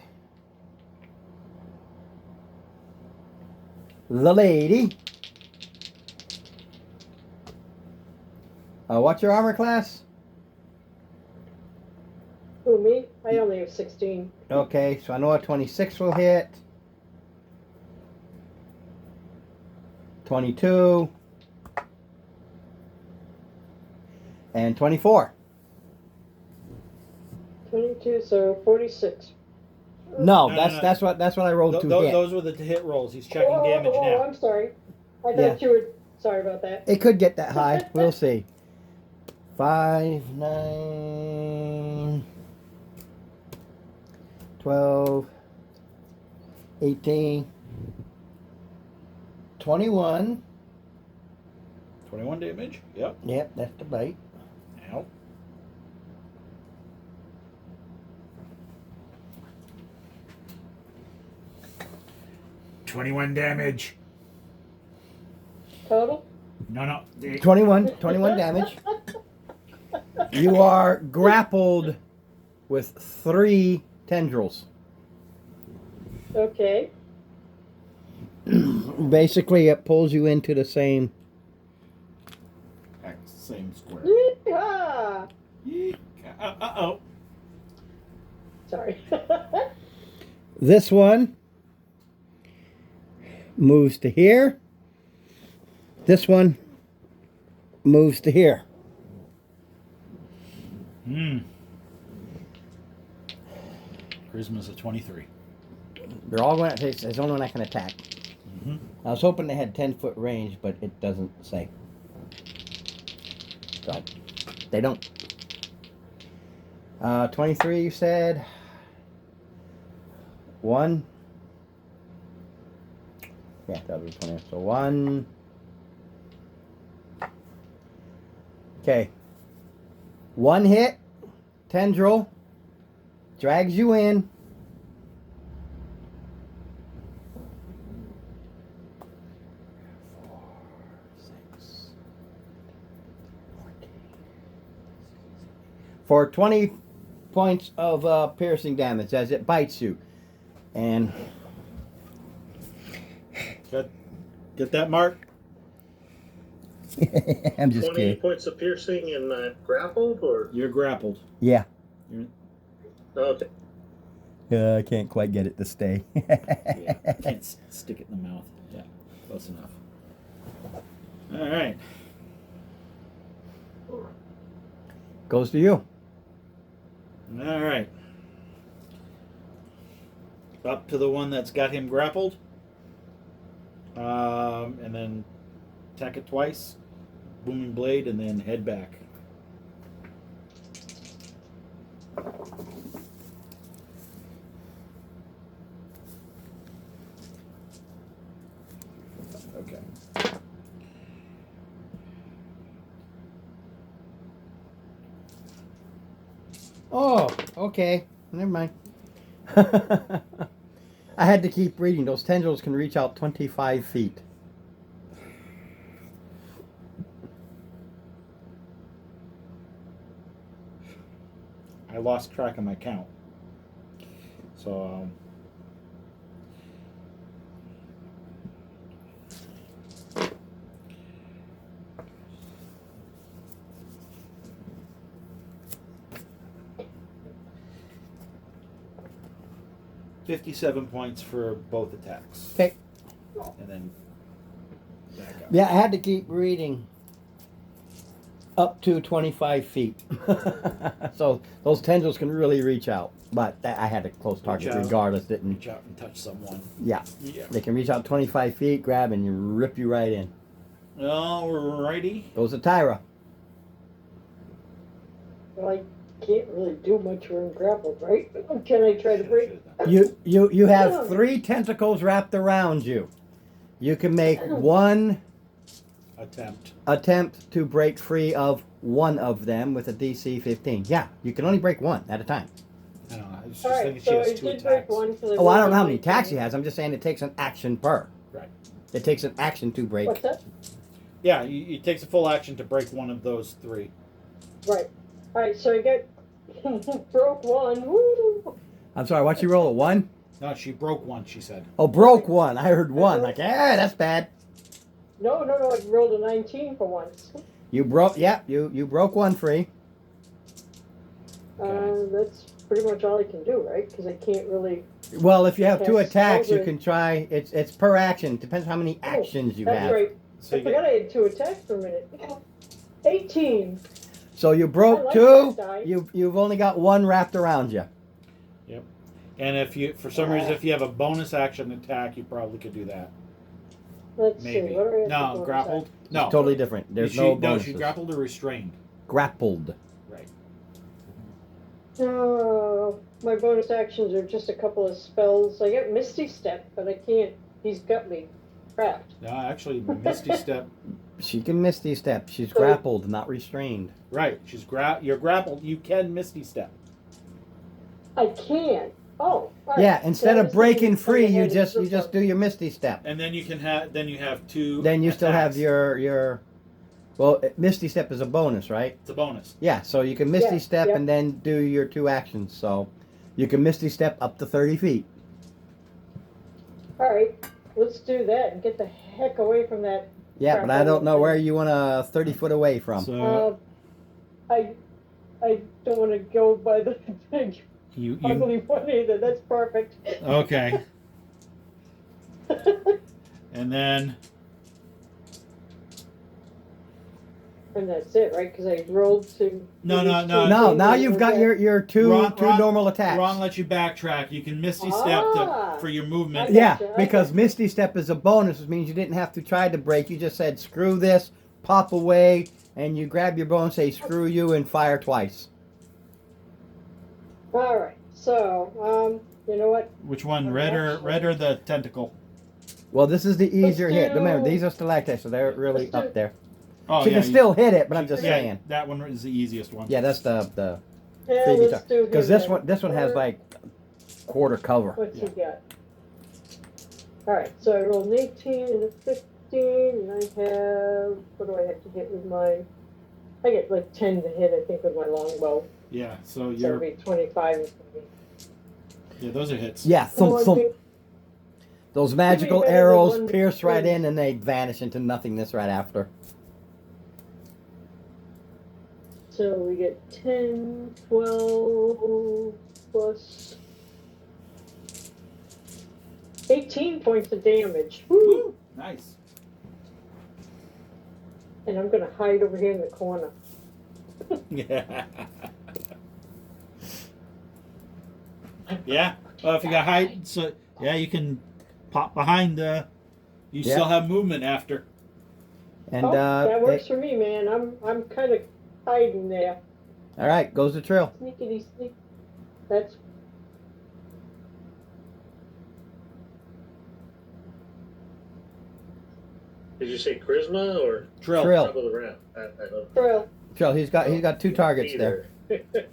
The lady. What's your armor class? Who, me? I only have 16. Okay, so I know a 26 will hit. 22. And 24. 22, so 46. No, No, that's what I rolled to hit. Those were the hit rolls. He's checking damage oh, now. I'm sorry. I thought Yeah. you were. Sorry about that. It could get that high. We'll see. 5, 9, 12, 18, 21. 21 damage. Yep. Yep, that's the bite. Ow. $21 damage. Total? No. 21 damage. You are grappled with 3 tendrils. Okay. Basically, it pulls you into the same. Same square. Yeehaw! Uh-oh. Sorry. This one moves to here. This one moves to here. Charisma's a 23. They're all going to. There's only one that can attack. Mm-hmm. I was hoping they had 10-foot range, but it doesn't say. So, they don't. 23, you said. 1. Yeah, that was 20. So 1. Okay. 1 hit. Tendril. Drags you in. For 20 points of piercing damage as it bites you. And Get that, Mark? I'm just 20 kidding. points of piercing and grappled, or? You're grappled. Yeah. Okay. I can't quite get it to stay. Yeah. Can't stick it in the mouth. Yeah, close enough. All right. Goes to you. All right. Up to the one that's got him grappled. And then attack it twice. Booming blade, and then head back. Okay. Oh, okay. Never mind. I had to keep reading. Those tendrils can reach out 25 feet. I lost track of my count. So, 57 points for both attacks. Okay. And then back up. Yeah, I had to keep reading up to 25 feet. So those tendrils can really reach out. But I had a close target Reach out. regardless. Didn't. Reach out and touch someone. Yeah. Yeah. They can reach out 25 feet, grab, and rip you right in. Alrighty. Goes to Tyra. Well, I can't really do much when I'm grappled, right? Can I try to break? You have 3 tentacles wrapped around you. You can make one attempt to break free of one of them with a DC 15. Yeah, you can only break one at a time. I don't know. I was just Alright, thinking she so has I 2 did break attacks. one. Oh, I don't know how many attacks he has. I'm just saying it takes an action per. Right. It takes an action to break. What's that? Yeah, it takes a full action to break one of those 3. Right. Alright, so I get broke one. Woo! I'm sorry, what you roll, a 1? No, she broke one, she said. Oh, broke 1. I heard 1. Like, that's bad. No, I rolled a 19 for once. You broke, yeah, you broke 1 free. That's pretty much all I can do, right? Because I can't really. Well, if you have 2 Yes, attacks, you over. can try, it's per action. Depends how many actions you That's have. right. So I you forgot get, I had 2 attacks for a minute. 18. So you I broke like 2, that die. you've only got 1 wrapped around you. and if you, for some reason, if you have a bonus action attack, you probably could do that. Let's Maybe. see. What do I have No, for grappled? No. It's totally different. There's she, no No, bonuses. she grappled or restrained. Grappled. Right. Oh, my bonus actions are just a couple of spells. I got Misty Step, but I can't. He's got me trapped. No, actually, Misty Step. She can Misty Step. She's So- grappled, not restrained. Right. You're grappled. You can Misty Step. I can. Oh. all right. Yeah, instead So I of was breaking thinking free, I you had just this one. do your Misty Step. And then you can have. Then you have 2. Then you still have attacks. your. Well, Misty Step is a bonus, right? It's a bonus. Yeah, so you can Misty Yeah, Step yeah. and then do your 2 actions. So you can Misty Step up to 30 feet. All right, let's do that and get the heck away from that. Yeah, but I don't know where you want to 30 foot away from. So I don't want to go by the big you ugly one either. That's perfect. okay. And then And that's it, right? Because I rolled to. No, No, now you've got your two Ron- normal attacks. Ron lets you backtrack. You can Misty Step Ah. for your movement. I Yeah, gotcha, I because gotcha. Misty Step is a bonus, which means you didn't have to try to break. You just said, screw this, pop away, and you grab your bow and say, screw you, and fire twice. All right. So, you know what? Which one? Red or the tentacle? Well, this is the easier Let's hit. do- Remember, these are stalactites, so they're really let's do- up there. Oh, She yeah, can still hit it, but I'm just yeah, saying. that one is the easiest one. Yeah, that's the Yeah, freebie let's do. because him this one then. has like quarter cover. What's he got? All right. So I rolled an 18 and a 15, and I have. What do I have to hit with my? I get like 10 to hit, I think, with my longbow. Yeah, so So it'll you're be 25 and 20. yeah, those are hits. Yeah, thump, thump. Those magical better than arrows one pierce right point. in and they vanish into nothingness right after. So we get 10, 12 plus 18 points of damage. Woo! Woo, nice. And I'm gonna hide over here in the corner. Yeah. Yeah. Well, if you got height, so yeah, you can pop behind the. You Yeah. still have movement after. And That works for me, man. I'm kind of hiding there. all right, goes the trail. Sneakity sneak. That's Did you say charisma or Trill. Trill. top of the round? I don't Trill. Trail. He's got 2 targets there. either.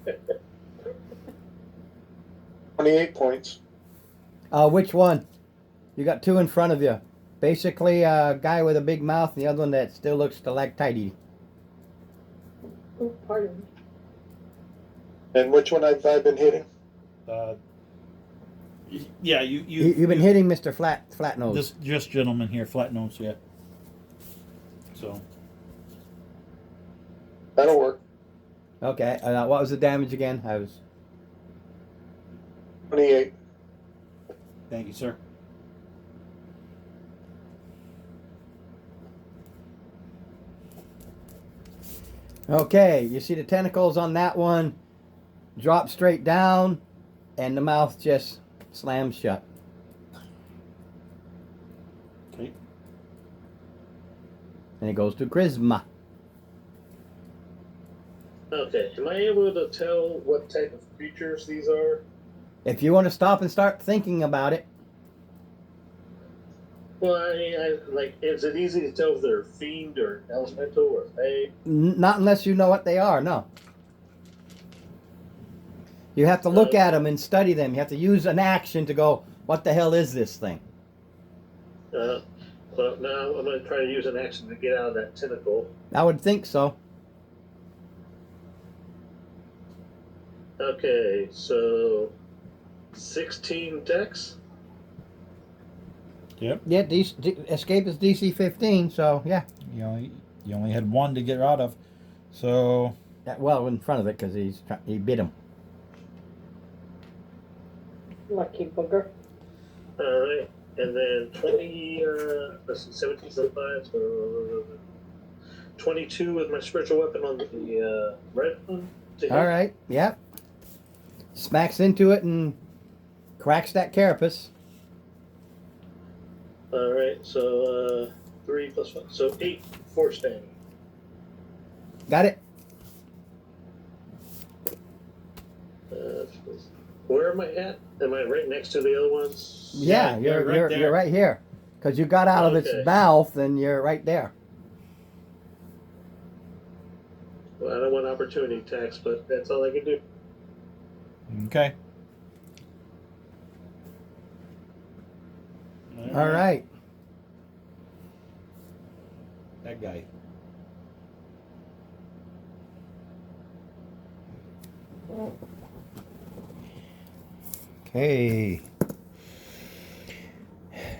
28 points. Which one? You got 2 in front of you. Basically, a guy with a big mouth, and the other one that still looks stalactite. Oh, pardon me. And which one have I been hitting? Yeah, You've been hitting Mr. Flat Nose. This just gentleman here, flat nose, yeah. So That'll work. Okay. What was the damage again? I was. 28. thank you, sir. Okay, you see the tentacles on that one drop straight down, and the mouth just slams shut. Okay. And it goes to Charisma. Okay, am I able to tell what type of creatures these are? If you want to stop and start thinking about it, Well, like, is it easy to tell if they're fiend or elemental or fey? not unless you know what they are. No. You have to look at them and study them. You have to use an action to go, what the hell is this thing? Well, now I'm going to try to use an action to get out of that tentacle. I would think so. Okay, so 16 dex. Yep. Yeah, escape is DC 15, so yeah. You only had one to get out of. So Well, in front of it because he bit him. Lucky booger. All right, and then 20. Let's see, 17 so 5, so 22 with my spiritual weapon on the red one. to hit. All right, yep. Smacks into it and cracks that carapace. All right, so 3 plus 1, so 8 force damage. Got it? Where am I at? Am I right next to the other ones? Yeah, you're right there. you're right here. Because you got out of Okay. its mouth and you're right there. Well, I don't want opportunity attacks, but that's all I can do. okay. All right. That guy. Okay.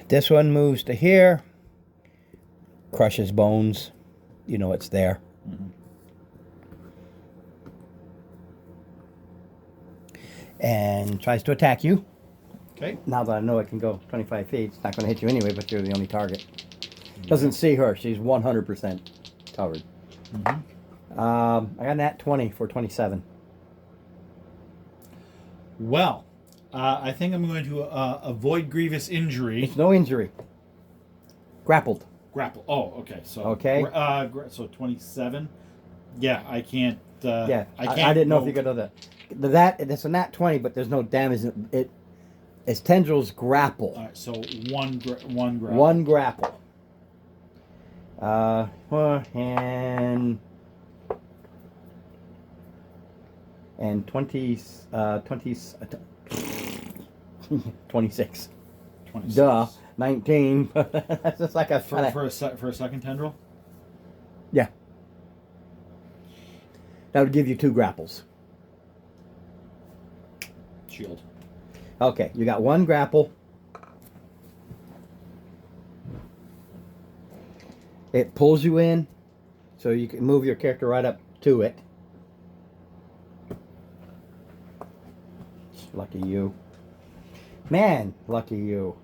This one moves to here. Crushes bones. You know it's there. Mhm. And tries to attack you. Okay. Now that I know it can go 25 feet, it's not going to hit you anyway, but you're the only target. Doesn't see her. She's 100% covered. Mhm. I got that 20 for 27. Well, I think I'm going to avoid grievous injury. It's no injury. Grappled. Grapple. Oh, okay. So Okay. So 27. Yeah, I can't. Yeah, I can't. I didn't know go- if you could do that. It's a nat 20, but there's no damage. Its tendrils grapple. All right, so one grapple. One grapple. And 20, 26. 26. Duh, 19. That's just like a For a second tendril. that would give you 2 grapples. Shield. Okay, you got 1 grapple. It pulls you in, so you can move your character right up to it. Lucky you. Man, lucky you.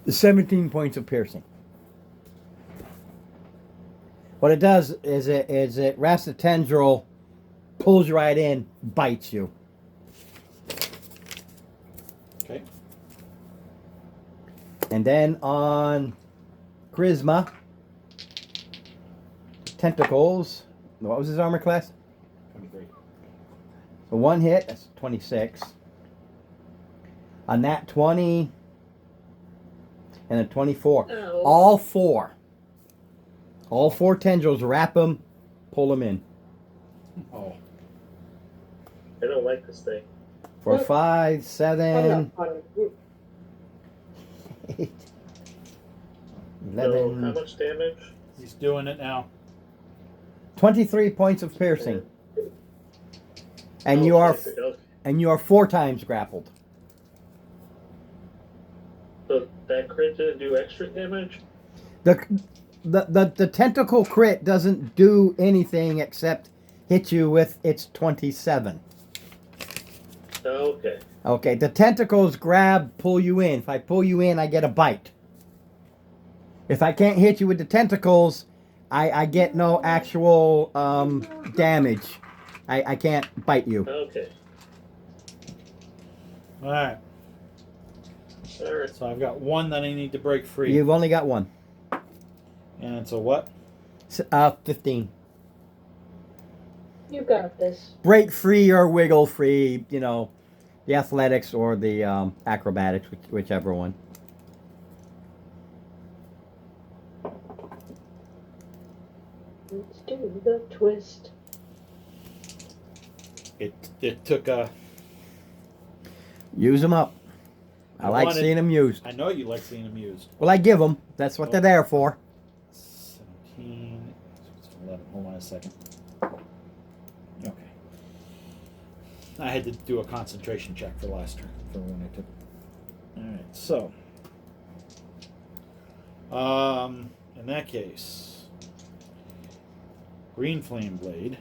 The 17 points of piercing. What it does is it wraps the tendril, pulls you right in, bites you. Okay. And then on Charisma, tentacles. What was his armor class? 23. So 1 hit, that's 26. On that 20 and a 24. Ow. All 4 tendrils wrap them, pull them in. Oh. I don't like this thing. For 5, I'm 7, not funny. 8, So, how 11, much damage? He's doing it now. 23 points of piercing. And you are Okay. 4 times grappled. So that crit didn't do extra damage? The tentacle crit doesn't do anything except hit you with its 27. Okay. Okay, the tentacles grab, pull you in. If I pull you in, I get a bite. If I can't hit you with the tentacles, I get no actual damage. I can't bite you. Okay. All right. All right. So I've got one that I need to break free. You've only got one. And it's a what? 15. You got this. Break free or wiggle free, you know, the athletics or the acrobatics, whichever one. Let's do the twist. It took a. Use them up. I like wanted- seeing them used. I know you like seeing them used. Well, I give them. That's what they're there for. 17, 11. Hold on a second. Okay. I had to do a concentration check for last turn for when I took. All right. So. In that case, green flame blade.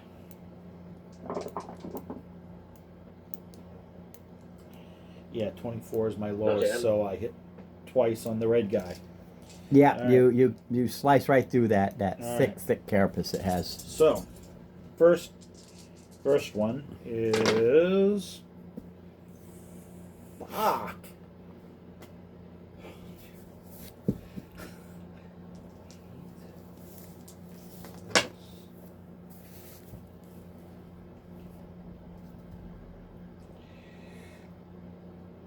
Yeah, 24 is my lowest, Okay. so I hit twice on the red guy. Yeah, All you slice right through that All thick right. thick carapace it has. So, first one is fuck.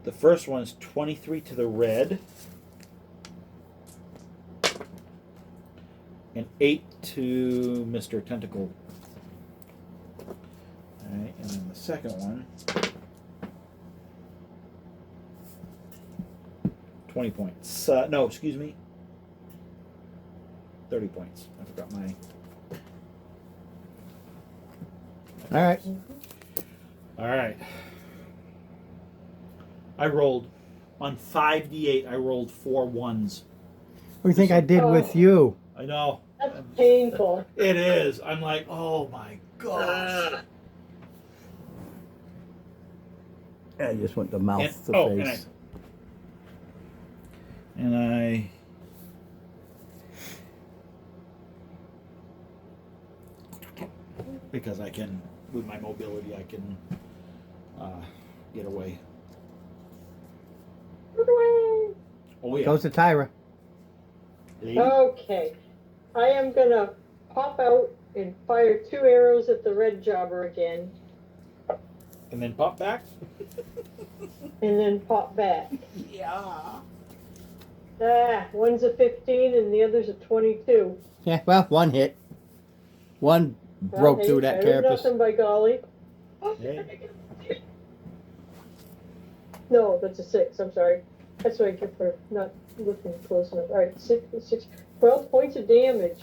The first one is 23 to the red. And 8 to Mr. Tentacle. Alright, and then the second one. 20 points. No, excuse me. 30 points. I forgot my. All right. Alright. I rolled. On 5d8, I rolled 4 ones. What do you think I did with you? I know. That's painful. It is. I'm like, oh my gosh. Ah, I just went to mouth And- to oh, and face. And I because I can, with my mobility, I can get away. Oh yeah. Goes to Tyra. Lady. Okay. I am gonna pop out and fire 2 arrows at the red jobber again, And then pop back. and then pop back. Yeah. One's a 15 and the other's a 22. Yeah, well, one hit. One broke Okay, through that better carapace. Nothing by golly. Hey. No, that's a 6. I'm sorry. That's what I get for not looking close enough. All right, 12 points of damage.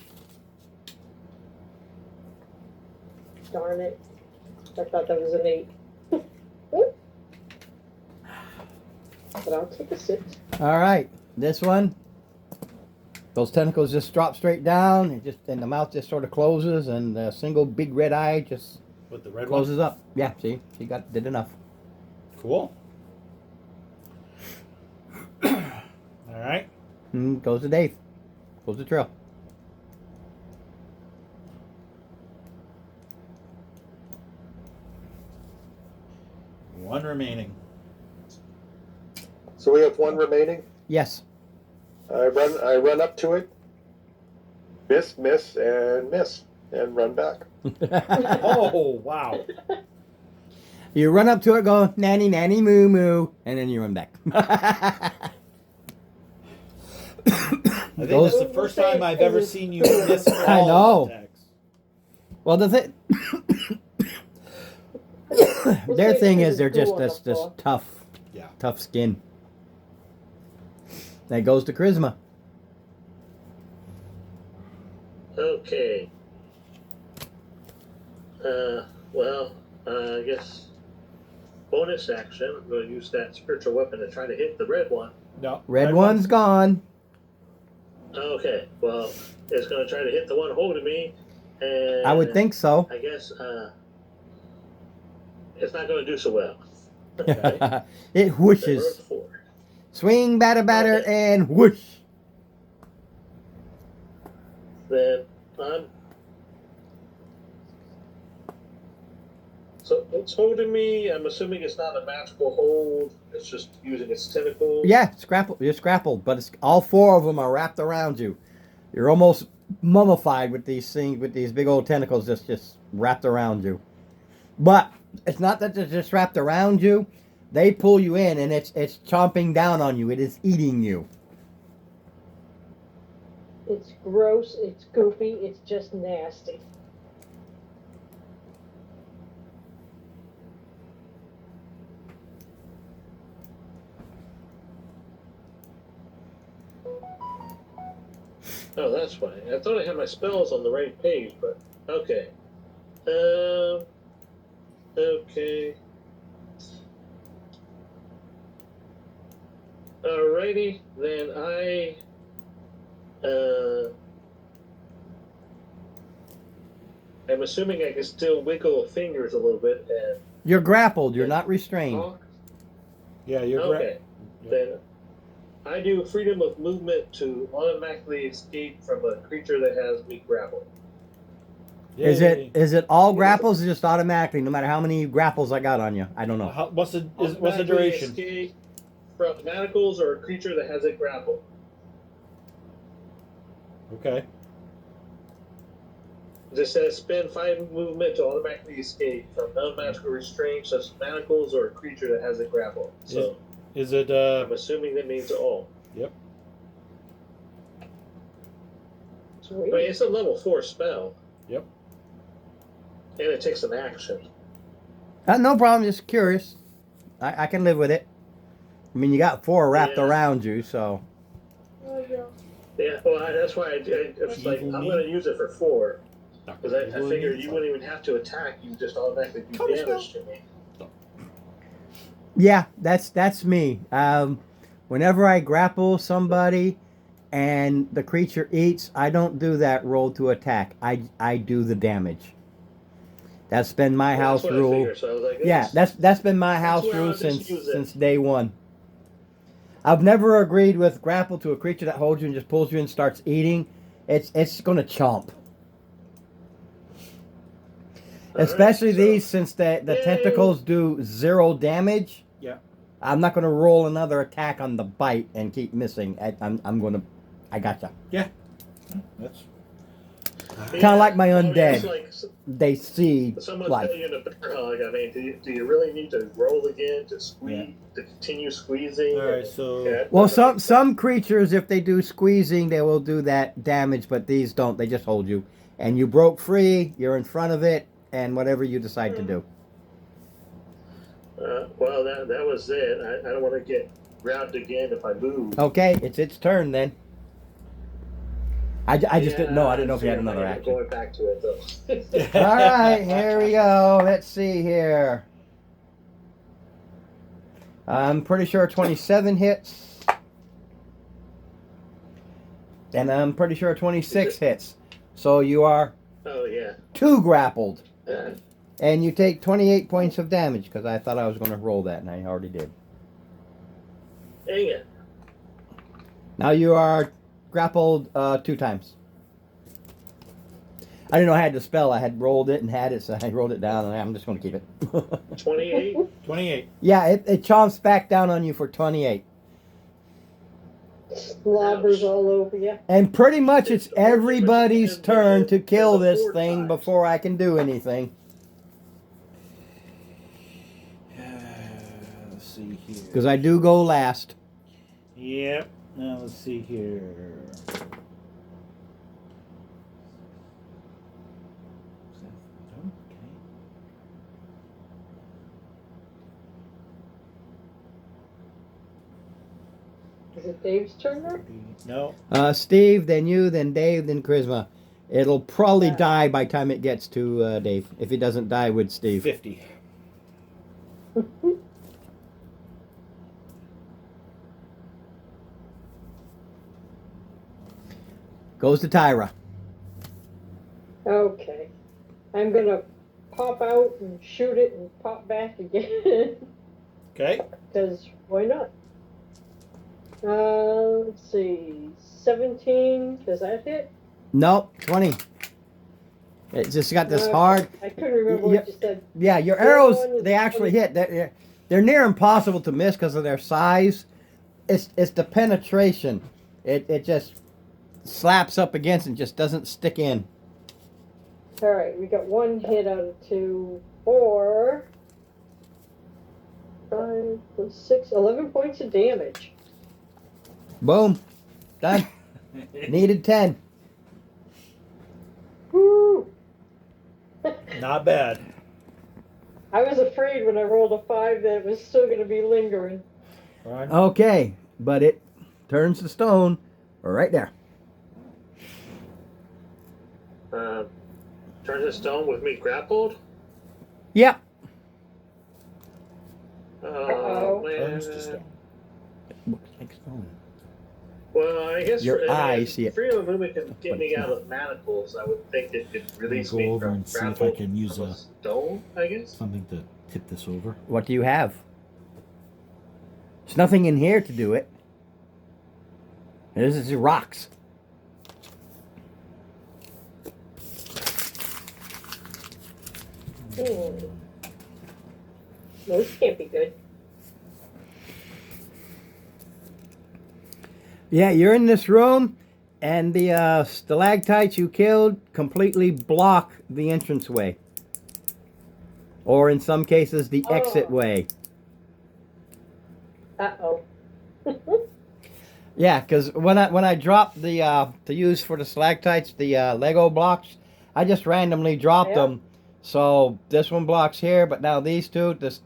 Darn it. I thought that was an 8. But I'll take a 6. All right, this one. Those tentacles just drop straight down, and the mouth just sort of closes, and a single big red eye just With the red closes up. Yeah, see, she did enough. one. Cool. All right. Goes to Dave. Goes to Trill. One remaining. So we have one remaining. Yes. I run up to it, miss, and run back. Oh wow. You run up to it, go nanny nanny moo moo, and then you run back. I think that's the first time I've ever seen you miss all I know. attacks. Well, the thing, We'll their see thing if is they're there's just glue on this the floor. tough skin. That goes to charisma. okay. Well, I guess bonus action. I'm going to use that spiritual weapon to try to hit the red one. No. Red one's gone. Okay. Well, it's going to try to hit the one holding me, and I would think so. I guess it's not going to do so well. Okay. It They whooshes. rolled 4. Swing, batter, and whoosh. Then I'm So it's holding me. I'm assuming it's not a magical hold. It's just using its tentacles. Yeah, you're scrappled, but it's all four of them are wrapped around you. You're almost mummified with these things, with these big old tentacles just wrapped around you. But it's not that they're just wrapped around you. They pull you in, and it's chomping down on you. It is eating you. It's gross, it's goofy, it's just nasty. Oh, that's fine. I thought I had my spells on the right page, but okay. Okay. Alrighty, then I'm assuming I can still wiggle fingers a little bit and You're grappled. You're not restrained. talk. Yeah, you're Okay, Yeah. then I do freedom of movement to automatically escape from a creature that has me grappled. Is it all grapples or just automatically, no matter how many grapples I got on you? I don't know. What's the Automatically duration? Escape from manacles or a creature that has it grappled. Okay. This says spend 5 movement to automatically escape from non-magical restraints such as manacles or a creature that has it grappled. So Is it I'm assuming that means all. Sweet. I mean, it's a level 4 spell. Yep. And it takes an action. No problem. Just curious. I can live with it. I mean, you got four wrapped Yeah. around you, so. Oh, yeah. Yeah, well, that's why it's like I'm going to use it for 4 because I figure you wouldn't even have to attack; you just automatically do damage to me. Yeah, that's me. Whenever I grapple somebody and the creature eats, I don't do that roll to attack. I do the damage. That's been my Well, house that's what I rule. figured, so I was like, Yeah, that's been my house where I'll rule just use it. since day one. I've never agreed with grapple to a creature that holds you and just pulls you in and starts eating. It's gonna chomp. All Especially right, so- these, since the Yay. tentacles do 0 damage. Yeah. I'm not gonna roll another attack on the bite and keep missing. I'm gonna. I gotcha. That's Kinda like my I mean, undead. it's like They see someone's life. telling you in a bear hug. I mean, do you really need to roll again to squeeze to continue squeezing? all right. So Yeah, Well, some creatures, if they do squeezing, they will do that damage, but these don't. They just hold you, and you broke free. You're in front of it, and whatever you decide to do. Well, that was it. I don't want to get grabbed again if I move. Okay, it's its turn then. I just didn't know. I didn't know if you had I'm another action. Going back to it though. All right, here we go. Let's see here. I'm pretty sure 27 hits. And I'm pretty sure 26 hits. So you are Oh yeah. 2 grappled. Uh, And you take 28 points of damage because I thought I was going to roll that and I already did. dang it. Now you are grappled 2 times. I didn't know I had the spell. I had rolled it and had it, so I rolled it down and I'm just going to keep it. 28. 28. Yeah, it chomps back down on you for 28. Slobbers all over you. And pretty much it's It's the worst everybody's damage turn to in kill the this 4 thing times. before I can do anything. Let's see here. Because I do go last. Yep. Now let's see here. Is it Dave's turn now? No. Steve, then you, then Dave, then Charisma. It'll probably Yeah. die by the time it gets to Dave. If it doesn't die with Steve. 50. Goes to Tyra. Okay. I'm gonna pop out and shoot it and pop back again. Okay. Because why not? Let's see. 17. Does that hit? Nope, 20. It's just got this Okay. hard. I couldn't remember Yeah. what you said. Yeah, your The other arrows, one is they actually hit. They're near impossible to miss because of their size. It's the penetration. It just slaps up against and just doesn't stick in. All right, we got 1 hit out of 2, 4, 5, 6, 11 points of damage. Boom. Done. Needed 10. Woo! Not bad. I was afraid when I rolled a 5 that it was still going to be lingering. Right. Okay, but it turns to stone right there. Turn to stone with me grappled. Yep. Oh Uh-oh. Turns to man. stone. Looks like stone. Well, I guess Your for, eyes see it. Free of movement can get But me it's out not. of manacles. I would think it could release Go me over from and see if I grapple can use from a- stone. I guess. Something to tip this over. What do you have? There's nothing in here to do it. This is rocks. No, this can't be good. Yeah, you're in this room, and the stalactites you killed completely block the entranceway. Or in some cases, the exit Oh. way. Uh-oh. Yeah, because when I dropped the to use for the stalactites, the Lego blocks, I just randomly dropped Yeah. them. So this one blocks here, but now these two, this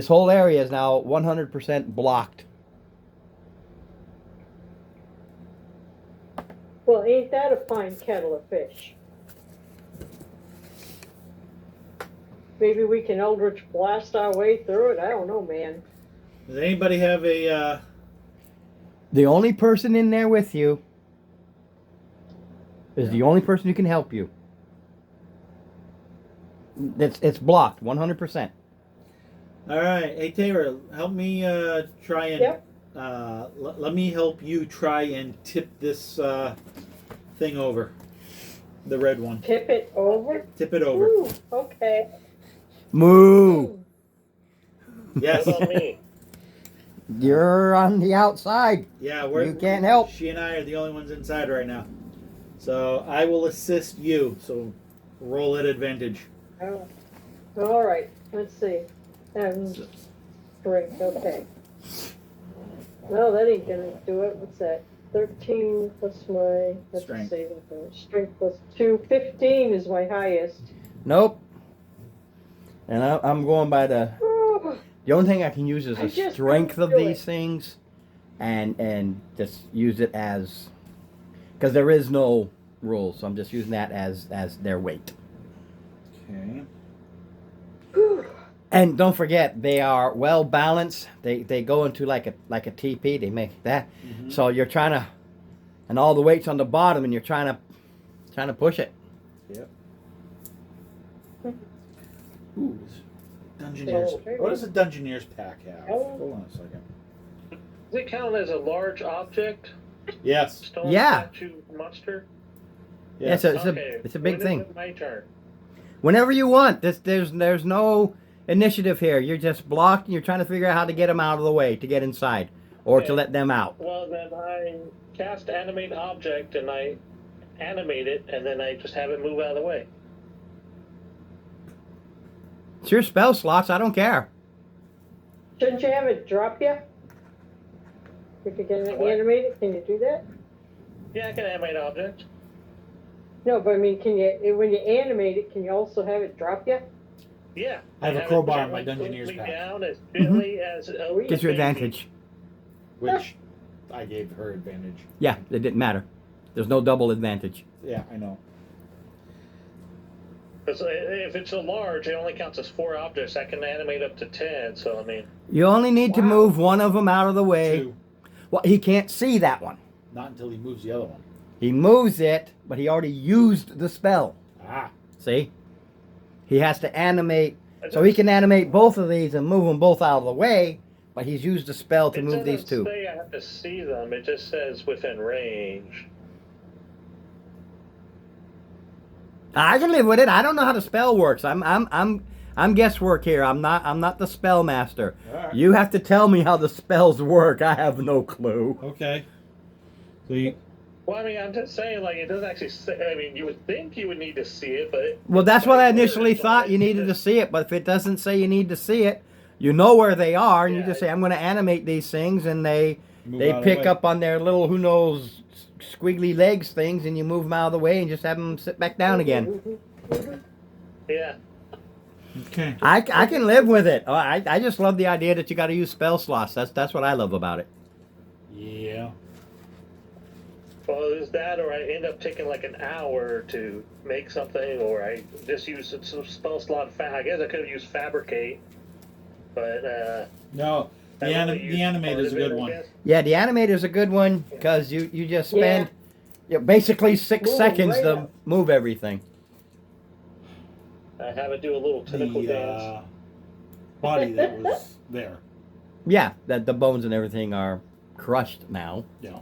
whole area is now 100% blocked. Well, ain't that a fine kettle of fish? Maybe we can Eldritch blast our way through it. I don't know, man. Does anybody have a? The only person in there with you is the only person who can help you. It's blocked 100%. All right, hey Taylor, help me try and. Yep. Let me help you try and tip this thing over. The red one. Tip it over? Tip it over. Ooh, okay. Moo! Yes. What about me? You're on the outside. Yeah, You can't help. She and I are the only ones inside right now. So I will assist you. So roll at advantage. Oh. All right. Let's see. Strength. Okay. No, that ain't gonna do it. What's that? 13 plus my that's Strength. saving throw. Strength plus 2. 15 is my highest. Nope. And I'm going by the Oh, only thing I can use is I the just strength of couldn't do these it. things, and just use it as because there is no rule, so I'm just using that as their weight. Okay. whew. And don't forget, they are well balanced. They go into like a TP. They make that. Mhm. So you're trying to, and all the weight's on the bottom, and you're trying to push it. Yep. Ooh, Dungeoneers. Okay. What does a Dungeoneers pack have? Oh. Hold on a second. Does it count as a large object? Yes. Stone Yeah. statue monster? Yeah, it's a Okay. it's a big When is thing. it my turn. Whenever you want. There's no initiative here. You're just blocked, and you're trying to figure out how to get them out of the way to get inside, or to Okay. let them out. Well, then I cast animate object and I animate it, and then I just have it move out of the way. It's your spell slots. I don't care. Shouldn't you have it drop you? If you can What? animate it, can you do that? Yeah, I can animate object. No, but I mean, can you when you animate it, can you also have it drop you? Yeah. I have a it crowbar in my gently Dungeoneers push me pack. down as gently as a Gives you baby. advantage. Which I gave her advantage. Yeah, it didn't matter. There's no double advantage. Yeah, I know. Because if it's a large, it only counts as 4 objects. I can animate up to 10. So I mean, You only need to Wow. move one of them out of the way. 2. Well, he can't see that one. Not until he moves the other one. He moves it, but he already used the spell. Ah. See? He has to animate, so he can animate both of these and move them both out of the way, but he's used the spell to it move these doesn't two. say I have to see them. It just says within range. I can live with it. I don't know how the spell works. I'm guesswork here. I'm not the spell master. All right. You have to tell me how the spells work. I have no clue. Okay. So you, Well, I mean, I'm just saying, like, it doesn't actually say. I mean, you would think you would need to see it, but Well, that's what I initially thought you needed to see it, but if it doesn't say you need to see it, you know where they are, and you just say, I'm going to animate these things, and they move they out of the pick way. up on their little, who knows, squiggly legs things, and you move them out of the way and just have them sit back down again. Yeah. Okay. I can live with it. I just love the idea that you got to use spell slots. That's what I love about it. Yeah. Well, there's that, or I end up taking like an hour to make something, or I just use some spell slot. I guess I could have used fabricate, but No, the animator's a good one. Yeah, the animator's a good one because you just spend basically 6 Move seconds right to up. move everything. I have it do a little tentacle dance. The body that was there. Yeah, that the bones and everything are crushed now. Yeah.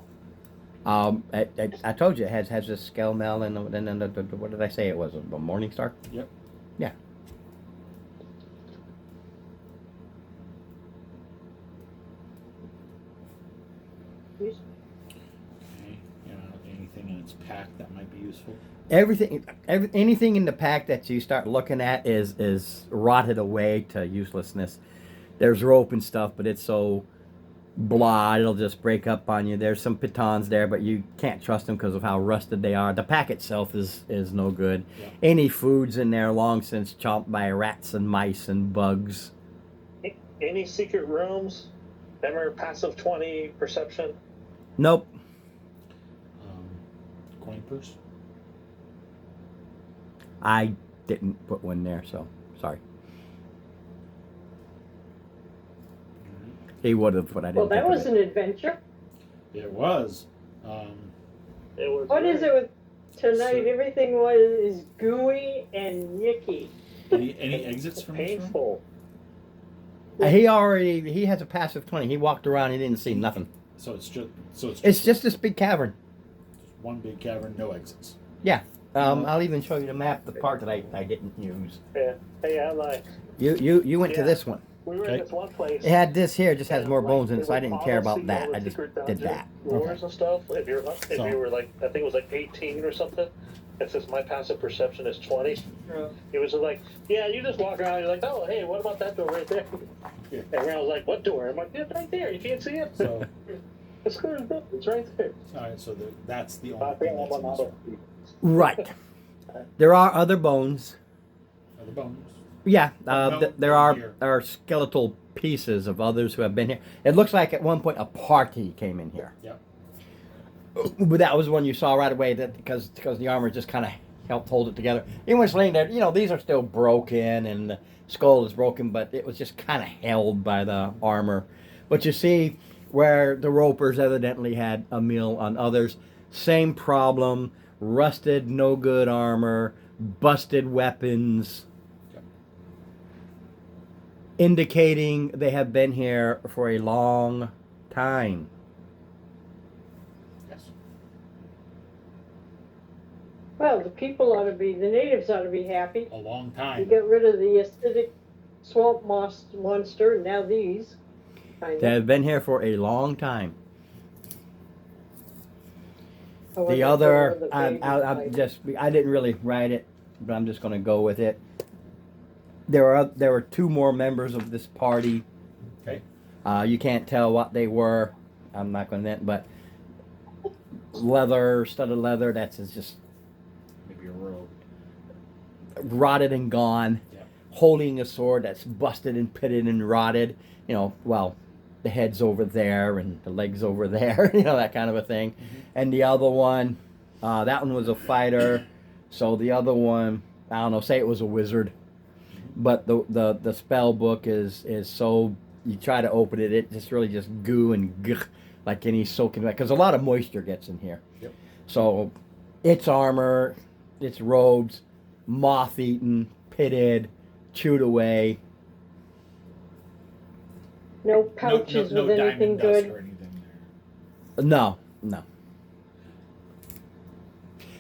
I told you it has this skeletal and then the what did I say it was? A morning star? Yep. Yeah. Okay. Anything in its pack that might be useful. Anything in the pack that you start looking at is rotted away to uselessness. There's rope and stuff, but it's so blah, it'll just break up on you. There's some pitons there, but you can't trust them because of how rusted they are. The pack itself is no good. Yeah. Any foods in there long since chomped by rats and mice and bugs. Any secret rooms? Ever passive 20 perception? Nope. Coin purse. I didn't put one there, so sorry. He would have, but I didn't. Well, that think of was it. an adventure. It was. It was What is it with tonight? So- Everything is gooey and yucky. Any exits from this room? painful. He has a passive 20. He walked around, he didn't see nothing. So it's just It's just this big cavern. one big cavern, no exits. I'll even show you the map, the part that I didn't use. Yeah. Hey, I'm like, You went to Yeah. this one. we were Okay. in this one place. It had this here, just has and, more like, bones in it, it so I would didn't care follow about that. all the I just secret did dungeon that. Doors and stuff. If So- you were like, I think it was like 18 or something. It says my passive perception is 20. It was like, yeah, you just walk around. You're like, oh, hey, what about that door right there? Yeah. And everyone was like, what door? I'm like, yeah, right there. You can't see it. So, It's clear. It's right there. all right. So that's the I only think thing I'm that's in on this auto. room. Right. There are other bones. Are the bones? Yeah, No, there here. are skeletal pieces of others who have been here. It looks like at one point a party came in here. Yep. But that was one you saw right away that because the armor just kind of helped hold it together. It was laying there. These are still broken and the skull is broken, but it was just kind of held by the armor. But you see where the ropers evidently had a meal on others. Same problem. Rusted, no good armor, busted weapons. Yep. Indicating they have been here for a long time. Yes. Well, the natives ought to be happy. A long You time. got rid of the acidic swamp monster, and now these. Kind They of. have been here for a long time. However, The other, the I baby didn't really write it, but I'm just going to go with it. There were 2 more members of this party. Okay. You can't tell what they were. I'm not going to, but studded leather. That's just Maybe a robe. rotted and gone. Yeah. Holding a sword that's busted and pitted and rotted. The head's over there and the legs over there. That kind of a thing. Mm-hmm. And the other one, that one was a fighter. So the other one, I don't know, say it was a wizard. But the spell book is so, you try to open it, it just really just goo and gugh, like any soaking wet, because a lot of moisture gets in here. Yep. So its armor, its robes, moth-eaten, pitted, chewed away. No pouches no with anything diamond dust good. or anything there. No.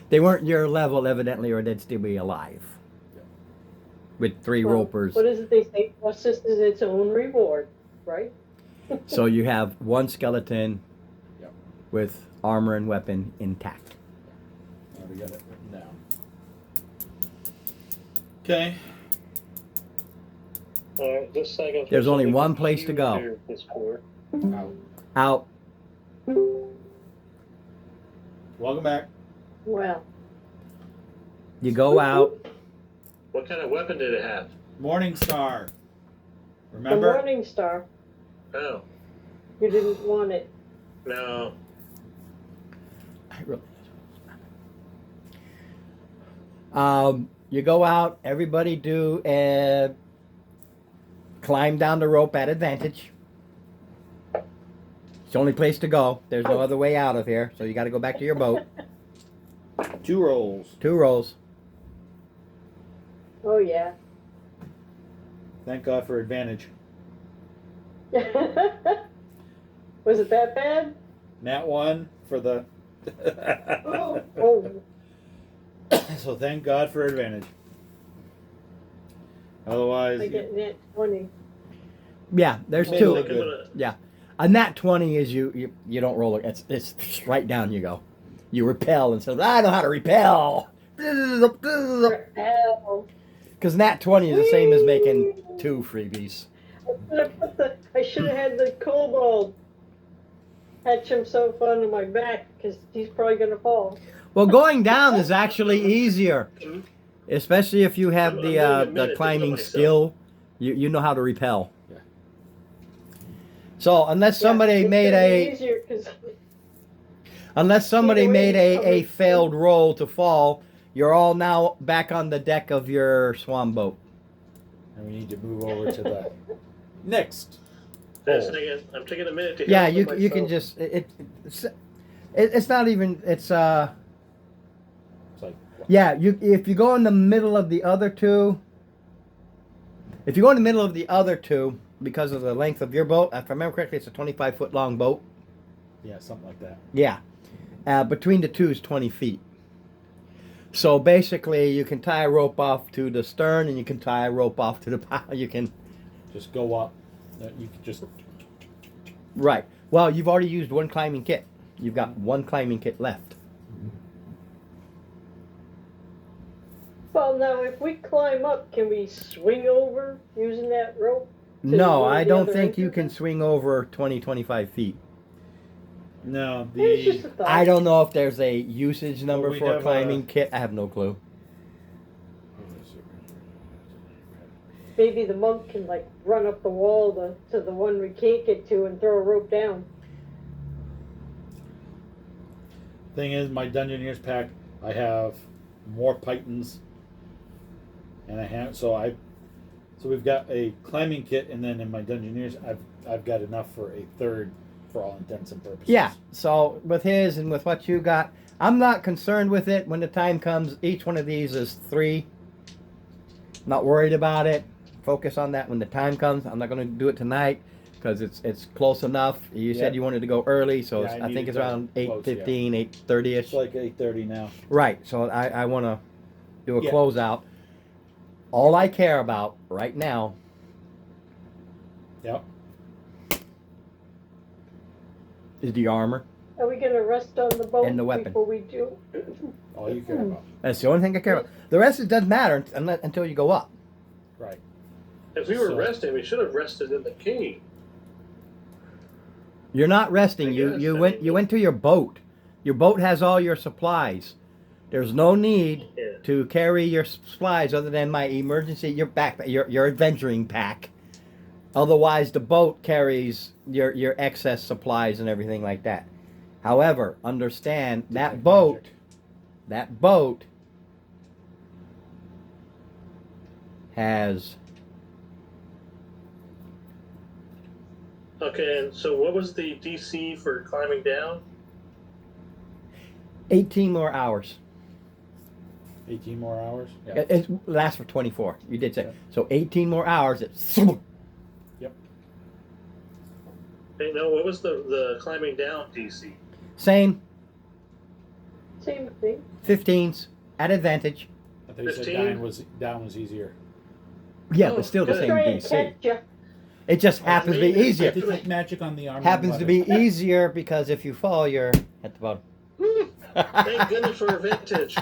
They weren't your level, evidently, or they'd still be alive. With 3 Well, ropers. What is it they say? Justice is its own reward, right? So you have 1 skeleton Yep. with armor and weapon intact. We got it written down. Okay. Alright, just a second. There's only one place to go. Here, this floor. Out. Out. Welcome back. Well, You go out. What kind of weapon did it have? Morning Star. the Remember? Morning Star, Oh, you didn't want it. no. I really. You go out. Everybody do climb down the rope at advantage. It's the only place to go. There's no other way out of here, so you got to go back to your boat. 2 rolls. 2 rolls. Oh yeah. Thank God for advantage. Was it that bad? Nat 1 for the. Oh, So thank God for advantage. Otherwise, I get net 20. Yeah, there's Maybe 2. look good. A nat 20 is you don't roll it. It's right down you go. You repel and say, I know how to repel. Hell. Because nat 20 is the same as making 2 freebies. I should have had the kobold catch himself onto my back because he's probably going to fall. Well, going down is actually easier, especially if you have I'm moving a the minute to climbing myself. skill. You know how to repel. Yeah. So unless somebody Yeah, made it's gonna be a easier 'cause unless somebody Either way, made it's a coming. failed roll to fall, you're all now back on the deck of your swan boat. and we need to move over to the next. Just a hole. second. I'm taking a minute to. Yeah, heal you can myself. just it's not even it's It's like, Yeah, if you go in the middle of the other 2, if you go in the middle of the other 2 because of the length of your boat, if I remember correctly, it's a 25-foot long boat. yeah, something like that. Yeah, between the 2 is 20 feet. So basically, you can tie a rope off to the stern, and you can tie a rope off to the bow. You can Just go up. You can just. right. Well, you've already used 1 climbing kit. You've got 1 climbing kit left. Well, now if we climb up, can we swing over using that rope? To No, one of I the don't other think you can entrances? swing over 20, 25 feet. No, It's just the. a thought. I don't know if there's a usage number we for a have, climbing kit. I have no clue. Maybe the monk can like run up the wall to the one we can't get to and throw a rope down. Thing is, my Dungeoneers pack, I have more pythons, and I have so we've got a climbing kit, and then in my Dungeoneers, I've got enough for a 3rd for all intents and purposes. Yeah, so with his and with what you got, I'm not concerned with it. When the time comes, each one of these is 3. Not worried about it. Focus on that when the time comes. I'm not going to do it tonight because it's close enough. You Yeah. said you wanted to go early, so Yeah, I I think needed it's to around close, 8:15, 8:30ish. It's like 8:30 now. Right, so I want to do a Yeah. closeout. All I care about right now Yep. is the armor. Are we gonna rest on the boat And the weapon. before we do? All you care about. That's the only thing I care about. The rest, it doesn't matter until you go up. Right. If we were So- resting, we should have rested in the cave. You're not resting. I You guess, you I went mean- you went to your boat. Your boat has all your supplies. There's no need Yeah. to carry your supplies other than my emergency your backpack, your adventuring pack. Otherwise, the boat carries your excess supplies and everything like that. However, understand that boat has Okay, and so what was the DC for climbing down? 18 more hours. 18 more hours. Yeah. It lasts for 24. You did say Yeah. so. 18 more hours. It's Hey, no, what was the climbing down DC? same. Same See? 15's at advantage. I thought you said 15? down was easier. Yeah, Oh, but still the good. same Try and DC. catch ya. It just happens to be I mean, easier. Detect magic on the armor. Happens and to be weapons. easier because if you fall, you're at the bottom. Whew, thank goodness for advantage.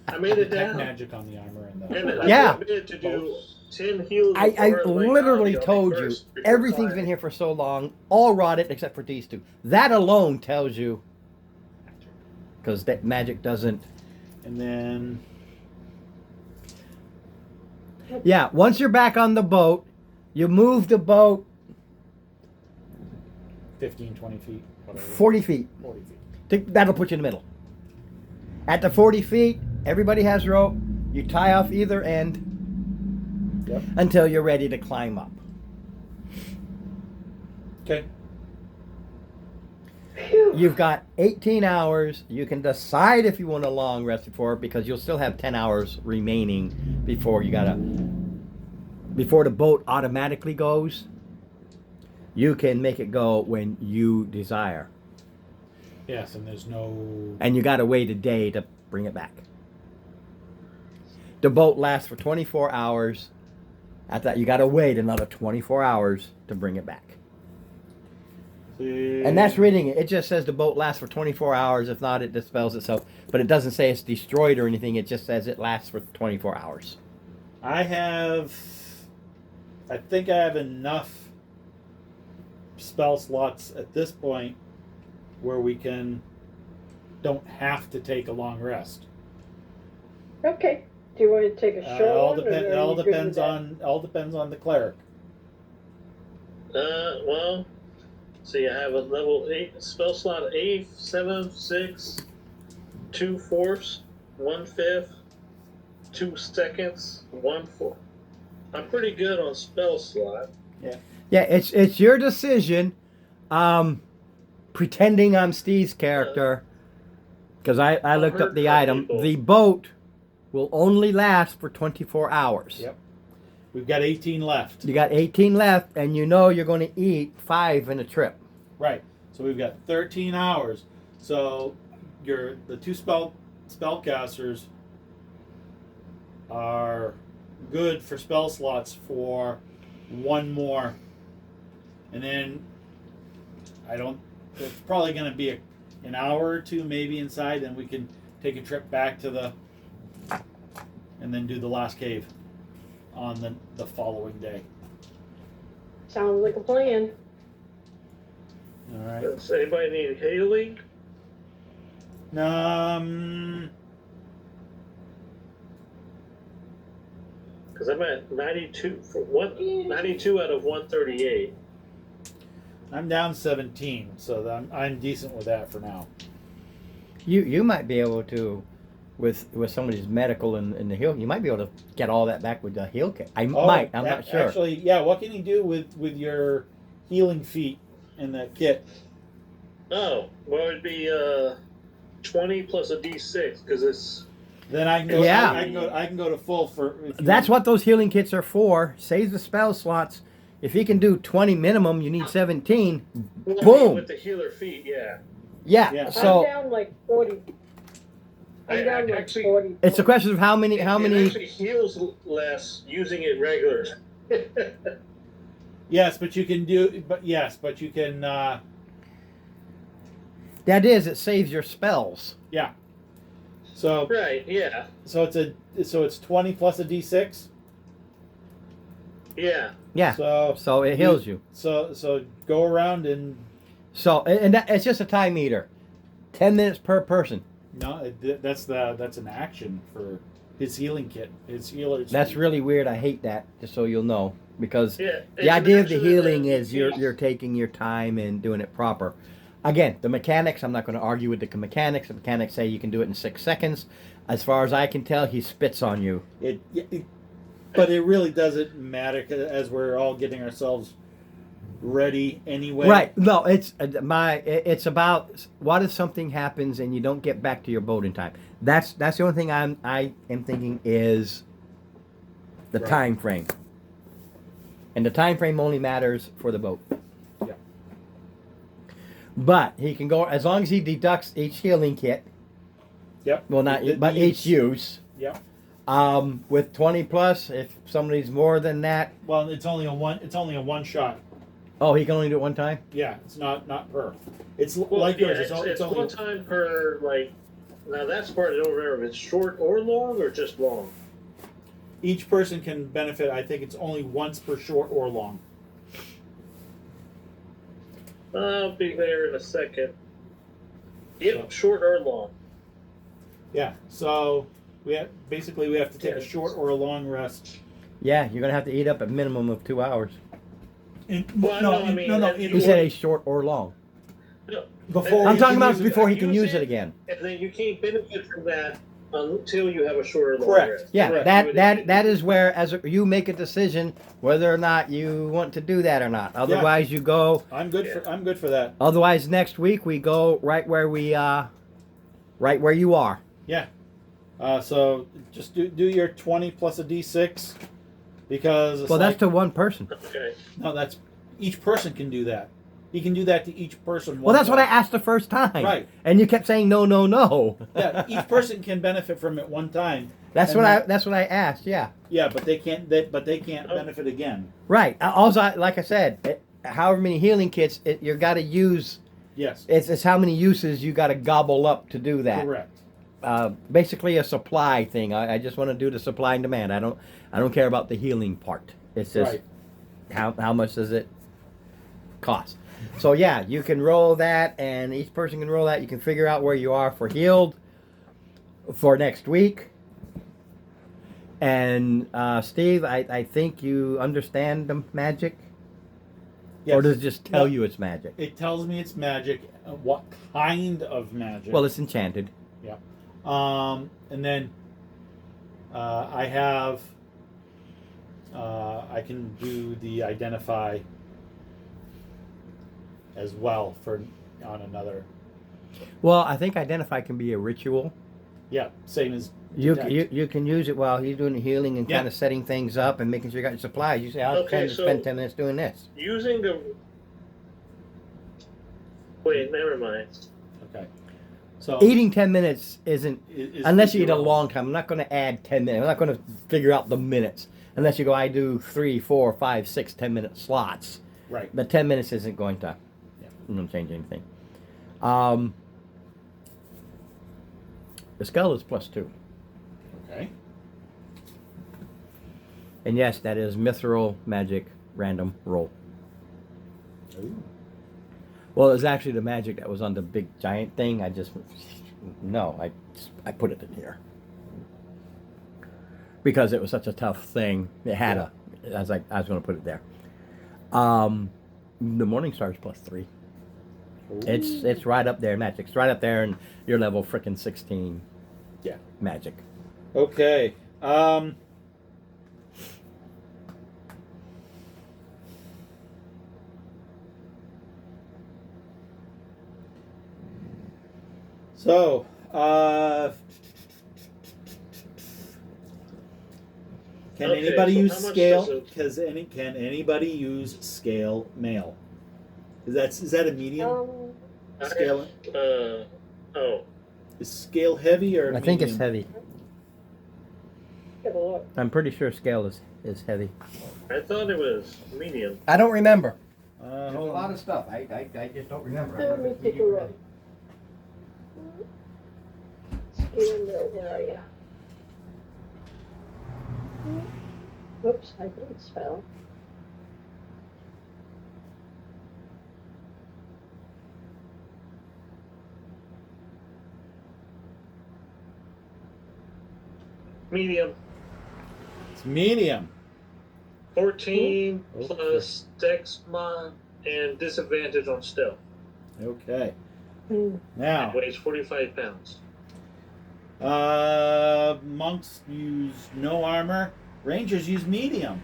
I made it Detect down. magic on the armor and the. And Yeah. I committed to do 10 heals. I before, like, literally I'll be told you first before everything's climbing. been here for so long, all rotted except for these two. That alone tells you, because that magic doesn't. And then Yeah, once you're back on the boat, you move the boat 15, 20 feet, whatever. 40 feet. 40 feet. That'll put you in the middle. At the 40 feet, everybody has rope. You tie off either end Yep. until you're ready to climb up. Okay. Phew. You've got 18 hours. You can decide if you want a long rest before, because you'll still have 10 hours remaining before before the boat automatically goes. You can make it go when you desire. Yes, and there's no. And you got to wait a day to bring it back. The boat lasts for 24 hours. At that, you got to wait another 24 hours to bring it back. And that's reading it. It just says the boat lasts for 24 hours. If not, it dispels itself. But it doesn't say it's destroyed or anything. It just says it lasts for 24 hours. I think I have enough spell slots at this point where we don't have to take a long rest. Okay. Do you want to take a short It all one? or depends. are you good with that? All depends on the cleric. Well, see, I have a level 8 spell slot 8, 7, 6, 2 fourths, 1/5, 2 seconds, 1/4. I'm pretty good on spell slot. Yeah, it's your decision. Pretending I'm Steve's character, because I looked up the heard item. people. The boat will only last for 24 hours. Yep. We've got 18 left. You got 18 left, and you know you're going to eat 5 in a trip. Right. So we've got 13 hours. So the two spellcasters are good for spell slots for one more. And then it's probably going to be an hour or two maybe inside, then we can take a trip back to and then do the last cave on the following day. Sounds like a plan. All right. Does anybody need healing? Because I'm at 92 92 out of 138. I'm down 17, so I'm decent with that for now. You might be able to, with somebody's medical in the heal, you might be able to get all that back with the heal kit. I'm not sure. Actually, yeah. What can you do with your healing feat in that kit? Oh, well, it'd be 20 plus a d6 because it's. Then I can go. Yeah. I can go to full for. That's what those healing kits are for. Saves the spell slots. If you can do 20 minimum, you need 17. Well, I mean, Boom. with the healer feat, yeah. Yeah. Yeah. So I'm down like 40. I'm down like actually, 40. it's a question of how many. It actually heals less using it regular. Yes, but you can do. But you can. That is, it saves your spells. Yeah. So Right, yeah. so it's 20 plus a d6. Yeah. Yeah. So it heals you. So go around and So and it's just a time meter. 10 minutes per person. no, that's an action for his healing kit. His healer's. That's really weird. I hate that. Just so you'll know, because Yeah. the idea of the It's healing actually- is you're taking your time and doing it proper. Again, the mechanics, I'm not going to argue with the mechanics. The mechanics say you can do it in 6 seconds. As far as I can tell, he spits on you. But it really doesn't matter as we're all getting ourselves ready anyway. Right. No, it's about what if something happens and you don't get back to your boat in time. That's the only thing I am thinking is the Right. time frame. And the time frame only matters for the boat. Yeah. But he can go as long as he deducts each healing kit Yep. Well, not The but use. each use. Yep. With 20 plus, if somebody's more than that, Well, it's only a one shot. oh, he can only do it one time. Yeah, it's not per. It's Well, like yeah, yours. it's, It's only one time per, like, now that's part I don't remember if it's short or long or just long. each person can benefit. I think it's only once per short or long. I'll be there in a second. Yep, So- short or long. Yeah. So we have we have to take a Yeah. short or a long rest. Yeah, you're gonna have to eat up a minimum of 2 hours. Well, no, I mean, no. and He you- said a short or long. Before I'm you talking can about use it. before he can use use it it. again. And then you can't benefit from that until you have a short or long Correct. rest. Yeah, Correct. that is where you make a decision whether or not you want to do that or not. Otherwise, you go. I'm good for that. Otherwise, next week we go right where you are. So just do your 20 plus a d6 because it's Well, that's like, to one person. Okay. no, that's each person can do that. He can do that to each person. Well, that's what I asked the first time. Right. And you kept saying no, no, no. Yeah, each person can benefit from it one time. That's And what I asked. Yeah. Yeah, but they can't. They can't benefit again. Right. Also, like I said, however many healing kits you got to use. Yes. It's how many uses you got to gobble up to do that. Correct. Basically a supply thing. I just want to do the supply and demand. I don't care about the healing part. It's just Right. how much does it cost. So yeah, you can roll that, and each person can roll that. You can figure out where you are for healed for next week. And Steve, I think you understand the magic, Yes. or does it just tell No. you it's magic? It tells me it's magic. What kind of magic? Well, it's enchanted. And then I have. I can do the identify as well on another. Well, I think identify can be a ritual. Yeah, same as You detect. can use it while he's doing the healing and Yeah. kind of setting things up and making sure you got your supplies. You say, I'll Okay, spend so- 10 minutes doing this. Using the. Wait, never mind. Okay. So Eating 10 minutes isn't, is unless you eat a irrelevant. long time. I'm not going to add 10 minutes. I'm not going to figure out the minutes. Unless you go, I do 3, 4, 5, 6, 10-minute slots. Right. But 10 minutes isn't going to change anything. The skull is +2. Okay. And yes, that is mithril magic random roll. Ooh. Well, it was actually the magic that was on the big giant thing. I put it in here because it was such a tough thing. It had I was going to put it there. The Morning Star's +3. It's right up there, magic. It's right up there, and you're level frickin' 16. Yeah. Magic. Okay. So, can Okay, anybody so use how much scale? does Can anybody use scale mail? Is that a medium? Scale Oh. is scale heavy or I think it's medium? heavy. Get a look. I'm pretty sure scale is heavy. I thought it was medium. I don't remember. Hold There's a on. lot of stuff. I just don't remember. Let me take a look. Skin mill, where are ya? Whoops, I didn't spell. Medium. It's medium. 14 Ooh. plus Dex mod and disadvantage on stealth. Okay. Hmm. Now, Weighs 45 pounds. monks use no armor. Rangers use medium.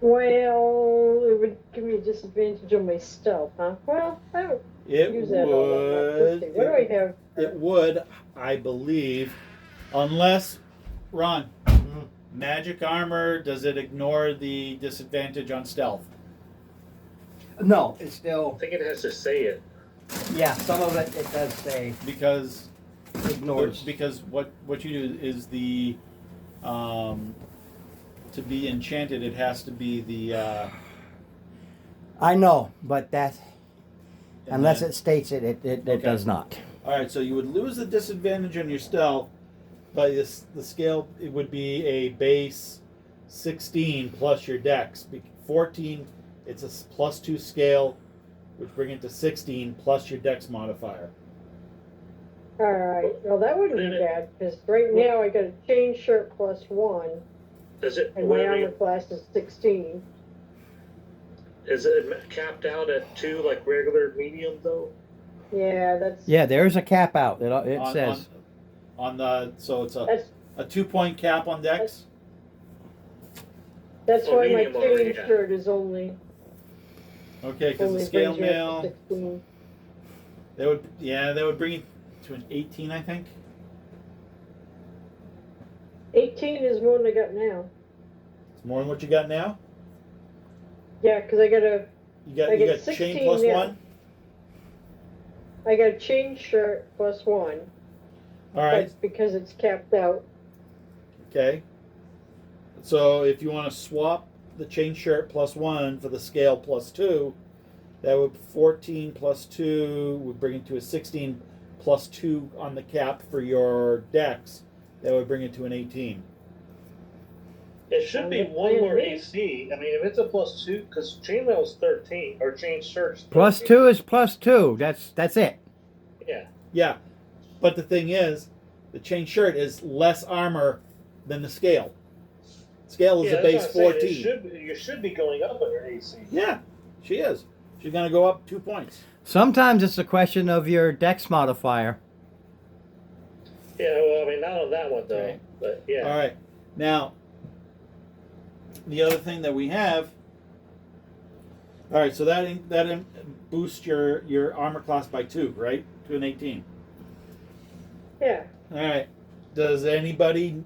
Well, it would give me a disadvantage on my stealth, huh? Well, I don't It use that all that much. Let's see. would. What do I have? It would, I believe, unless Ron, magic armor. Does it ignore the disadvantage on stealth? No, it's still. I think it has to say it. Yeah, some of it does say. Because ignores. Because what you do is the to be enchanted, it has to be the I know, but that and unless then- it states it, it Okay. does not. All right, so you would lose the disadvantage on your stealth, but the scale it would be a base 16 plus your dex. 14, it's a +2 scale, which bring it to 16 plus your dex modifier. Alright, well that wouldn't be bad, because right now I got a chain shirt +1, Does it? and my wait, armor class is 16. Is it capped out at 2 like regular medium though? Yeah, that's Yeah, there's a cap out. It on, says on the so it's that's a 2-point cap on dex. that's Oh, why my medium already, chain yeah. shirt is only Okay, because the brings scale you up to mail 16. they would bring it to an 18, I think. 18 is more than I got now. It's more than what you got now. Yeah, because I got a You got I you get got chain 16 plus now. 1. chain shirt +1. All right. That's because it's capped out. Okay. So if you want to swap the chain shirt +1 for the scale +2, that would 14 +2 would bring it to a 16 +2 on the cap for your dex. That would bring it to an 18. It should be I'm one more playing AC. I mean, if it's a +2, because chainmail is 13 or chain shirts. +2 is +2. That's it. Yeah. Yeah, but the thing is, the chain shirt is less armor than the scale. Scale is Yeah, a that's base what I'm saying. 14. You should be going up on your AC. Yeah, she is. She's gonna go up 2 points. Sometimes it's a question of your dex modifier. Yeah, well, I mean, not on that one though. Okay. But yeah. All right. Now, the other thing that we have. All right, so that boosts your armor class by 2, right? To an 18. Yeah. All right. Does anybody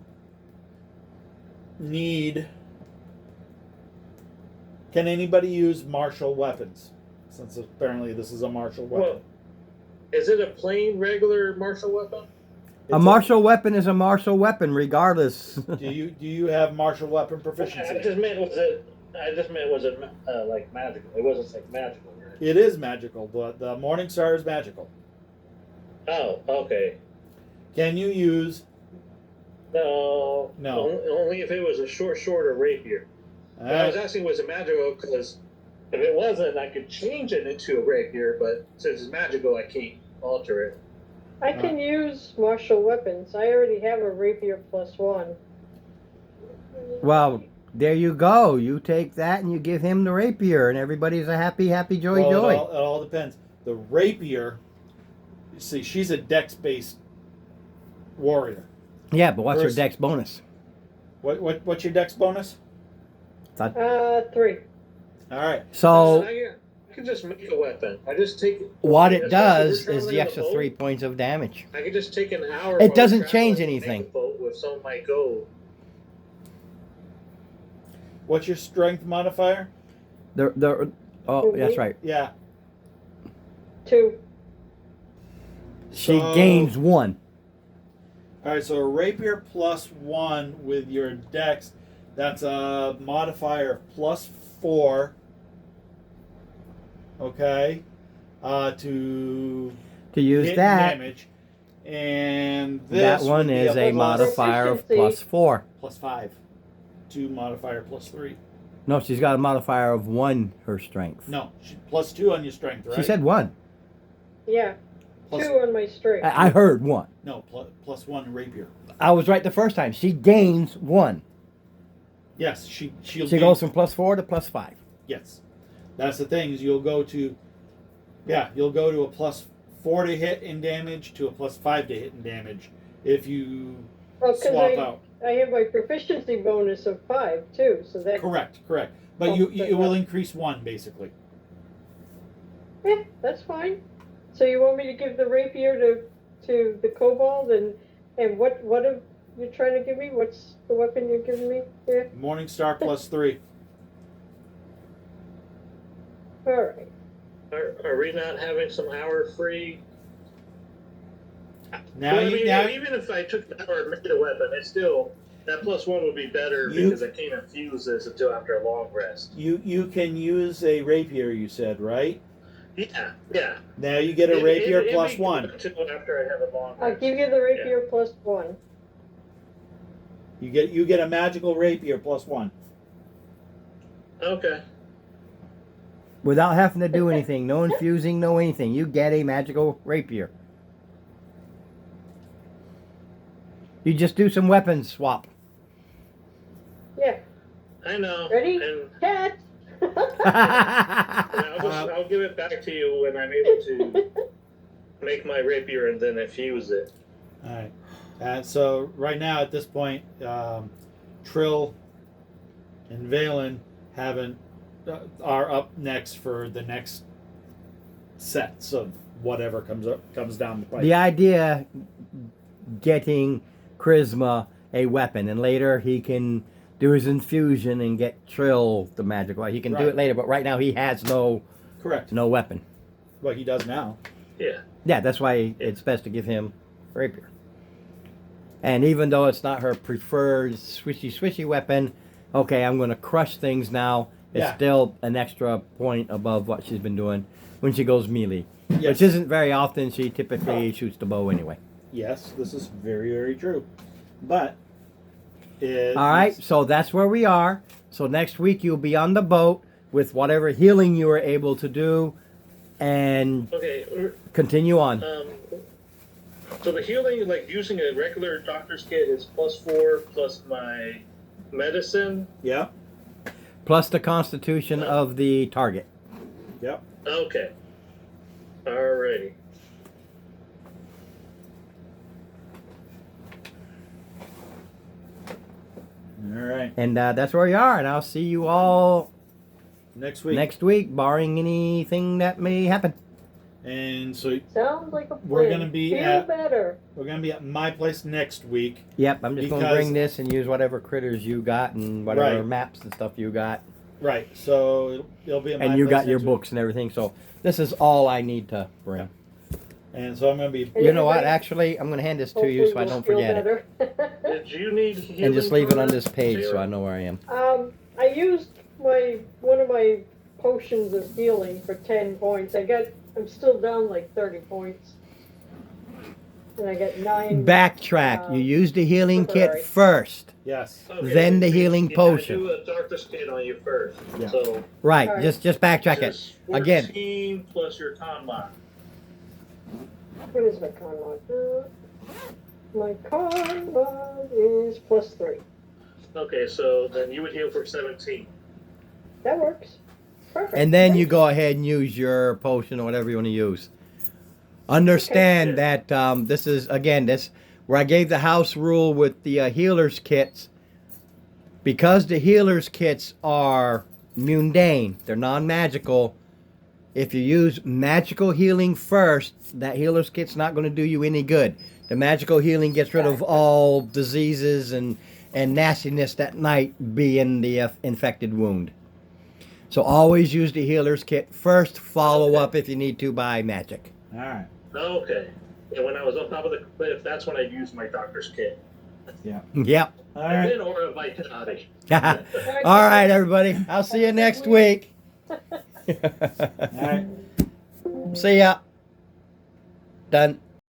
need? Can anybody use martial weapons? Since apparently this is a martial weapon. Well, is it a plain regular martial weapon? A martial weapon is a martial weapon, regardless. Do you have martial weapon I proficiency? just meant was it like magical? It wasn't like magical, right? It is magical. The Morning Star is magical. Oh, okay. Can you use? No. No. Only if it was a shorter rapier. All I was right. asking, was it magical? Because if it wasn't, I could change it into a rapier. But since it's magical, I can't alter it. I can use martial weapons. I already have a rapier +1. Well, there you go. You take that and you give him the rapier, and everybody's a happy, joy, Well, joy. It all depends. The rapier. You see, she's a dex-based warrior. Yeah, but what's her Versus- dex bonus? What's your dex bonus? 3. All right. So I can just make a weapon. I just take what especially it does if we're is the traveling extra on a 3 boat, points of damage. I could just take an hour. It while doesn't we're change traveling and make anything. a boat with some of my gold. What's your strength modifier? Oh, that's right. Yeah. 2. She So- gains 1. All right. So a rapier +1 with your dex. That's a modifier of +4. Okay. To To use hit that, damage, and this that one would be is a plus- modifier of Proficiency. +4. +5. 2 modifier +3. No, she's got a modifier of 1, her strength. No, +2 on your strength, right? She said 1. Yeah. Plus- 2 on my strength. I heard 1. no +1 rapier. I was right the first time. She gains 1. Yes, she'll She gain- goes from +4 to +5. Yes, that's the thing is you'll go to a +4 to hit in damage to a +5 to hit in damage if you Well, 'cause swap out. I have my proficiency bonus of 5 too, so that Correct. But Oh, it will increase 1 basically. that's fine. So you want me to give the rapier to the kobold and what are you trying to give me? What's the weapon you're giving me here? Morning Star +3. All right. Are we not having some hour free? Now Well, I you mean, now even if I took that or made a weapon, it's still that +1 would be better You- because I can't infuse this until after a long rest. you can use a rapier. You said right. Yeah. Now you get a rapier plus it'd be 1. until after I have a long I'll rest. give you the rapier +1. You get a magical rapier plus 1. Okay. Without having to do anything, no infusing, no anything. You get a magical rapier. You just do some weapons swap. Yeah. I know. Ready? And Cat! I'll give it back to you when I'm able to make my rapier and then infuse it. All right. So right now at this point, Trill and Valen haven't are up next for the next sets of whatever comes down the pipe. The idea, getting Charisma a weapon, and later he can do his infusion and get Trill the magical. He can do Right. it later, but right now he has no Correct. weapon. What he does now. Yeah. Yeah, that's why it's best to give him rapier. And even though it's not her preferred swishy weapon, okay, I'm going to crush things now. It's Yeah. still an extra point above what she's been doing when she goes melee, Yes. which isn't very often. She typically shoots the bow anyway. Yes, this is very, very true. But All right, so that's where we are. So next week you'll be on the boat with whatever healing you were able to do, and Okay. continue on. So the healing, like using a regular doctor's kit, is +4 plus my medicine. Yep. Plus the constitution of the target. Yep. Okay. Alrighty. All right. And that's where we are. And I'll see you all Next week. next week, barring anything that may happen. And so Sounds like a plan. We're gonna be Feel at- better. we're gonna be at my place next week. Yep, I'm just going to Because- bring this and use whatever critters you got and whatever Right. maps and stuff you got. Right. So it'll be at my And you place got your next week. books and everything. So this is all I need to bring. And so I'm gonna be And You know what? everybody Actually, I'm going to hand this to you hopefully so I will don't feel forget it. better. Did you need healing? And just leave it on for this page so Sarah? I know where I am. I used one of my potions of healing for 10 points. I'm still down like 30 points. And I got 9. Backtrack. You used the healing kit temporary. first. yes. Okay, Then the so healing you potion. do a doctor's kit on you first. Yeah. So Right. Alright. Just backtrack it. just Again. 14 plus your con mod. What is my con mod? My con mod is +3. Okay, so then you would heal for 17. That works. Perfect. And then you go ahead and use your potion or whatever you want to use. Understand Okay. that this is, again, this where I gave the house rule with the healer's kits. Because the healer's kits are mundane, they're non-magical. If you use magical healing first, that healer's kit's not going to do you any good. The magical healing gets rid of all diseases and nastiness that might be in the infected wound. So always use the healer's kit first. Follow Okay. up if you need to by magic. All right. Okay. And when I was on top of the cliff, that's when I used my doctor's kit. Yep. All And right. then Aura of Vitality. All right, everybody. I'll see you next week. All right. See ya. Done.